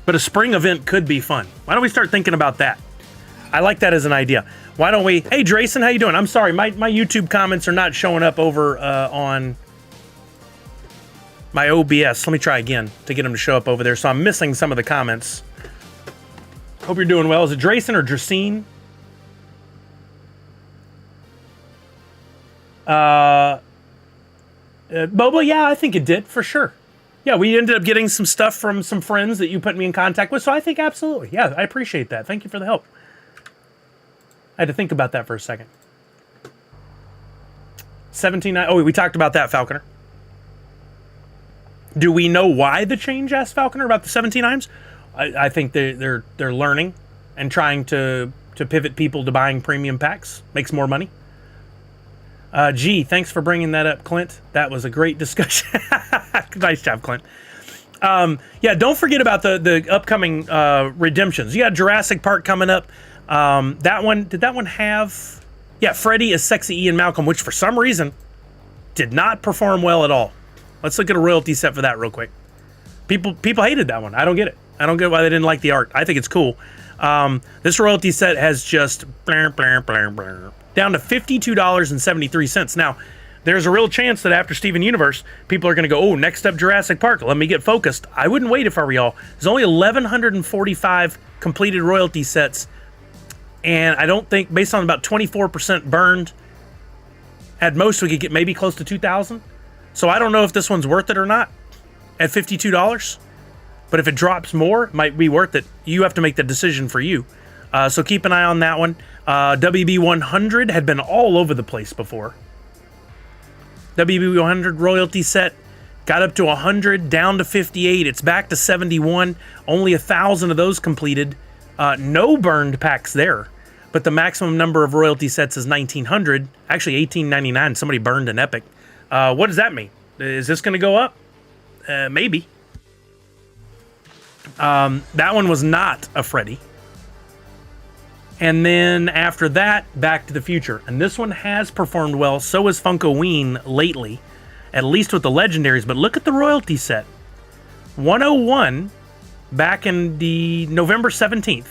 Speaker 1: But a spring event could be fun. Why don't we start thinking about that? I like that as an idea. Why don't we... Hey, Drayson, how you doing? I'm sorry, my YouTube comments are not showing up over on my OBS. Let me try again to get them to show up over there. So I'm missing some of the comments. Hope you're doing well. Is it Drayson or Dracine? Boba, yeah, I think it did, for sure. Yeah, we ended up getting some stuff from some friends that you put me in contact with, so I think absolutely. Yeah, I appreciate that. Thank you for the help. I had to think about that for a second. 17.9. Oh, we talked about that, Falconer. Do we know why the change, asked Falconer, about the 17.9s? I think they're learning and trying to pivot people to buying premium packs. Makes more money. Gee, thanks for bringing that up, Clint. That was a great discussion. Nice job, Clint. Yeah, don't forget about the upcoming redemptions. You got Jurassic Park coming up. That one, did that one have... Yeah, Freddy is Sexy Ian Malcolm, which for some reason did not perform well at all. Let's look at a royalty set for that real quick. People hated that one. I don't get it. I don't get why they didn't like the art. I think it's cool. This royalty set has just down to $52.73. Now, there's a real chance that after Steven Universe, people are going to go, oh, next up Jurassic Park. Let me get focused. I wouldn't wait if I were y'all. There's only 1,145 completed royalty sets. And I don't think, based on about 24% burned, at most we could get maybe close to 2,000. So I don't know if this one's worth it or not at $52. But if it drops more, it might be worth it. You have to make the decision for you. So keep an eye on that one. WB100 had been all over the place before. WB100 royalty set got up to 100, down to 58. It's back to 71. Only 1,000 of those completed. No burned packs there. But the maximum number of royalty sets is 1,900. Actually, 1,899. Somebody burned an Epic. What does that mean? Is this going to go up? Maybe. That one was not a Freddy. And then after that, Back to the Future. And this one has performed well. So has Funko Ween lately, at least with the legendaries. But look at the royalty set. 101 back in the November 17th.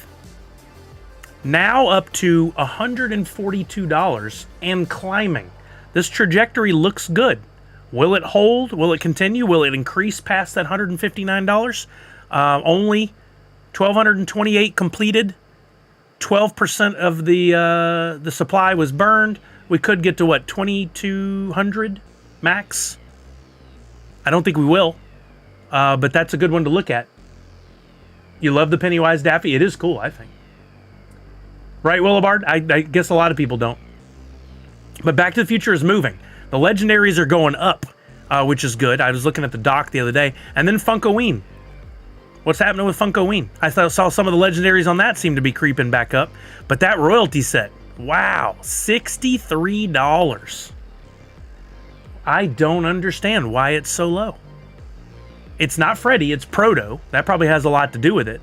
Speaker 1: Now up to $142 and climbing. This trajectory looks good. Will it hold? Will it continue? Will it increase past that $159? Only 1,228 completed. 12% of the supply was burned. We could get to what, 2,200 max? I don't think we will, but that's a good one to look at. You love the Pennywise Daffy? It is cool, I think. Right, Willibard? I guess a lot of people don't. But Back to the Future is moving. The legendaries are going up, which is good. I was looking at the doc the other day. And then Funkoween. What's happening with Funkoween? I saw some of the legendaries on that seem to be creeping back up. But that royalty set, wow, $63. I don't understand why it's so low. It's not Freddy, it's Proto. That probably has a lot to do with it.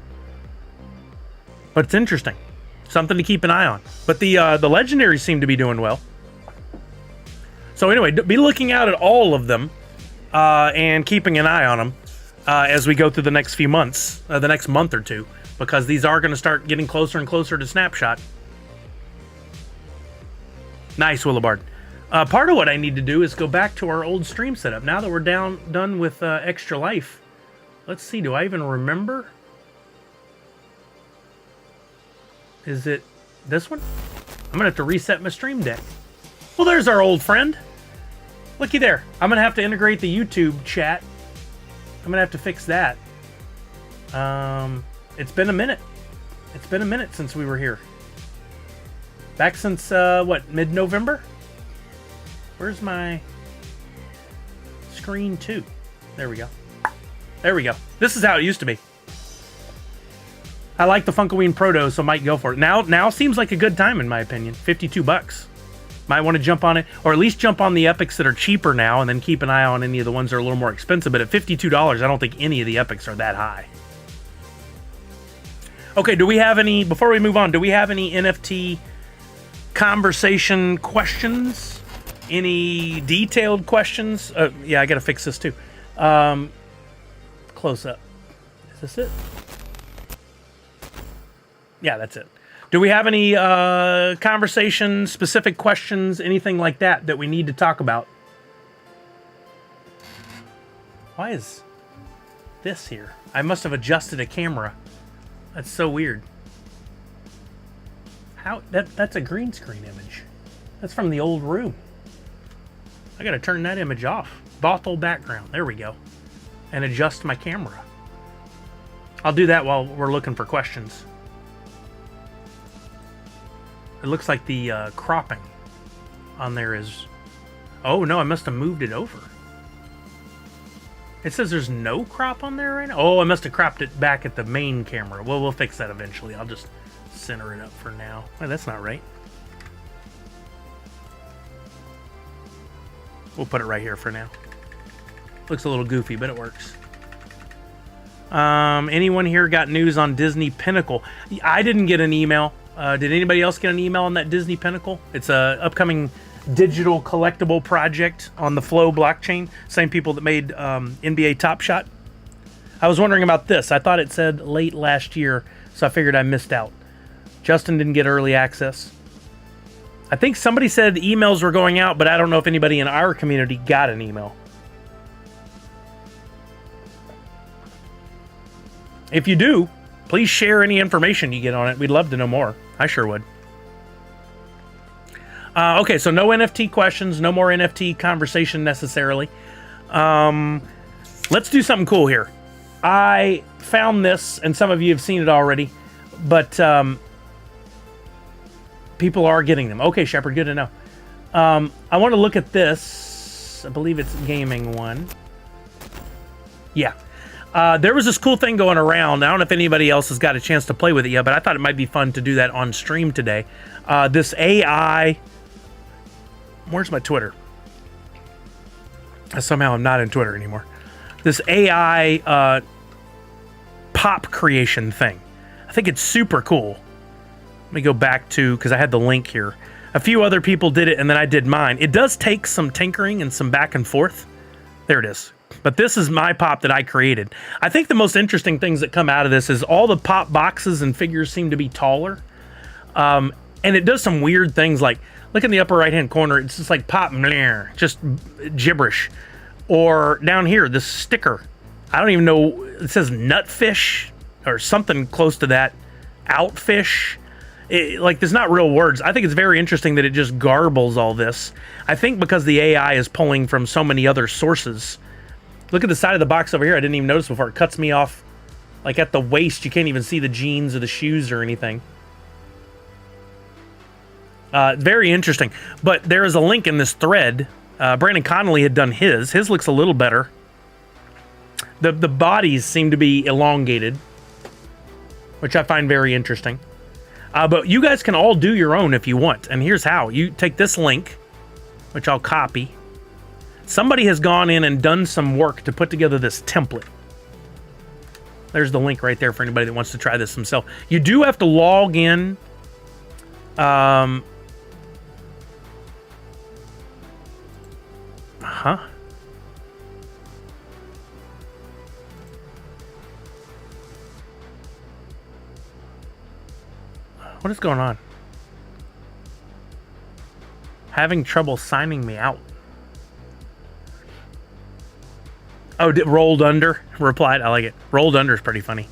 Speaker 1: But it's interesting. Something to keep an eye on. But the legendaries seem to be doing well. So anyway, be looking out at all of them and keeping an eye on them as we go through the next few months, the next month or two, because these are going to start getting closer and closer to Snapshot. Nice, Willibard. Part of what I need to do is go back to our old stream setup. Now that we're done with Extra Life, let's see, do I even remember? Is it this one? I'm going to have to reset my stream deck. Well, there's our old friend. Looky there. I'm going to have to integrate the YouTube chat. I'm going to have to fix that. It's been a minute. It's been a minute since we were here. Back since, what, mid-November? Where's my screen 2? There we go. There we go. This is how it used to be. I like the Funkoween Proto, so might go for it. Now seems like a good time, in my opinion. $52. Might want to jump on it, or at least jump on the epics that are cheaper now, and then keep an eye on any of the ones that are a little more expensive. But at $52, I don't think any of the epics are that high. Okay, do we have any, before we move on, do we have any NFT conversation questions? Any detailed questions? Yeah, I got to fix this too. Close up. Is this it? Yeah, that's it. Do we have any conversation, specific questions, anything like that we need to talk about? Why is this here? I must have adjusted a camera. That's so weird. How? That's a green screen image. That's from the old room. I gotta turn that image off. Bothell background. There we go. And adjust my camera. I'll do that while we're looking for questions. It looks like the cropping on there is... Oh, no, I must have moved it over. It says there's no crop on there right now? Oh, I must have cropped it back at the main camera. Well, we'll fix that eventually. I'll just center it up for now. Oh, that's not right. We'll put it right here for now. Looks a little goofy, but it works. Anyone here got news on Disney Pinnacle? I didn't get an email. Did anybody else get an email on that Disney Pinnacle? It's a upcoming digital collectible project on the Flow blockchain. Same people that made NBA Top Shot. I was wondering about this. I thought it said late last year, so I figured I missed out. Justin didn't get early access. I think somebody said emails were going out, but I don't know if anybody in our community got an email. If you do, please share any information you get on it. We'd love to know more. I sure would. Okay, so no NFT questions, no more NFT conversation necessarily. Let's do something cool here. I found this, and some of you have seen it already, but people are getting them. Okay, Shepard, good to know. I want to look at this. I believe it's gaming one. Yeah. There was this cool thing going around. I don't know if anybody else has got a chance to play with it yet, but I thought it might be fun to do that on stream today. This AI... Where's my Twitter? Somehow I'm not in Twitter anymore. This AI pop creation thing. I think it's super cool. Let me go back to, because I had the link here. A few other people did it, and then I did mine. It does take some tinkering and some back and forth. There it is. But this is my pop that I created. I think the most interesting things that come out of this is all the pop boxes and figures seem to be taller. And it does some weird things, like look in the upper right hand corner, it's just like pop, just gibberish. Or down here, this sticker, I don't even know, it says nutfish or something close to that. Outfish. Like, there's not real words. I think it's very interesting that it just garbles all this. I think because the AI is pulling from so many other sources. Look at the side of the box over here. I didn't even notice before. It cuts me off, like at the waist. You can't even see the jeans or the shoes or anything. Very interesting. But there is a link in this thread. Brandon Connolly had done his. His looks a little better. The bodies seem to be elongated, which I find very interesting. But you guys can all do your own if you want. And here's how. You take this link, which I'll copy. Somebody has gone in and done some work to put together this template. There's the link right there for anybody that wants to try this themselves. You do have to log in. What is going on? Having trouble signing me out. Oh, rolled under replied. I like it. Rolled under is pretty funny.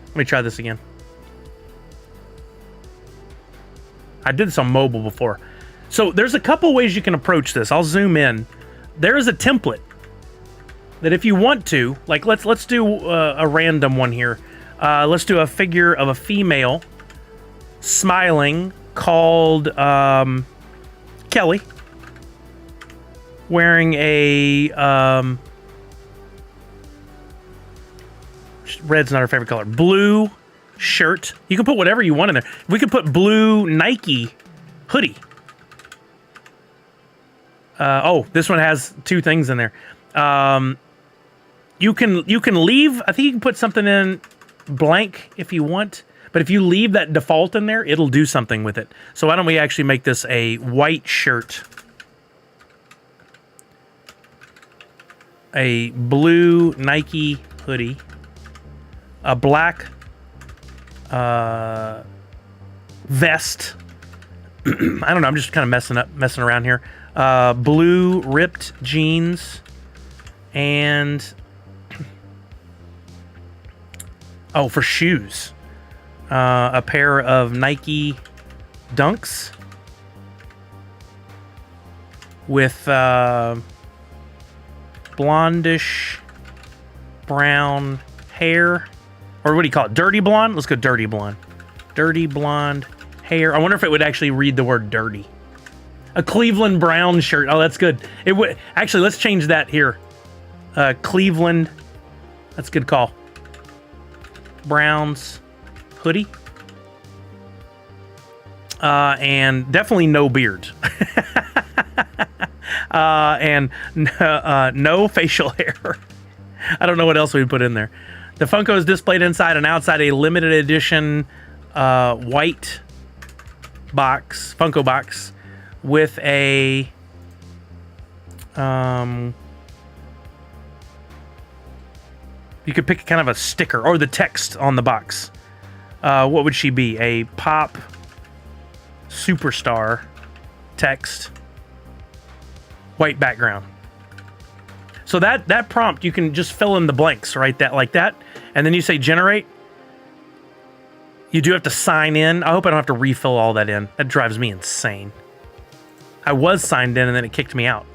Speaker 1: Let me try this again. I did this on mobile before. So there's a couple ways you can approach this. I'll zoom in. There is a template that if you want to, like let's do a random one here. Let's do a figure of a female smiling called Kelly, wearing a red's not her favorite color, blue shirt. You can put whatever you want in there. We could put blue Nike hoodie. Oh, this one has two things in there. You can leave. I think you can put something in blank if you want. But if you leave that default in there, it'll do something with it. So why don't we actually make this a white shirt, a blue Nike hoodie, a black vest. I don't know. I'm just kind of messing around here. Blue ripped jeans and for shoes. A pair of Nike Dunks with blondish brown hair. Or what do you call it? Dirty blonde? Let's go dirty blonde. Dirty blonde hair. I wonder if it would actually read the word dirty. A Cleveland Brown shirt. Oh, that's good. It would actually. Let's change that here. Cleveland. That's a good call. Browns hoodie. And definitely no beard. And no facial hair. I don't know what else we would put in there. The Funko is displayed inside and outside a limited edition white box, Funko box, with a you could pick kind of a sticker or the text on the box. What would she be? A pop superstar text, white background. So that prompt, you can just fill in the blanks, right? Like that. And then you say generate. You do have to sign in. I hope I don't have to refill all that in. That drives me insane. I was signed in and then it kicked me out.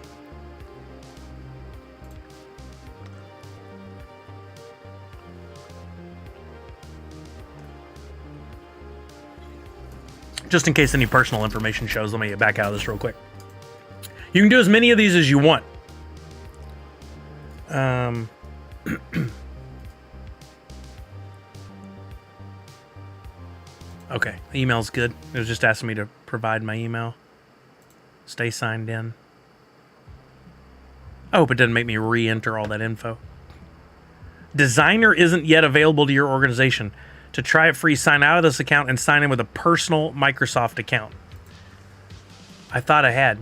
Speaker 1: Just in case any personal information shows, let me get back out of this real quick. You can do as many of these as you want. Okay, email's good. It was just asking me to provide my email. Stay signed in. I hope it doesn't make me re-enter all that info. Designer isn't yet available to your organization. To try it free, sign out of this account and sign in with a personal Microsoft account. I thought I had.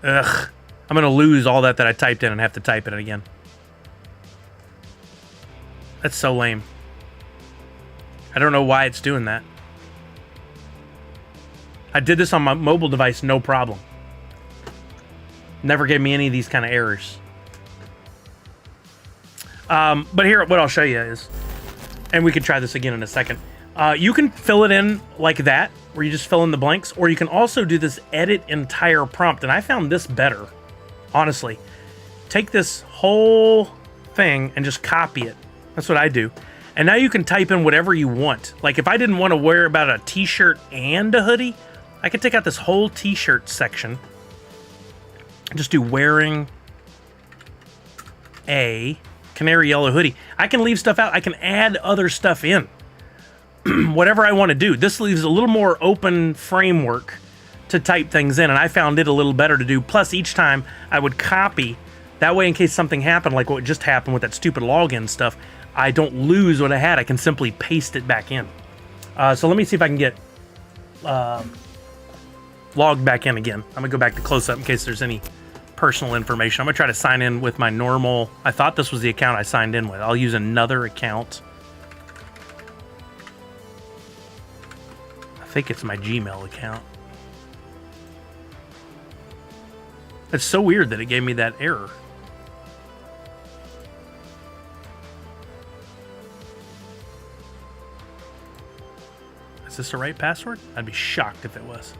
Speaker 1: Ugh. I'm going to lose all that I typed in and have to type it again. That's so lame. I don't know why it's doing that. I did this on my mobile device, no problem. Never gave me any of these kind of errors. But here, what I'll show you is, and we can try this again in a second. You can fill it in like that, where you just fill in the blanks, or you can also do this edit entire prompt. And I found this better, honestly. Take this whole thing and just copy it. That's what I do. And now you can type in whatever you want. Like if I didn't want to wear about a t-shirt and a hoodie, I could take out this whole t-shirt section and just do wearing a canary yellow hoodie. I can leave stuff out. I can add other stuff in. Whatever I want to do. This leaves a little more open framework to type things in, and I found it a little better to do. Plus, each time I would copy. That way, in case something happened, like what just happened with that stupid login stuff, I don't lose what I had. I can simply paste it back in. So let me see if I can get logged back in again. I'm going to go back to close-up in case there's any personal information. I'm going to try to sign in with my normal... I thought this was the account I signed in with. I'll use another account. I think it's my Gmail account. It's so weird that it gave me that error. Is this the right password? I'd be shocked if it was.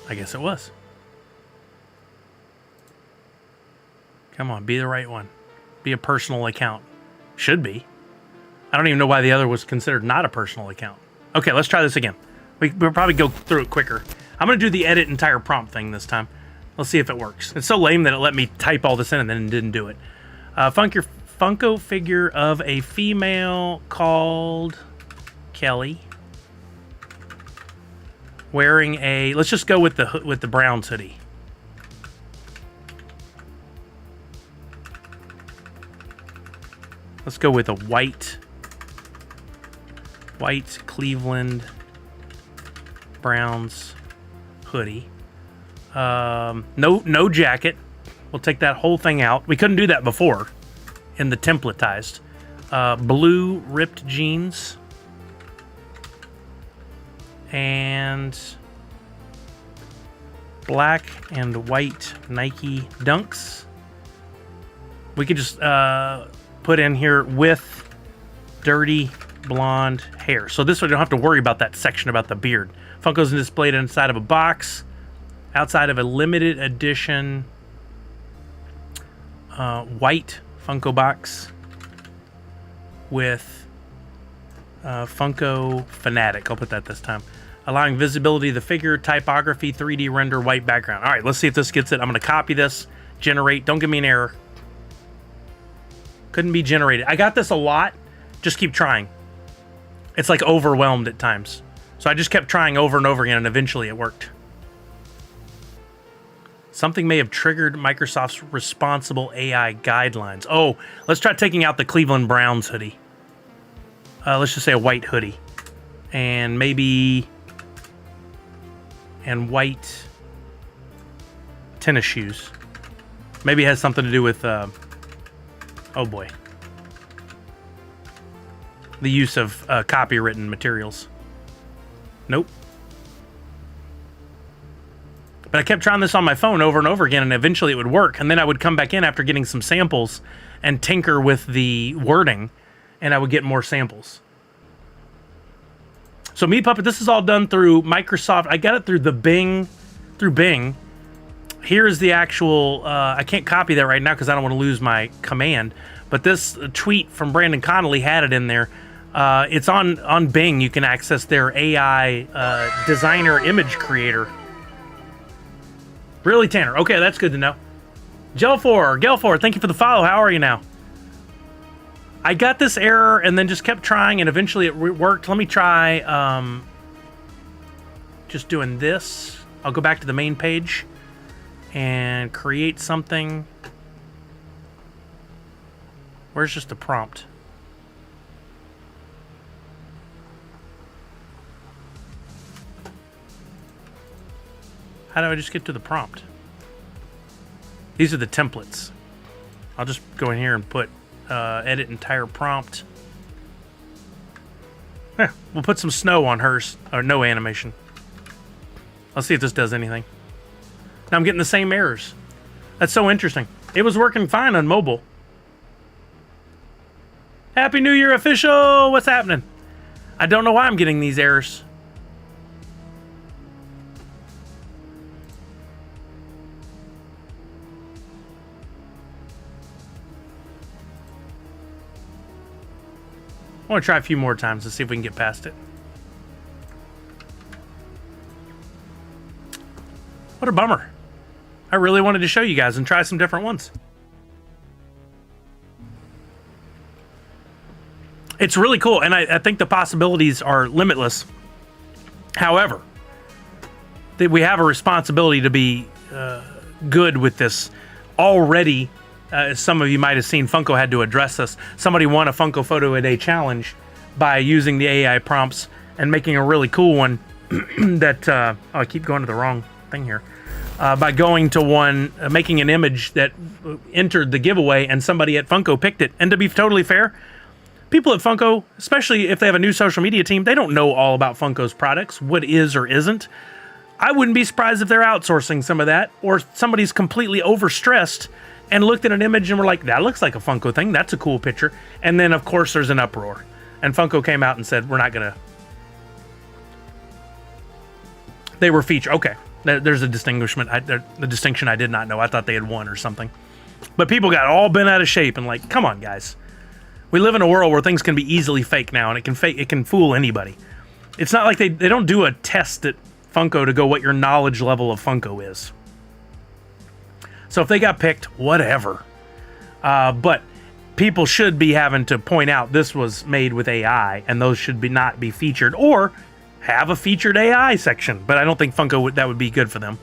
Speaker 1: I guess it was. Come on, be the right one. Be a personal account. Should be. I don't even know why the other was considered not a personal account. Okay, let's try this again. We'll probably go through it quicker. I'm going to do the edit entire prompt thing this time. Let's see if it works. It's so lame that it let me type all this in and then didn't do it. Funko figure of a female called Kelly wearing a... Let's just go with the Browns hoodie. Let's go with a white Cleveland Browns hoodie. No jacket. We'll take that whole thing out. We couldn't do that before in the templatized. Blue ripped jeans. And black and white Nike Dunks. We could just put in here with dirty blonde hair. So this way we don't have to worry about that section about the beard. Funko's displayed inside of a box, outside of a limited edition white Funko box with Funko Fanatic. I'll put that this time. Allowing visibility of the figure, typography, 3D render, white background. All right, let's see if this gets it. I'm going to copy this, generate. Don't give me an error. Couldn't be generated. I got this a lot. Just keep trying. It's like overwhelmed at times. So I just kept trying over and over again, and eventually it worked. Something may have triggered Microsoft's responsible AI guidelines. Oh, let's try taking out the Cleveland Browns hoodie. Let's just say a white hoodie. And maybe... and white tennis shoes. Maybe it has something to do with... oh boy. The use of copywritten materials. Nope. But I kept trying this on my phone over and over again, and eventually it would work. And then I would come back in after getting some samples and tinker with the wording, and I would get more samples. So Meat Puppet, this is all done through Microsoft. I got it through Bing. Here's the actual, I can't copy that right now because I don't want to lose my command. But this tweet from Brandon Connolly had it in there. It's on Bing. You can access their AI designer image creator. Really, Tanner? Okay, that's good to know. Gelfor, thank you for the follow. How are you now? I got this error and then just kept trying, and eventually it worked. Let me try just doing this. I'll go back to the main page and create something. Where's just the prompt? How do I just get to the prompt? These are the templates. I'll just go in here and put edit entire prompt. We'll put some snow on hers, or no animation. Let's see if this does anything. Now I'm getting the same errors. That's so interesting. It was working fine on mobile. Happy New Year, official! What's happening? I don't know why I'm getting these errors. I want to try a few more times to see if we can get past it. What a bummer. I really wanted to show you guys and try some different ones. It's really cool, and I think the possibilities are limitless. However, we have a responsibility to be good with this. Already, as some of you might have seen, Funko had to address this. Somebody won a Funko Photo a Day challenge by using the AI prompts and making a really cool one that... oh, I keep going to the wrong thing here. By going to one, making an image that entered the giveaway, and somebody at Funko picked it. And to be totally fair, people at Funko, especially if they have a new social media team, they don't know all about Funko's products, what is or isn't. I wouldn't be surprised if they're outsourcing some of that, or somebody's completely overstressed and looked at an image and were like, that looks like a Funko thing, that's a cool picture. And then, of course, there's an uproar. And Funko came out and said, we're not going to... They were featured. Okay, there's a distinguishment. The distinction I did not know. I thought they had won or something. But people got all bent out of shape and like, come on, guys. We live in a world where things can be easily fake now, and it can fool anybody. It's not like they don't do a test at Funko to go what your knowledge level of Funko is. So if they got picked, whatever. But people should be having to point out this was made with AI, and those should not be featured, or have a featured AI section. But I don't think Funko that would be good for them.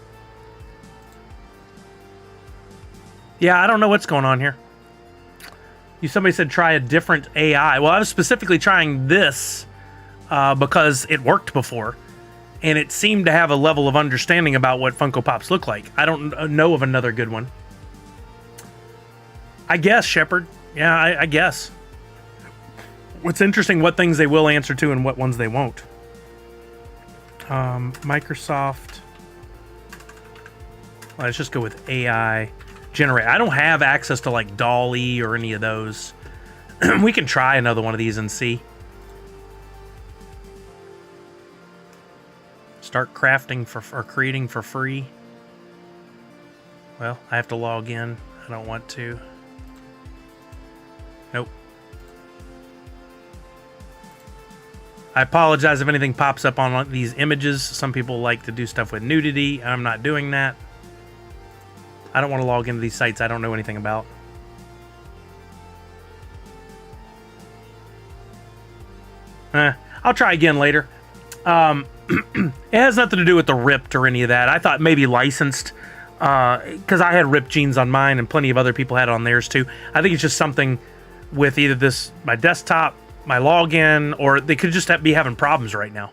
Speaker 1: Yeah, I don't know what's going on here. Somebody said try a different AI. Well, I was specifically trying this because it worked before, and it seemed to have a level of understanding about what Funko Pops look like. I don't know of another good one. I guess, Shepard. Yeah, I guess. What's interesting, what things they will answer to and what ones they won't. Microsoft. Well, let's just go with AI. Generate. I don't have access to like DALL-E or any of those. We can try another one of these and see. Start crafting or creating for free. Well, I have to log in. I don't want to. Nope. I apologize if anything pops up on these images. Some people like to do stuff with nudity. I'm not doing that. I don't want to log into these sites I don't know anything about. I'll try again later. It has nothing to do with the ripped or any of that. I thought maybe licensed, because I had ripped jeans on mine and plenty of other people had it on theirs too. I think it's just something with either my desktop, my login, or they could just be having problems right now.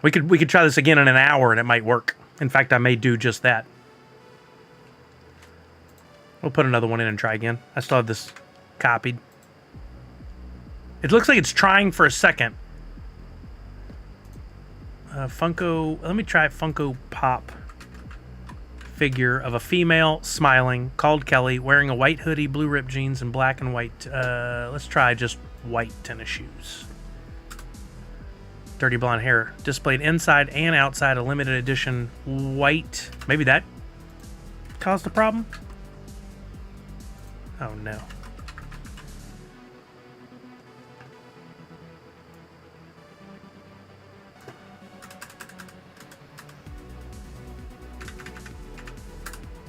Speaker 1: We could try this again in an hour and it might work. In fact, I may do just that. We'll put another one in and try again. I still have this copied. It looks like it's trying for a second. Funko, let me try Funko Pop figure of a female smiling called Kelly wearing a white hoodie, blue ripped jeans, and black and white. Let's try just white tennis shoes. Dirty blonde hair displayed inside and outside a limited edition white. Maybe that caused a problem? Oh no.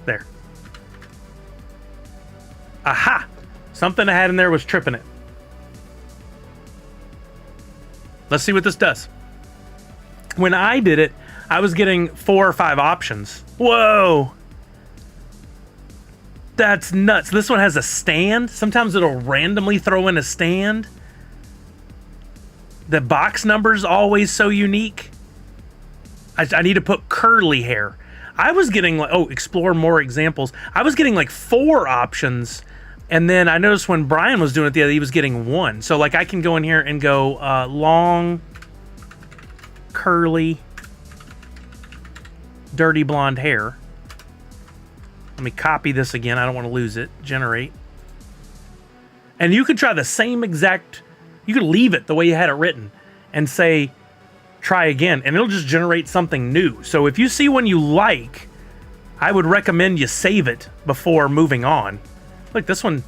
Speaker 1: There. Aha! Something I had in there was tripping it. Let's see what this does. When I did it, I was getting 4 or 5 options. Whoa! That's nuts. This one has a stand. Sometimes it'll randomly throw in a stand. The box number's always so unique. I need to put curly hair. I was getting like, oh, explore more examples. I was getting like 4 options. And then I noticed when Brian was doing it the other, he was getting 1. So like I can go in here and go long, curly, dirty blonde hair. Let me copy this again. I don't want to lose it. Generate. And you could try the same exact, you could leave it the way you had it written and say, try again, and it'll just generate something new. So if you see one you like, I would recommend you save it before moving on. Look, this one,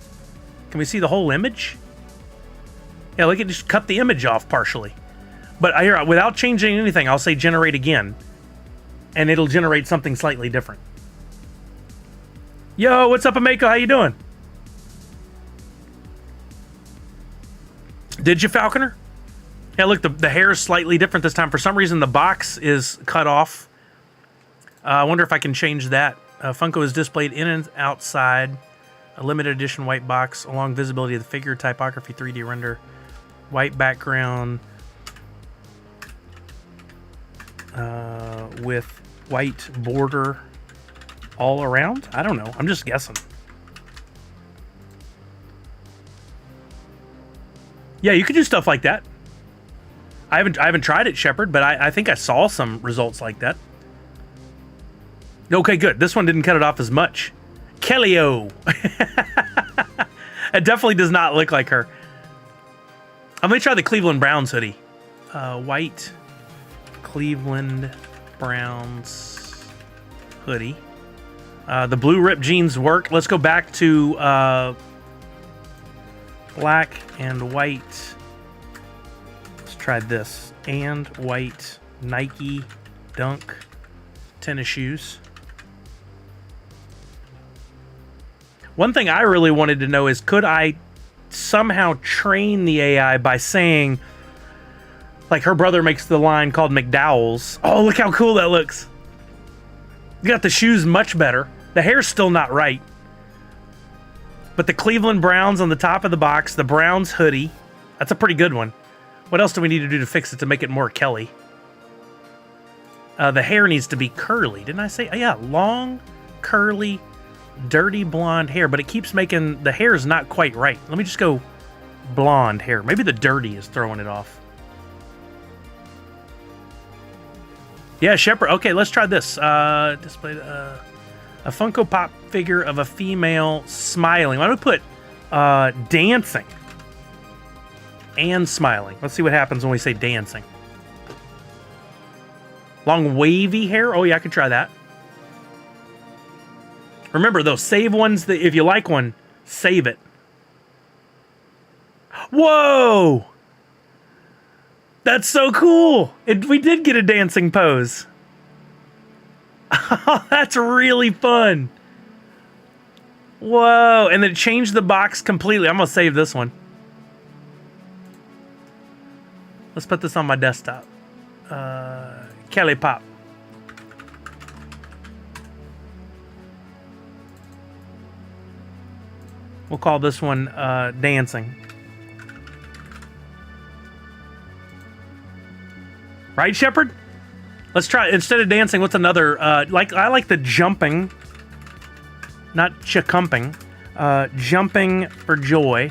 Speaker 1: can we see the whole image? Yeah, look, it just cut the image off partially. But here, without changing anything, I'll say generate again, and it'll generate something slightly different. Yo, what's up, Ameko? How you doing? Did you, Falconer? Yeah, look, the hair is slightly different this time. For some reason, the box is cut off. I wonder if I can change that. Funko is displayed in and outside. A limited edition white box, along visibility of the figure, typography, 3D render, white background with white border all around. I don't know. I'm just guessing. Yeah, you could do stuff like that. I haven't tried it, Shepard, but I think I saw some results like that. Okay, good. This one didn't cut it off as much. Kellyo. It definitely does not look like her. I'm going to try the Cleveland Browns hoodie. White Cleveland Browns hoodie. The blue ripped jeans work. Let's go back to black and white. Try this. And white Nike Dunk tennis shoes. One thing I really wanted to know is, could I somehow train the AI by saying, like, her brother makes the line called McDowell's. Oh, look how cool that looks. You got the shoes much better. The hair's still not right. But the Cleveland Browns on the top of the box, the Browns hoodie, that's a pretty good one. What else do we need to do to fix it to make it more Kelly? The hair needs to be curly. Didn't I say? Yeah, long, curly, dirty blonde hair. But it keeps making the hair is not quite right. Let me just go blonde hair. Maybe the dirty is throwing it off. Yeah, Shepard. Okay, let's try this. Display a Funko Pop figure of a female smiling. Why don't we put dancing and smiling? Let's see what happens when we say dancing. Long wavy hair. Oh yeah, I can try that. Remember, though, save ones that if you like one, save it. Whoa! That's so cool. We did get a dancing pose. That's really fun. Whoa. And then it changed the box completely. I'm going to save this one. Let's put this on my desktop. Kelly Pop. We'll call this one dancing. Right, Shepard? Let's try, instead of dancing, what's another, I like the jumping, not chumping, jumping for joy.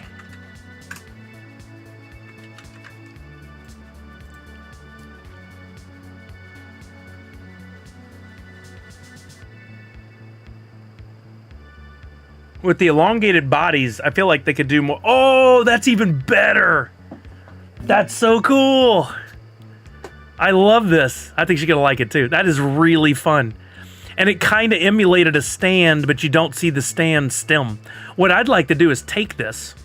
Speaker 1: With the elongated bodies, I feel like they could do more. Oh, that's even better. That's so cool. I love this. I think she's going to like it too. That is really fun. And it kind of emulated a stand, but you don't see the stand stem. What I'd like to do is take this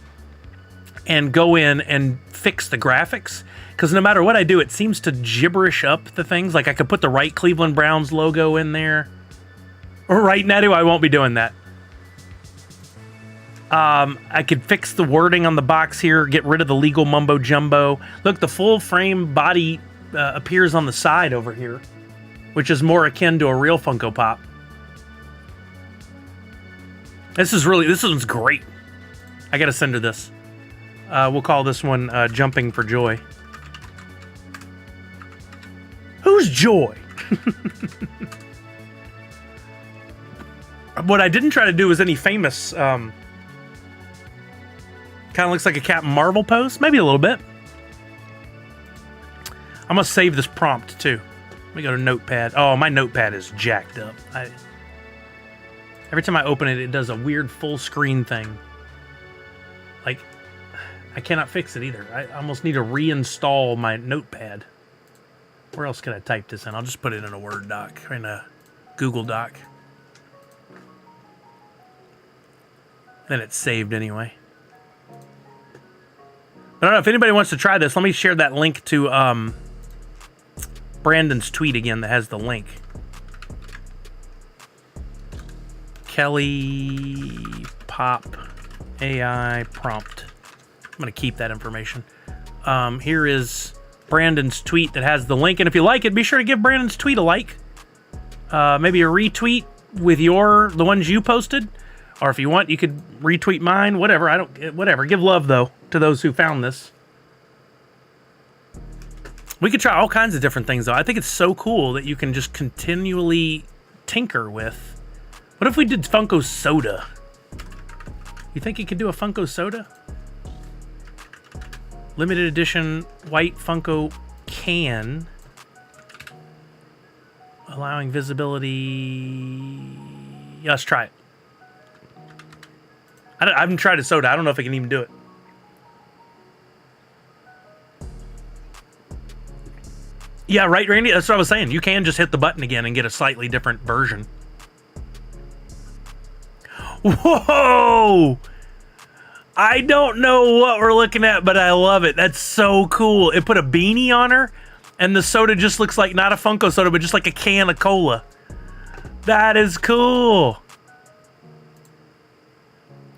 Speaker 1: and go in and fix the graphics. Because no matter what I do, it seems to gibberish up the things. Like I could put the right Cleveland Browns logo in there. Or right, Nadu, I won't be doing that. I could fix the wording on the box here, get rid of the legal mumbo jumbo. Look, the full frame body appears on the side over here, which is more akin to a real Funko Pop. This one's great. I gotta send her this. We'll call this one Jumping for Joy. Who's Joy? What I didn't try to do was any famous, kind of looks like a Captain Marvel pose. Maybe a little bit. I'm going to save this prompt, too. Let me go to Notepad. Oh, my Notepad is jacked up. Every time I open it, it does a weird full screen thing. Like, I cannot fix it either. I almost need to reinstall my Notepad. Where else can I type this in? I'll just put it in a Word doc, or in a Google Doc. Then it's saved anyway. I don't know if anybody wants to try this. Let me share that link to Brandon's tweet again that has the link. Kelly Pop AI prompt. I'm going to keep that information. Here is Brandon's tweet that has the link. And if you like it, be sure to give Brandon's tweet a like. Maybe a retweet with the ones you posted. Or if you want, you could retweet mine. Whatever. Whatever. Give love, though, to those who found this. We could try all kinds of different things, though. I think it's so cool that you can just continually tinker with. What if we did Funko Soda? You think you could do a Funko Soda? Limited edition white Funko can. Allowing visibility. Yeah, let's try it. I haven't tried a soda. I don't know if I can even do it. Yeah, right, Randy? That's what I was saying. You can just hit the button again and get a slightly different version. Whoa! I don't know what we're looking at, but I love it. That's so cool. It put a beanie on her, and the soda just looks like not a Funko soda, but just like a can of cola. That is cool.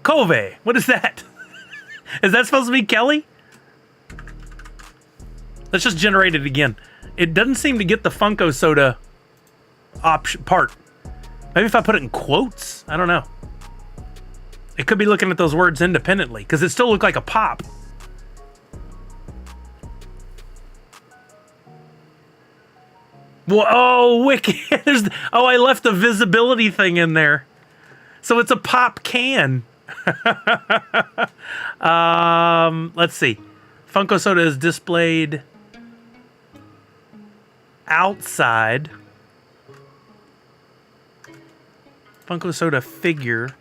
Speaker 1: Kove, what is that? Is that supposed to be Kelly? Let's just generate it again. It doesn't seem to get the Funko soda option part. Maybe if I put it in quotes? I don't know. It could be looking at those words independently, because it still looked like a pop. Whoa, oh, wicked. I left the visibility thing in there. So it's a pop can. Let's see. Funko soda is displayed outside. Funko soda figure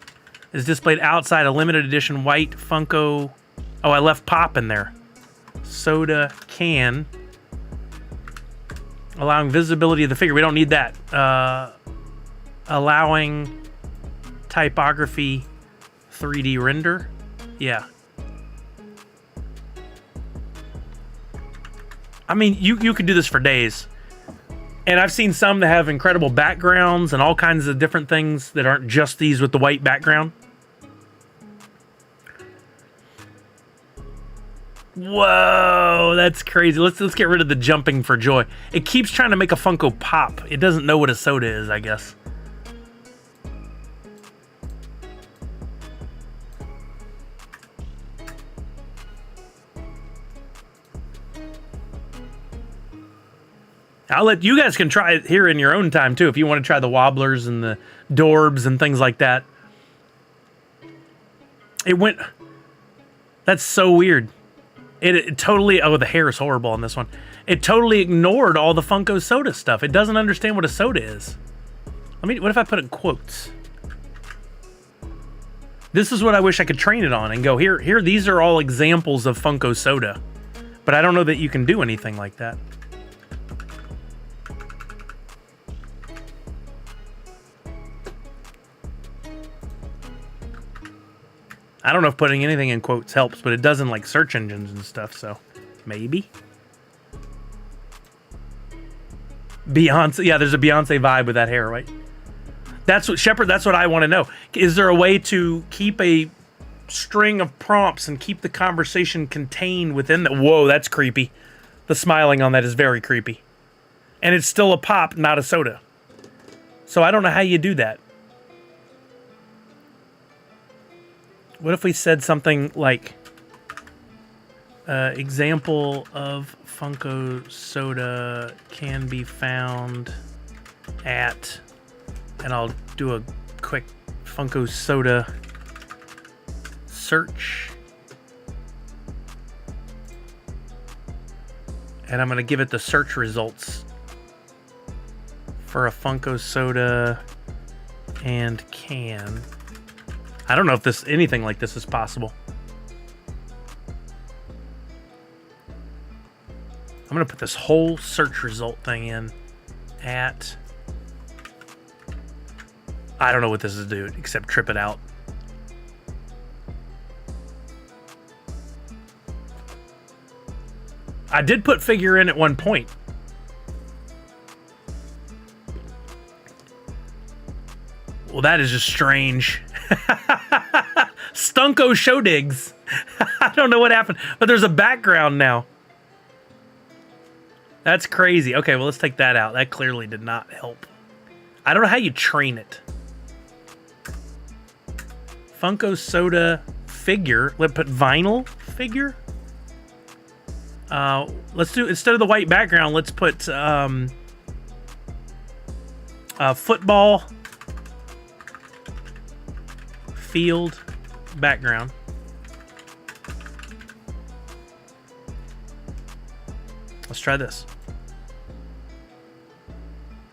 Speaker 1: is displayed outside a limited edition white Funko. Oh, I left pop in there. Soda can. Allowing visibility of the figure. We don't need that. Allowing typography 3D render. Yeah. I mean, you could do this for days. And I've seen some that have incredible backgrounds and all kinds of different things that aren't just these with the white background. Whoa, that's crazy. Let's get rid of the jumping for joy. It keeps trying to make a Funko pop. It doesn't know what a soda is, I guess. I'll let you guys can try it here in your own time too if you want to try the wobblers and the Dorbs and things like that. It went. That's so weird. It totally. Oh, the hair is horrible on this one. It totally ignored all the Funko soda stuff. It doesn't understand what a soda is. What if I put it in quotes? This is what I wish I could train it on and go here. These are all examples of Funko soda, but I don't know that you can do anything like that. I don't know if putting anything in quotes helps, but it does in like search engines and stuff, so maybe. Beyonce, yeah, there's a Beyonce vibe with that hair, right? That's what, Shepard, that's what I want to know. Is there a way to keep a string of prompts and keep the conversation contained within the... Whoa, that's creepy. The smiling on that is very creepy. And it's still a pop, not a soda. So I don't know how you do that. What if we said something like, example of Funko soda can be found at, and I'll do a quick Funko Soda search. And I'm going to give it the search results for a Funko Soda and can. I don't know if anything like this is possible. I'm going to put this whole search result thing in at... I don't know what this is doing except trip it out. I did put figure in at one point. Well, that is just strange. Stunko Showdigs. I don't know what happened, but there's a background now. That's crazy. Okay, well, let's take that out. That clearly did not help. I don't know how you train it. Funko Soda figure. Let's put vinyl figure. Let's do, instead of the white background, let's put football field background. Let's try this.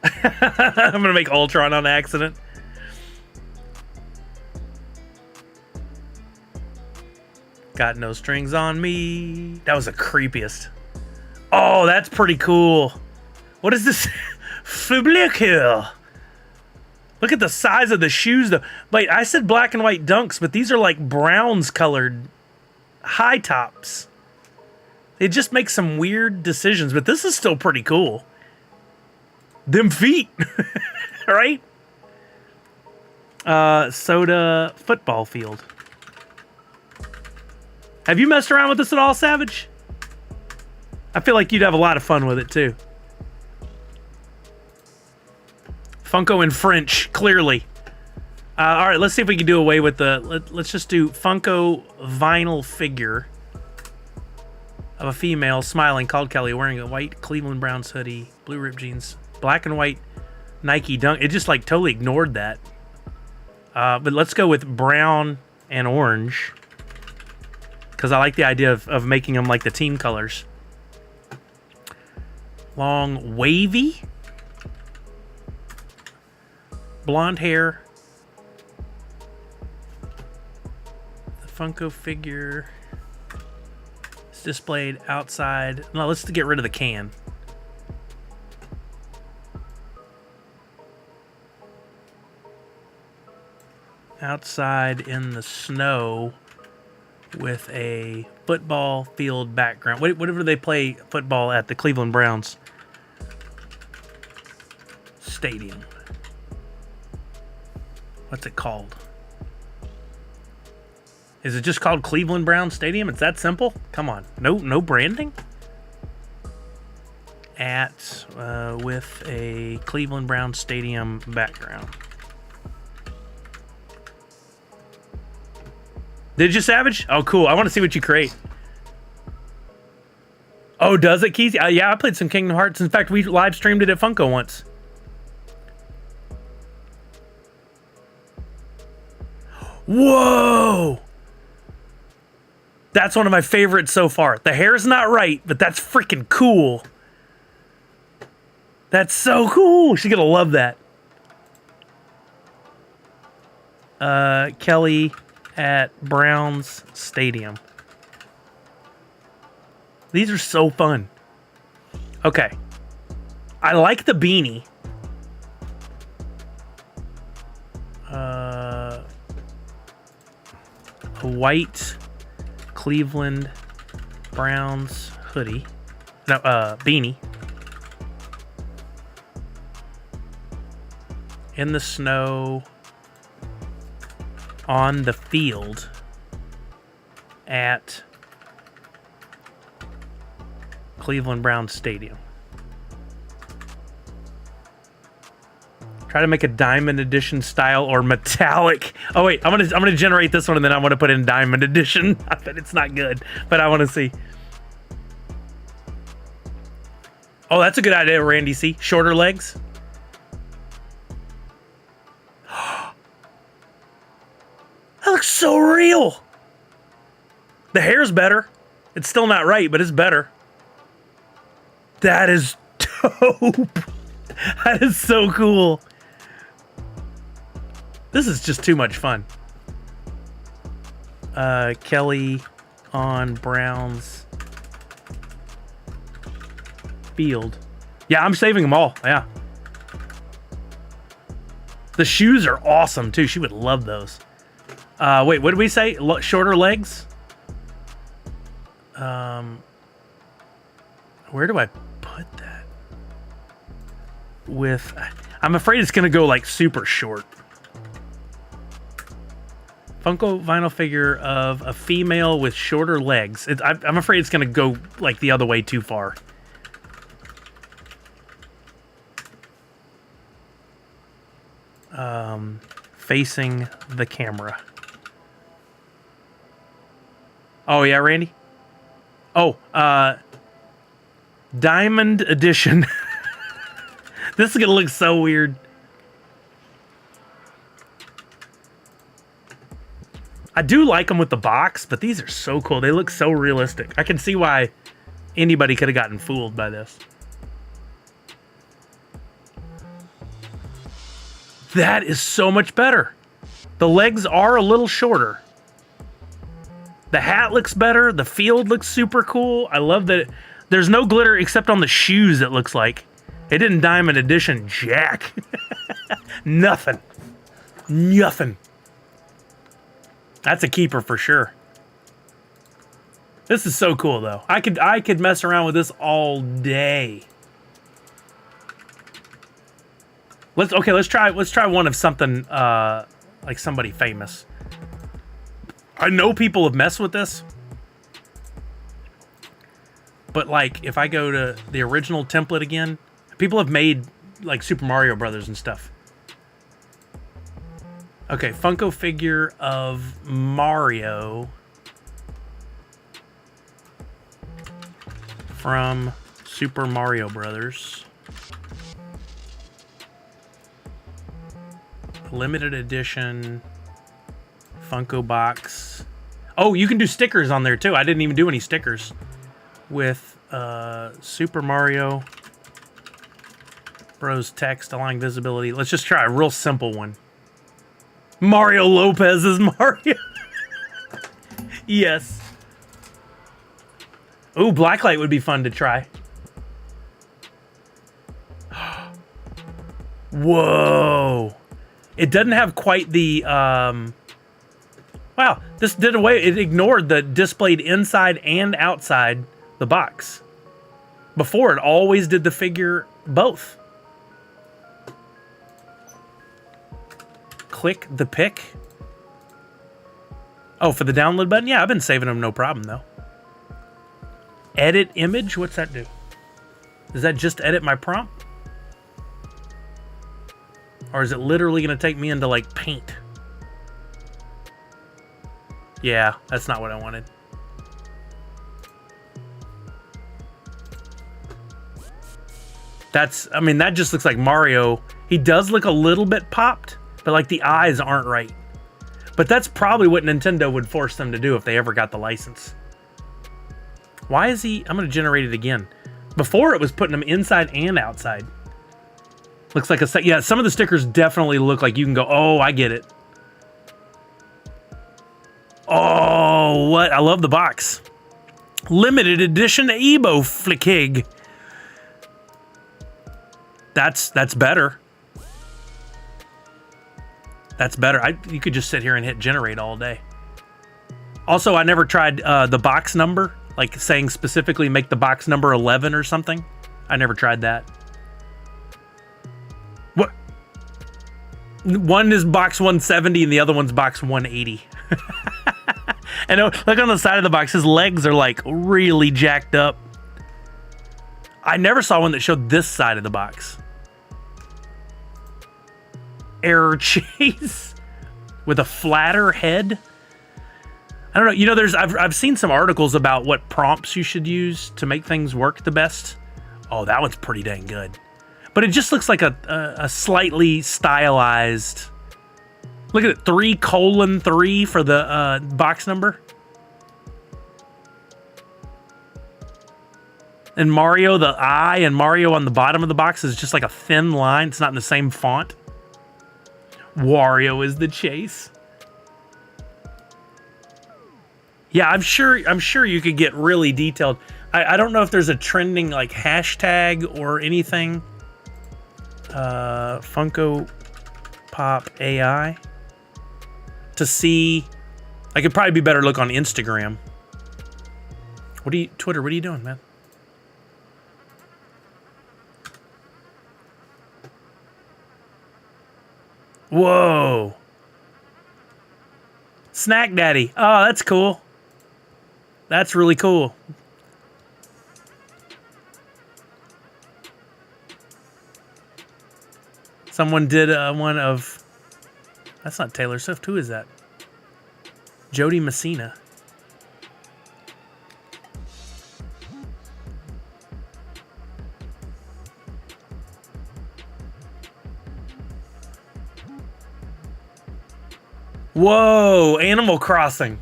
Speaker 1: I'm gonna make Ultron on accident. Got no strings on me. That was the creepiest. Oh, that's pretty cool. What is this? Fublicule. Look at the size of the shoes, though. Wait, I said black and white dunks, but these are like browns colored high tops. They just make some weird decisions, but this is still pretty cool. Them feet, right? Soda football field. Have you messed around with this at all, Savage? I feel like you'd have a lot of fun with it, too. Funko in French, clearly. All right, let's see if we can do away with the... Let's just do Funko vinyl figure of a female smiling, called Kelly, wearing a white Cleveland Browns hoodie, blue ripped jeans, black and white Nike dunk. It just, like, totally ignored that. But let's go with brown and orange. Because I like the idea of making them like the team colors. Long, wavy. Blonde hair. The Funko figure is displayed outside. No, let's get rid of the can. Outside in the snow with a football field background. Whatever they play football at the Cleveland Browns stadium. What's it called? Is it just called Cleveland Browns Stadium? It's that simple? Come on. No branding? With a Cleveland Browns Stadium background. Did you, Savage? Oh, cool. I want to see what you create. Oh, does it, Keith? Yeah, I played some Kingdom Hearts. In fact, we live streamed it at Funko once. Whoa! That's one of my favorites so far. The hair's not right, but that's freaking cool. That's so cool. She's gonna love that. Kelly at Browns Stadium. These are so fun. Okay. I like the beanie. A white Cleveland Browns hoodie. No, beanie. In the snow. On the field. At Cleveland Browns Stadium. Try to make a diamond edition style or metallic. Oh wait, I'm gonna generate this one and then I want to put in diamond edition. I bet it's not good, but I want to see. Oh, that's a good idea, Randy C. Shorter legs. so real. The hair's better. It's still not right, but it's better. That is dope. That is so cool. This is just too much fun. Kelly on Brown's field. Yeah, I'm saving them all. Yeah. The shoes are awesome too. She would love those. Wait, what did we say? Shorter legs? Where do I put that? I'm afraid it's gonna go like super short. Funko vinyl figure of a female with shorter legs. I'm afraid it's gonna go like the other way too far. Facing the camera. Oh yeah, Randy? Oh, Diamond Edition. This is gonna look so weird. I do like them with the box, but these are so cool. They look so realistic. I can see why anybody could have gotten fooled by this. That is so much better. The legs are a little shorter. The hat looks better. The field looks super cool. I love that there's no glitter except on the shoes, it looks like. It didn't Diamond Edition jack. Nothing. Nothing. That's a keeper for sure. This is so cool though. I could mess around with this all day. Let's try one of something like somebody famous. I know people have messed with this. But like if I go to the original template again, people have made like Super Mario Brothers and stuff. Okay, Funko figure of Mario from Super Mario Brothers. Limited edition Funko box. Oh, you can do stickers on there too. I didn't even do any stickers. With Super Mario Bros text, allowing visibility. Let's just try a real simple one. Mario Lopez is Mario. Yes. Ooh, blacklight would be fun to try. Whoa. It doesn't have quite the, wow, this did away, it ignored the displayed inside and outside the box. Before, it always did the figure both. Click the pick. Oh, for the download button? Yeah, I've been saving them no problem, though. Edit image? What's that do? Does that just edit my prompt? Or is it literally going to take me into, like, Paint? Yeah, that's not what I wanted. I mean, that just looks like Mario. He does look a little bit popped, but, like, the eyes aren't right. But that's probably what Nintendo would force them to do if they ever got the license. Why is he... I'm going to generate it again. Before, it was putting them inside and outside. Looks like a... Yeah, some of the stickers definitely look like you can go, oh, I get it. Oh, what? I love the box. Limited edition Ebo Flickig. That's better. That's better. You could just sit here and hit generate all day. Also, I never tried the box number, like saying specifically make the box number 11 or something. I never tried that. What? One is box 170 and the other one's box 180. And look on the side of the box, his legs are like really jacked up. I never saw one that showed this side of the box. Error chase with a flatter head. I don't know. You know, I've seen some articles about what prompts you should use to make things work the best. Oh, that one's pretty dang good. But it just looks like a slightly stylized Look at it, 3:3 for the box number. And Mario, the I and Mario on the bottom of the box is just like a thin line. It's not in the same font. Wario is the chase. Yeah, I'm sure you could get really detailed. I don't know if there's a trending like hashtag or anything. Funko Pop AI. To see, I could probably be better look on Instagram. Twitter, what are you doing, man? Whoa. Snack Daddy. Oh, that's cool. That's really cool. Someone did one of... That's not Taylor Swift. Who is that? Jody Messina. Whoa, Animal Crossing.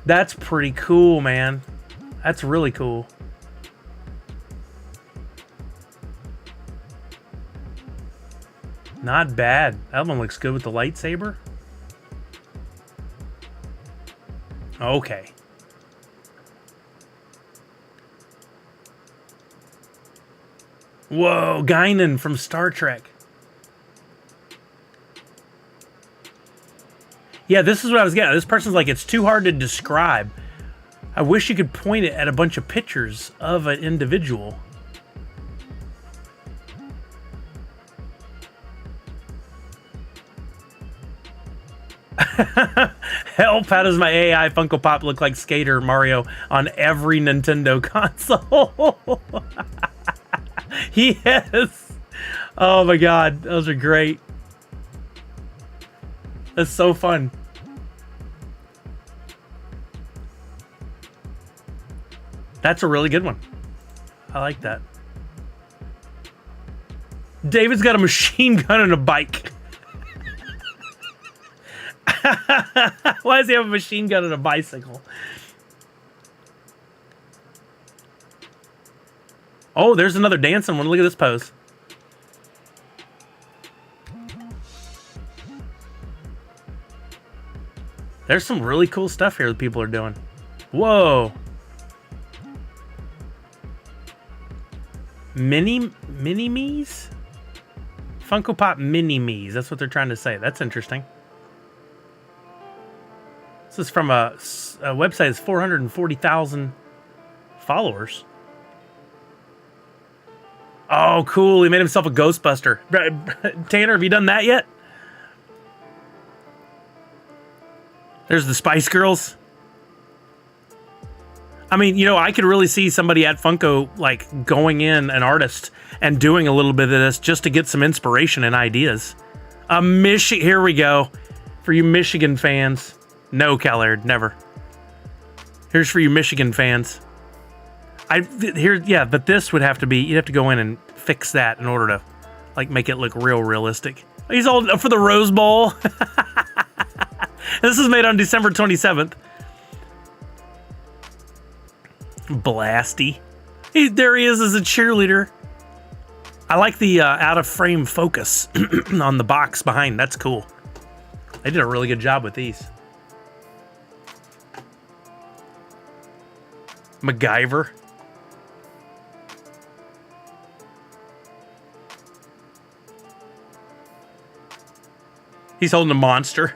Speaker 1: That's pretty cool, man. That's really cool. Not bad. That one looks good with the lightsaber. Okay. Whoa, Guinan from Star Trek. Yeah, this is what I was getting. This person's like, it's too hard to describe. I wish you could point it at a bunch of pictures of an individual. Help, how does my AI Funko Pop look like Skater Mario on every Nintendo console? Yes. Oh my god, those are great. That's so fun. That's a really good one. I like that. David's got a machine gun and a bike. Why does he have a machine gun and a bicycle? Oh, there's another dancing one. Look at this pose. There's some really cool stuff here that people are doing. Whoa. Mini-me's? Funko Pop Mini-me's. That's what they're trying to say. That's interesting. This is from a website that's 440,000 followers. Oh, cool. He made himself a Ghostbuster. Tanner, have you done that yet? There's the Spice Girls. I mean, you know, I could really see somebody at Funko, like, going in, an artist, and doing a little bit of this just to get some inspiration and ideas. Here we go. For you Michigan fans. No, Callard, never. Here's for you Michigan fans. But this would have to be, you'd have to go in and fix that in order to, like, make it look real realistic. He's all for the Rose Bowl. This is made on December 27th. Blasty. There he is as a cheerleader. I like the out-of-frame focus on the box behind. That's cool. They did a really good job with these. MacGyver. He's holding a monster.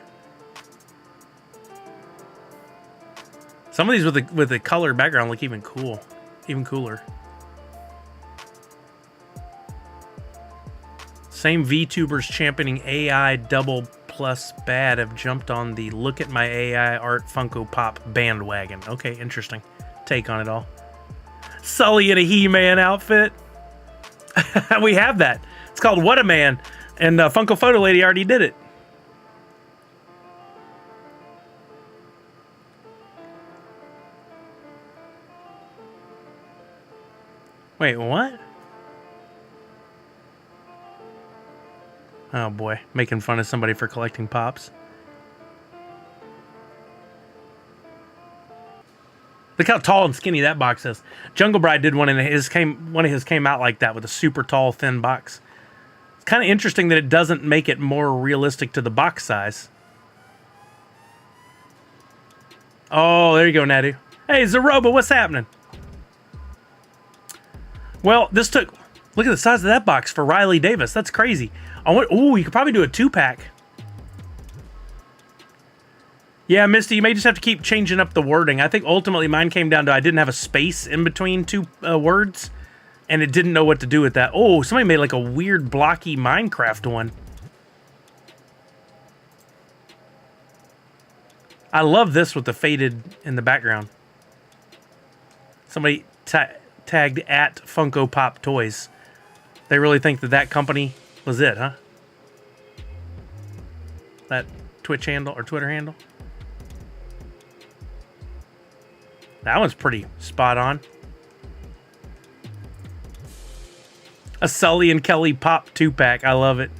Speaker 1: Some of these with the color background look even cool, even cooler. Same VTubers championing AI double plus bad have jumped on the look at my AI art Funko Pop bandwagon. Okay, interesting take on it all. Sully in a He-Man outfit. We have that. It's called What a Man, and Funko Photo Lady already did it. Wait, what? Oh boy, making fun of somebody for collecting pops. Look how tall and skinny that box is. Jungle Bride did one of his came out like that with a super tall, thin box. It's kind of interesting that it doesn't make it more realistic to the box size. Oh, there you go, Nadu. Hey, Zeroba, what's happening? Well, this took... Look at the size of that box for Riley Davis. That's crazy. Oh, you could probably do a 2-pack. Yeah, Misty, you may just have to keep changing up the wording. I think ultimately mine came down to I didn't have a space in between two words, and it didn't know what to do with that. Oh, somebody made like a weird blocky Minecraft one. I love this with the faded in the background. Somebody tagged at Funko Pop Toys. They really think that that company was it, huh? That Twitch handle or Twitter handle? That one's pretty spot on. A Sully and Kelly Pop 2-pack. I love it.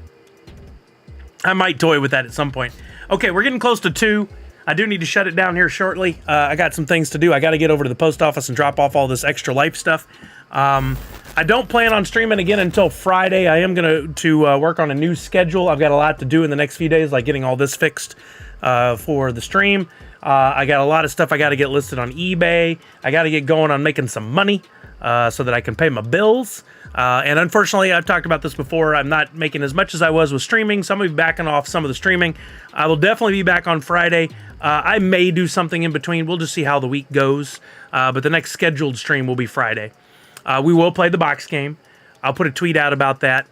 Speaker 1: I might toy with that at some point. Okay, we're getting close to 2. I do need to shut it down here shortly. I got some things to do. I got to get over to the post office and drop off all this extra life stuff. I don't plan on streaming again until Friday. I am going to work on a new schedule. I've got a lot to do in the next few days, like getting all this fixed for the stream. I got a lot of stuff I got to get listed on eBay. I got to get going on making some money so that I can pay my bills. And unfortunately, I've talked about this before. I'm not making as much as I was with streaming, so I'm going to be backing off some of the streaming. I will definitely be back on Friday. I may do something in between. We'll just see how the week goes. But the next scheduled stream will be Friday. We will play the box game. I'll put a tweet out about that.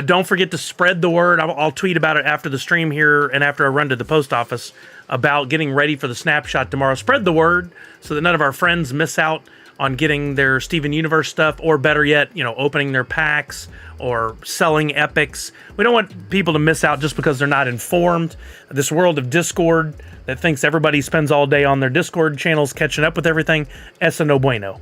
Speaker 1: Don't forget to spread the word. I'll tweet about it after the stream here and after I run to the post office about getting ready for the snapshot tomorrow. Spread the word so that none of our friends miss out on getting their Steven Universe stuff, or better yet, opening their packs or selling epics. We don't want people to miss out just because they're not informed. This world of Discord that thinks everybody spends all day on their Discord channels catching up with everything, esa no bueno.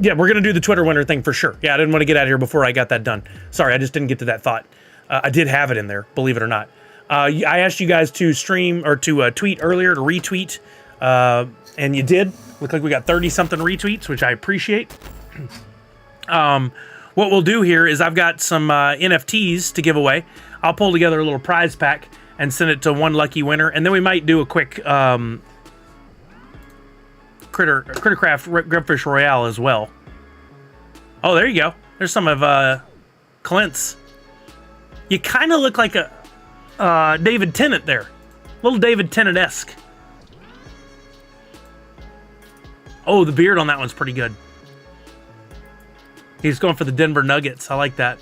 Speaker 1: Yeah, we're going to do the Twitter winner thing for sure. Yeah, I didn't want to get out of here before I got that done. Sorry, I just didn't get to that thought. I did have it in there, believe it or not. I asked you guys to stream or to tweet earlier, to retweet, and you did. Looked like we got 30-something retweets, which I appreciate. What we'll do here is I've got some NFTs to give away. I'll pull together a little prize pack and send it to one lucky winner, and then we might do a quick Crittercraft Grubfish Royale as well. Oh, there you go. There's some of Clint's. You kind of look like a David Tennant there. Little David Tennant-esque. Oh, the beard on that one's pretty good. He's going for the Denver Nuggets. I like that.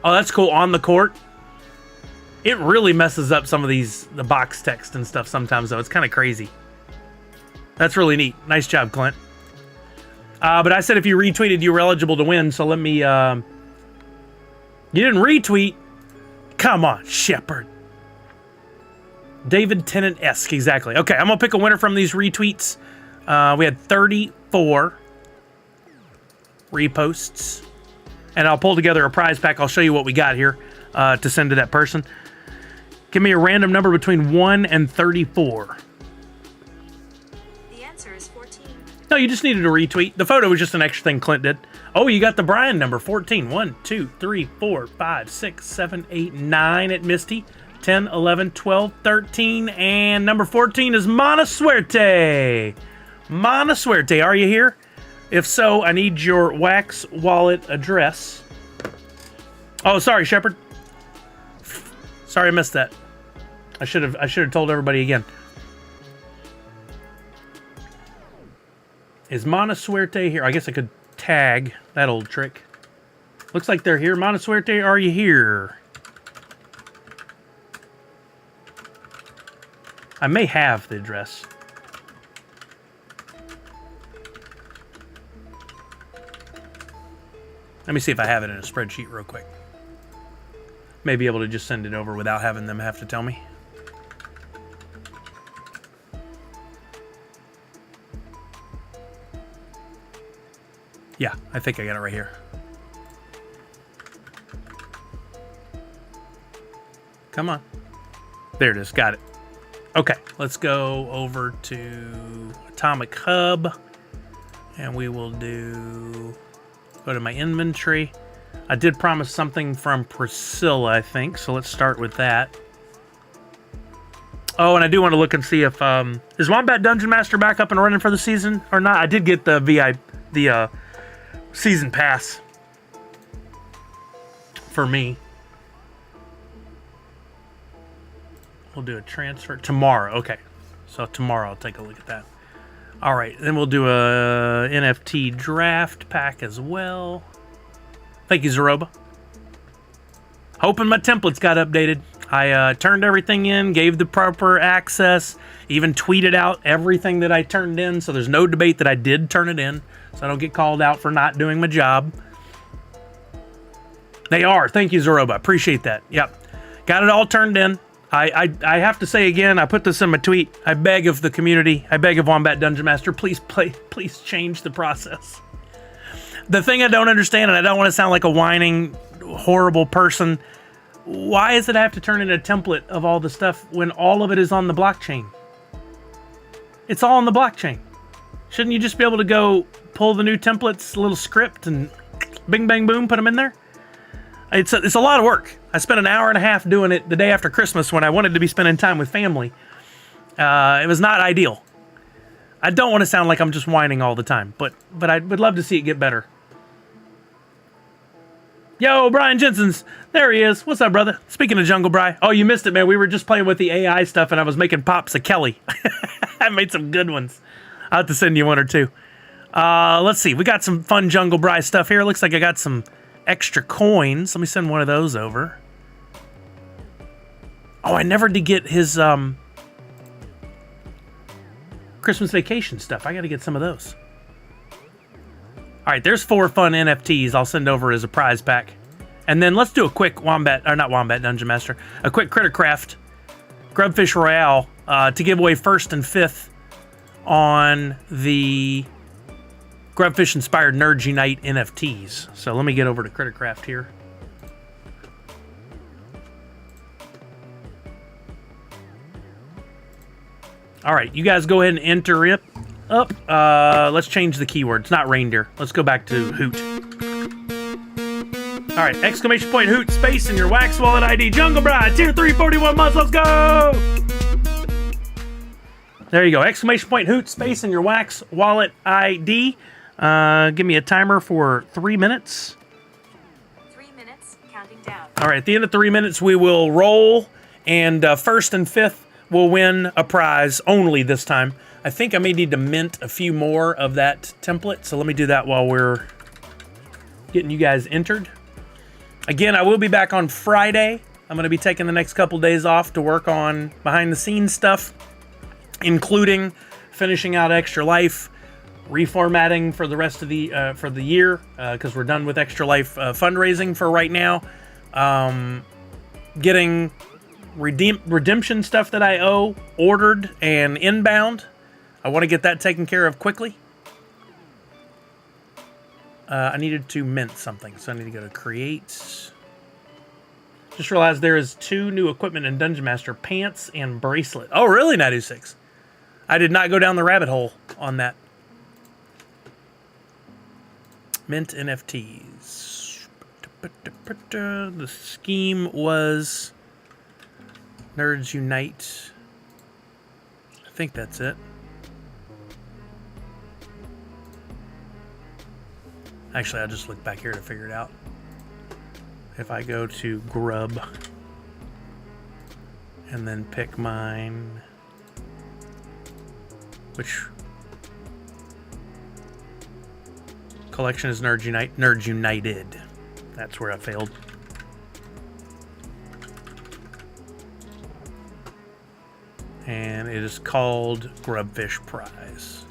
Speaker 1: Oh, that's cool. On the court. It really messes up some of the box text and stuff sometimes, though. It's kind of crazy. That's really neat. Nice job, Clint. But I said if you retweeted, you were eligible to win, so let me... You didn't retweet? Come on, Shepard. David Tennant-esque, exactly. Okay, I'm going to pick a winner from these retweets. We had 34 reposts. And I'll pull together a prize pack. I'll show you what we got here to send to that person. Give me a random number between 1 and 34.
Speaker 3: The answer is 14.
Speaker 1: No, you just needed a retweet. The photo was just an extra thing Clint did. Oh, you got the Brian number, 14. 1, 2, 3, 4, 5, 6, 7, 8, 9 at Misty. 10, 11, 12, 13, and number 14 is Mana Suerte. Mana Suerte, are you here? If so, I need your Wax wallet address. Oh, sorry, Shepard. Sorry, I missed that. I should have told everybody again. Is Mana Suerte here? I guess I could tag that old trick. Looks like they're here. Mana Suerte, are you here? I may have the address. Let me see if I have it in a spreadsheet real quick. May be able to just send it over without having them have to tell me. Yeah, I think I got it right here. Come on. There it is. Got it. Okay, let's go over to Atomic Hub, and we will go to my inventory. I did promise something from Priscilla, I think, so let's start with that. Oh, and I do want to look and see if is Wombat Dungeon Master back up and running for the season or not. I did get the season pass for me. We'll do a transfer tomorrow. Okay, so tomorrow I'll take a look at that. All right, then we'll do a NFT draft pack as well. Thank you, Zeroba. Hoping my templates got updated. I turned everything in, gave the proper access, even tweeted out everything that I turned in, so there's no debate that I did turn it in, so I don't get called out for not doing my job. They are. Thank you, Zeroba. Appreciate that. Yep. Got it all turned in. I have to say again, I put this in my tweet. I beg of the community, I beg of Wombat Dungeon Master, please change the process. The thing I don't understand, and I don't want to sound like a whining, horrible person, why is it I have to turn in a template of all the stuff when all of it is on the blockchain? It's all on the blockchain. Shouldn't you just be able to go pull the new templates, little script, and bing, bang, boom, put them in there? It's a lot of work. I spent an hour and a half doing it the day after Christmas when I wanted to be spending time with family. It was not ideal. I don't want to sound like I'm just whining all the time, but I would love to see it get better. Yo, Brian Jensen's. There he is. What's up, brother? Speaking of Jungle Bry. Oh, you missed it, man. We were just playing with the AI stuff, and I was making pops of Kelly. I made some good ones. I'll have to send you one or two. Let's see. We got some fun Jungle Bry stuff here. Looks like I got some extra coins. Let me send one of those over. Oh, I never did get his Christmas vacation stuff. I got to get some of those. All right, there's 4 fun NFTs I'll send over as a prize pack. And then let's do a quick not Wombat Dungeon Master, a quick Crittercraft Grubfish Royale to give away 1st and 5th on the Grubfish Inspired Nerds Unite NFTs. So let me get over to Crittercraft here. All right, you guys go ahead and enter it up. Let's change the keywords, not reindeer. Let's go back to Hoot. All right, exclamation point Hoot space in your Wax Wallet ID. Jungle Bride, tier 3, 41 months. Let's go. There you go. Exclamation point Hoot space in your Wax Wallet ID. Give me a timer for 3 minutes.
Speaker 3: 3 minutes, counting down.
Speaker 1: All right, at the end of 3 minutes, we will roll, and 1st and 5th will win a prize only this time. I think I may need to mint a few more of that template, so let me do that while we're getting you guys entered. Again, I will be back on Friday. I'm going to be taking the next couple days off to work on behind-the-scenes stuff, including finishing out Extra Life, reformatting for the rest of the year, because we're done with Extra Life fundraising for right now. Getting redemption stuff that I owe ordered and inbound. I want to get that taken care of quickly. I needed to mint something, so I need to go to create. Just realized there is 2 new equipment in Dungeon Master, pants and bracelet. Oh, really, Nadu6? I did not go down the rabbit hole on that. Mint NFTs. The scheme was Nerds Unite. I think that's it. Actually, I'll just look back here to figure it out. If I go to Grub and then pick mine, which collection is Nerds Unite? Nerds United. That's where I failed. And it is called Grubfish Prize.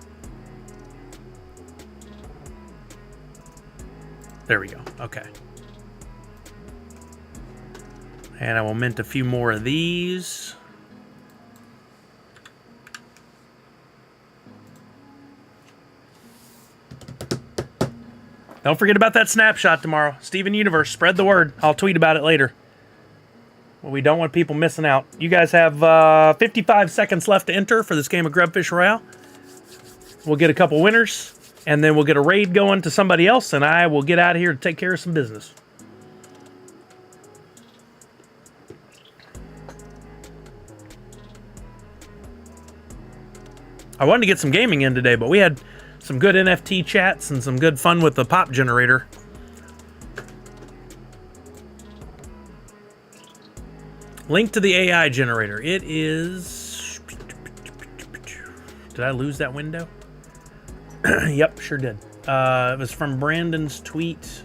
Speaker 1: There we go. Okay. And I will mint a few more of these. Don't forget about that snapshot tomorrow. Steven Universe, spread the word. I'll tweet about it later. We don't want people missing out. You guys have 55 seconds left to enter for this game of Grubfish Royale. We'll get a couple winners, and then we'll get a raid going to somebody else, and I will get out of here to take care of some business. I wanted to get some gaming in today, but we had some good NFT chats and some good fun with the pop generator. Link to the AI generator. It is... Did I lose that window? Yep, sure did. It was from Brandon's tweet.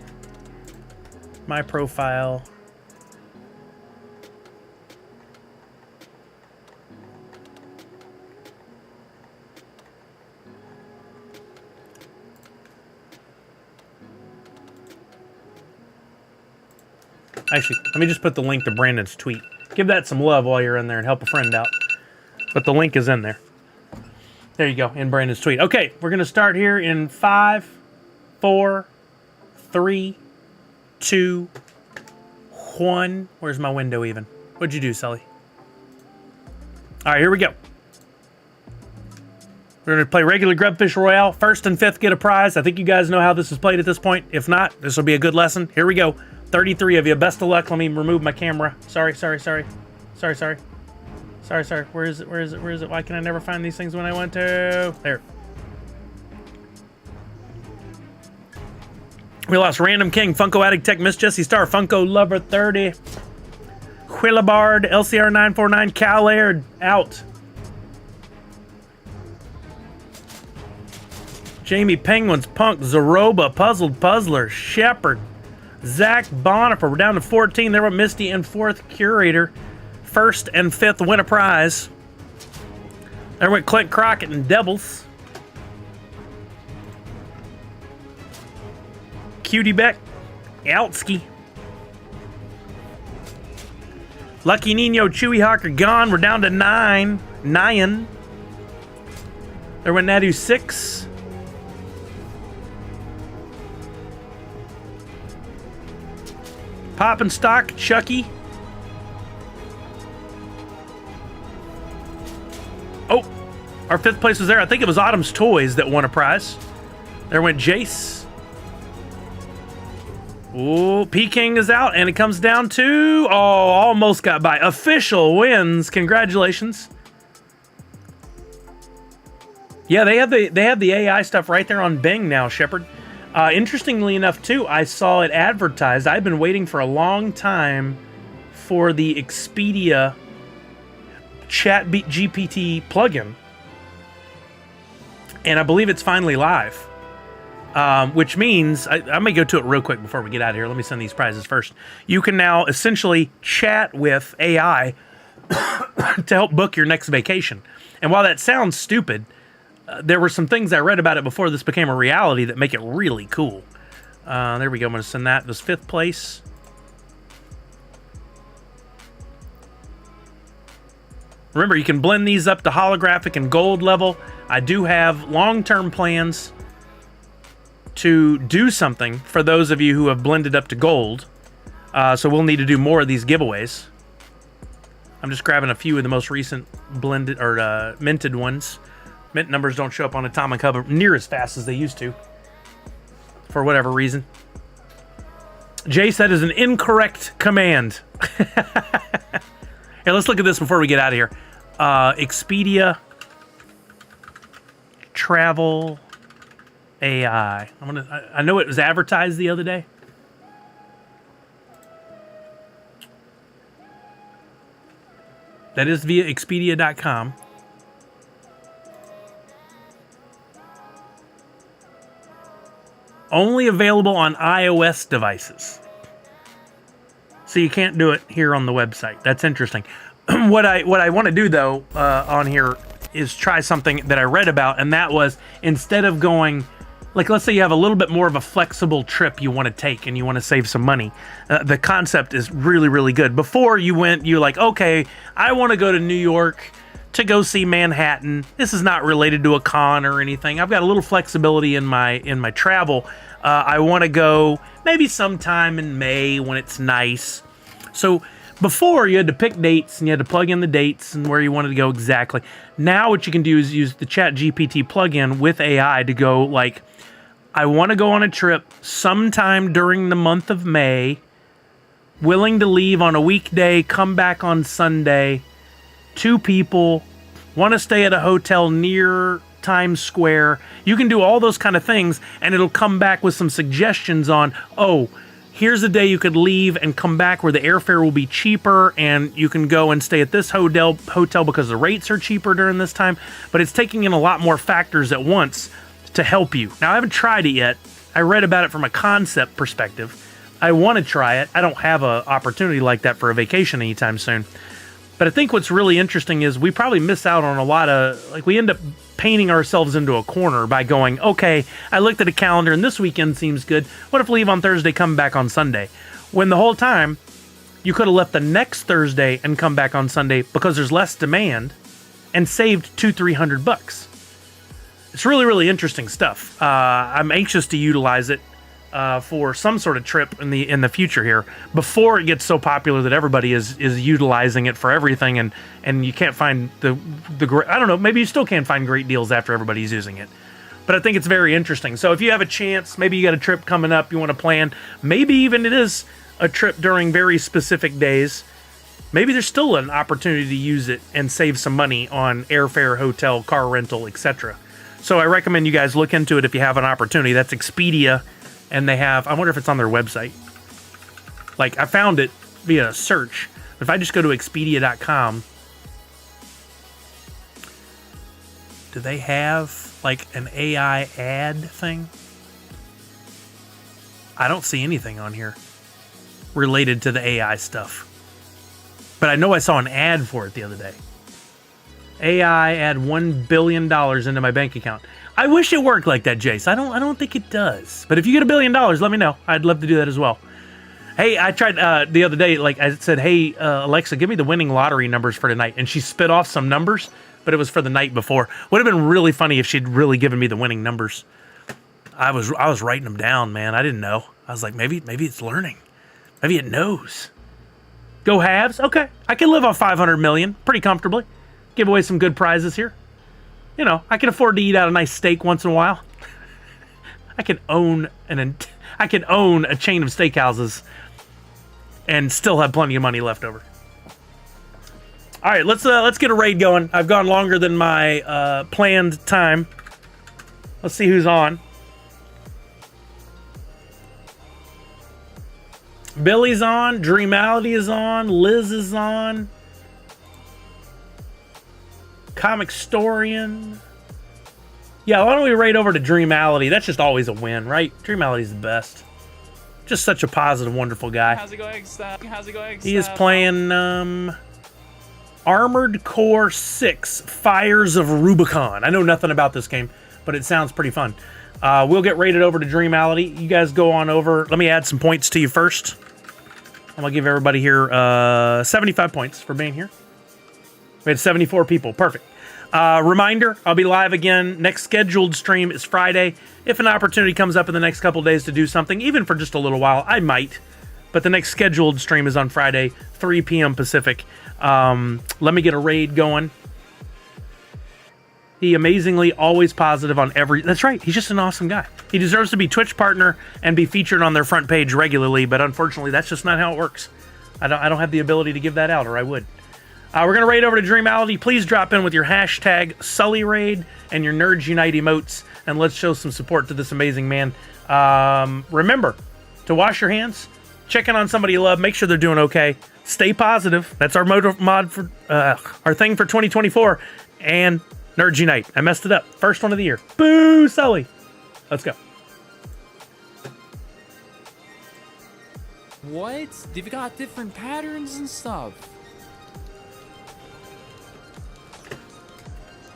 Speaker 1: My profile. Actually, let me just put the link to Brandon's tweet. Give that some love while you're in there and help a friend out. But the link is in there. There you go, in Brandon's tweet. Okay, we're going to start here in 5, 4, 3, 2, 1. Where's my window even? What'd you do, Sully? All right, here we go. We're going to play regular Grubfish Royale. First and fifth get a prize. I think you guys know how this is played at this point. If not, this will be a good lesson. Here we go. 33 of you. Best of luck. Let me remove my camera. Sorry. Where is it? Why can I never find these things when I want to? There. We lost Random King, Funko Addict Tech, Miss Jessie Star, Funko Lover 30, Quillabard, LCR 949, Cal Air out. Jamie Penguins, Punk, Zaroba, Puzzled Puzzler, Shepherd, Zach Bonifer. We're down to 14. There went Misty and fourth Curator. First and fifth win a prize. There went Clint Crockett and Devils. Cutie Beck, Outsky. Lucky Nino, Chewy Hawker gone. We're down to 9. There went Nadu 6. Pop and Stock, Chucky. Oh, our fifth place was there. I think it was Autumn's Toys that won a prize. There went Jace. Ooh, P-King is out, and it comes down to... Oh, almost got by. Official wins. Congratulations. Yeah, they have the AI stuff right there on Bing now, Shepard. Interestingly enough, too, I saw it advertised. I've been waiting for a long time for the Expedia Chat GPT plugin, and I believe it's finally live, which means I may go to it real quick before we get out of here. Let me send these prizes first. You can now essentially chat with AI to help book your next vacation. And while that sounds stupid, there were some things I read about it before this became a reality that make it really cool. There we go. I'm going to send that. It was fifth place. Remember, you can blend these up to holographic and gold level. I do have long-term plans to do something for those of you who have blended up to gold. So we'll need to do more of these giveaways. I'm just grabbing a few of the most recent blended or minted ones. Mint numbers don't show up on Atomic Hub near as fast as they used to, for whatever reason. Jay said is an incorrect command. Hey, let's look at this before we get out of here. Expedia Travel AI. I know it was advertised the other day. That is via Expedia.com. Only available on iOS devices. So you can't do it here on the website. That's interesting. What I want to do, though, on here is try something that I read about, and that was instead of going, like, let's say you have a little bit more of a flexible trip you want to take and you want to save some money. The concept is really, really good. Before you're like, okay, I want to go to New York to go see Manhattan. This is not related to a con or anything. I've got a little flexibility in my travel. I want to go maybe sometime in May when it's nice. So Before, you had to pick dates and you had to plug in the dates and where you wanted to go exactly. Now what you can do is use the Chat GPT plugin with AI to go like, I want to go on a trip sometime during the month of May, willing to leave on a weekday, come back on Sunday, 2 people, want to stay at a hotel near Times Square. You can do all those kind of things and it'll come back with some suggestions on, oh, here's a day you could leave and come back where the airfare will be cheaper and you can go and stay at this hotel because the rates are cheaper during this time. But it's taking in a lot more factors at once to help you. Now, I haven't tried it yet. I read about it from a concept perspective. I want to try it. I don't have an opportunity like that for a vacation anytime soon. But I think what's really interesting is we probably miss out on a lot of, like, we end up painting ourselves into a corner by going, okay, I looked at a calendar and this weekend seems good. What if leave on Thursday, come back on Sunday? When the whole time you could have left the next Thursday and come back on Sunday because there's less demand and saved $200-300. It's really, really interesting stuff. I'm anxious to utilize it for some sort of trip in the future here before it gets so popular that everybody is utilizing it for everything and you can't find the I don't know, maybe you still can't find great deals after everybody's using it. But I think it's very interesting. So if you have a chance, maybe you got a trip coming up you want to plan, maybe even it is a trip during very specific days, maybe there's still an opportunity to use it and save some money on airfare, hotel, car rental, etc. So I recommend you guys look into it if you have an opportunity. That's Expedia. And they have, I wonder if it's on their website. Like, I found it via search. If I just go to Expedia.com, do they have, like, an AI ad thing? I don't see anything on here related to the AI stuff. But I know I saw an ad for it the other day. AI add $1 billion into my bank account. I wish it worked like that, Jace. I don't think it does. But if you get $1 billion, let me know. I'd love to do that as well. Hey, I tried the other day, like I said, hey, Alexa, give me the winning lottery numbers for tonight. And she spit off some numbers, but it was for the night before. Would have been really funny if she'd really given me the winning numbers. I was writing them down, man. I didn't know. I was like, maybe it's learning. Maybe it knows. Go halves? Okay. I can live on 500 million pretty comfortably. Give away some good prizes here. You know, I can afford to eat out a nice steak once in a while. I can own a chain of steakhouses and still have plenty of money left over. All right, let's get a raid going. I've gone longer than my planned time. Let's see who's on. Billy's on. Dreamality is on. Liz is on. Comic Storian. Yeah, why don't we raid over to Dreamality? That's just always a win, right? Dreamality's the best. Just such a positive, wonderful guy.
Speaker 4: How's it going, Steph? How's it going,
Speaker 1: He is playing Armored Core 6 Fires of Rubicon. I know nothing about this game, but it sounds pretty fun. We'll get raided over to Dreamality. You guys go on over. Let me add some points to you first. I'm going to give everybody here 75 points for being here. We had 74 people. Perfect. Reminder, I'll be live again. Next scheduled stream is Friday. If an opportunity comes up in the next couple days to do something, even for just a little while, I might. But the next scheduled stream is on Friday, 3 p.m. Pacific. Let me get a raid going. He amazingly always positive on every... That's right. He's just an awesome guy. He deserves to be Twitch partner and be featured on their front page regularly, but unfortunately, that's just not how it works. I don't have the ability to give that out, or I would. We're going to raid over to Dreamality. Please drop in with your hashtag SullyRaid and your Nerds Unite emotes, and let's show some support to this amazing man. Remember to wash your hands, check in on somebody you love, make sure they're doing okay, stay positive. That's our mod for our thing for 2024, and Nerds Unite. I messed it up. First one of the year. Boo, Sully. Let's go.
Speaker 4: What? They've got different patterns and stuff.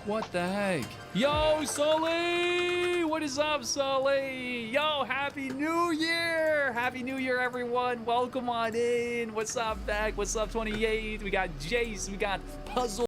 Speaker 4: What the heck? Yo, Sully! What is up, Sully? Yo, Happy New Year! Happy New Year, everyone. Welcome on in. What's up, Beck? What's up, 28? We got Jace. We got Puzzle.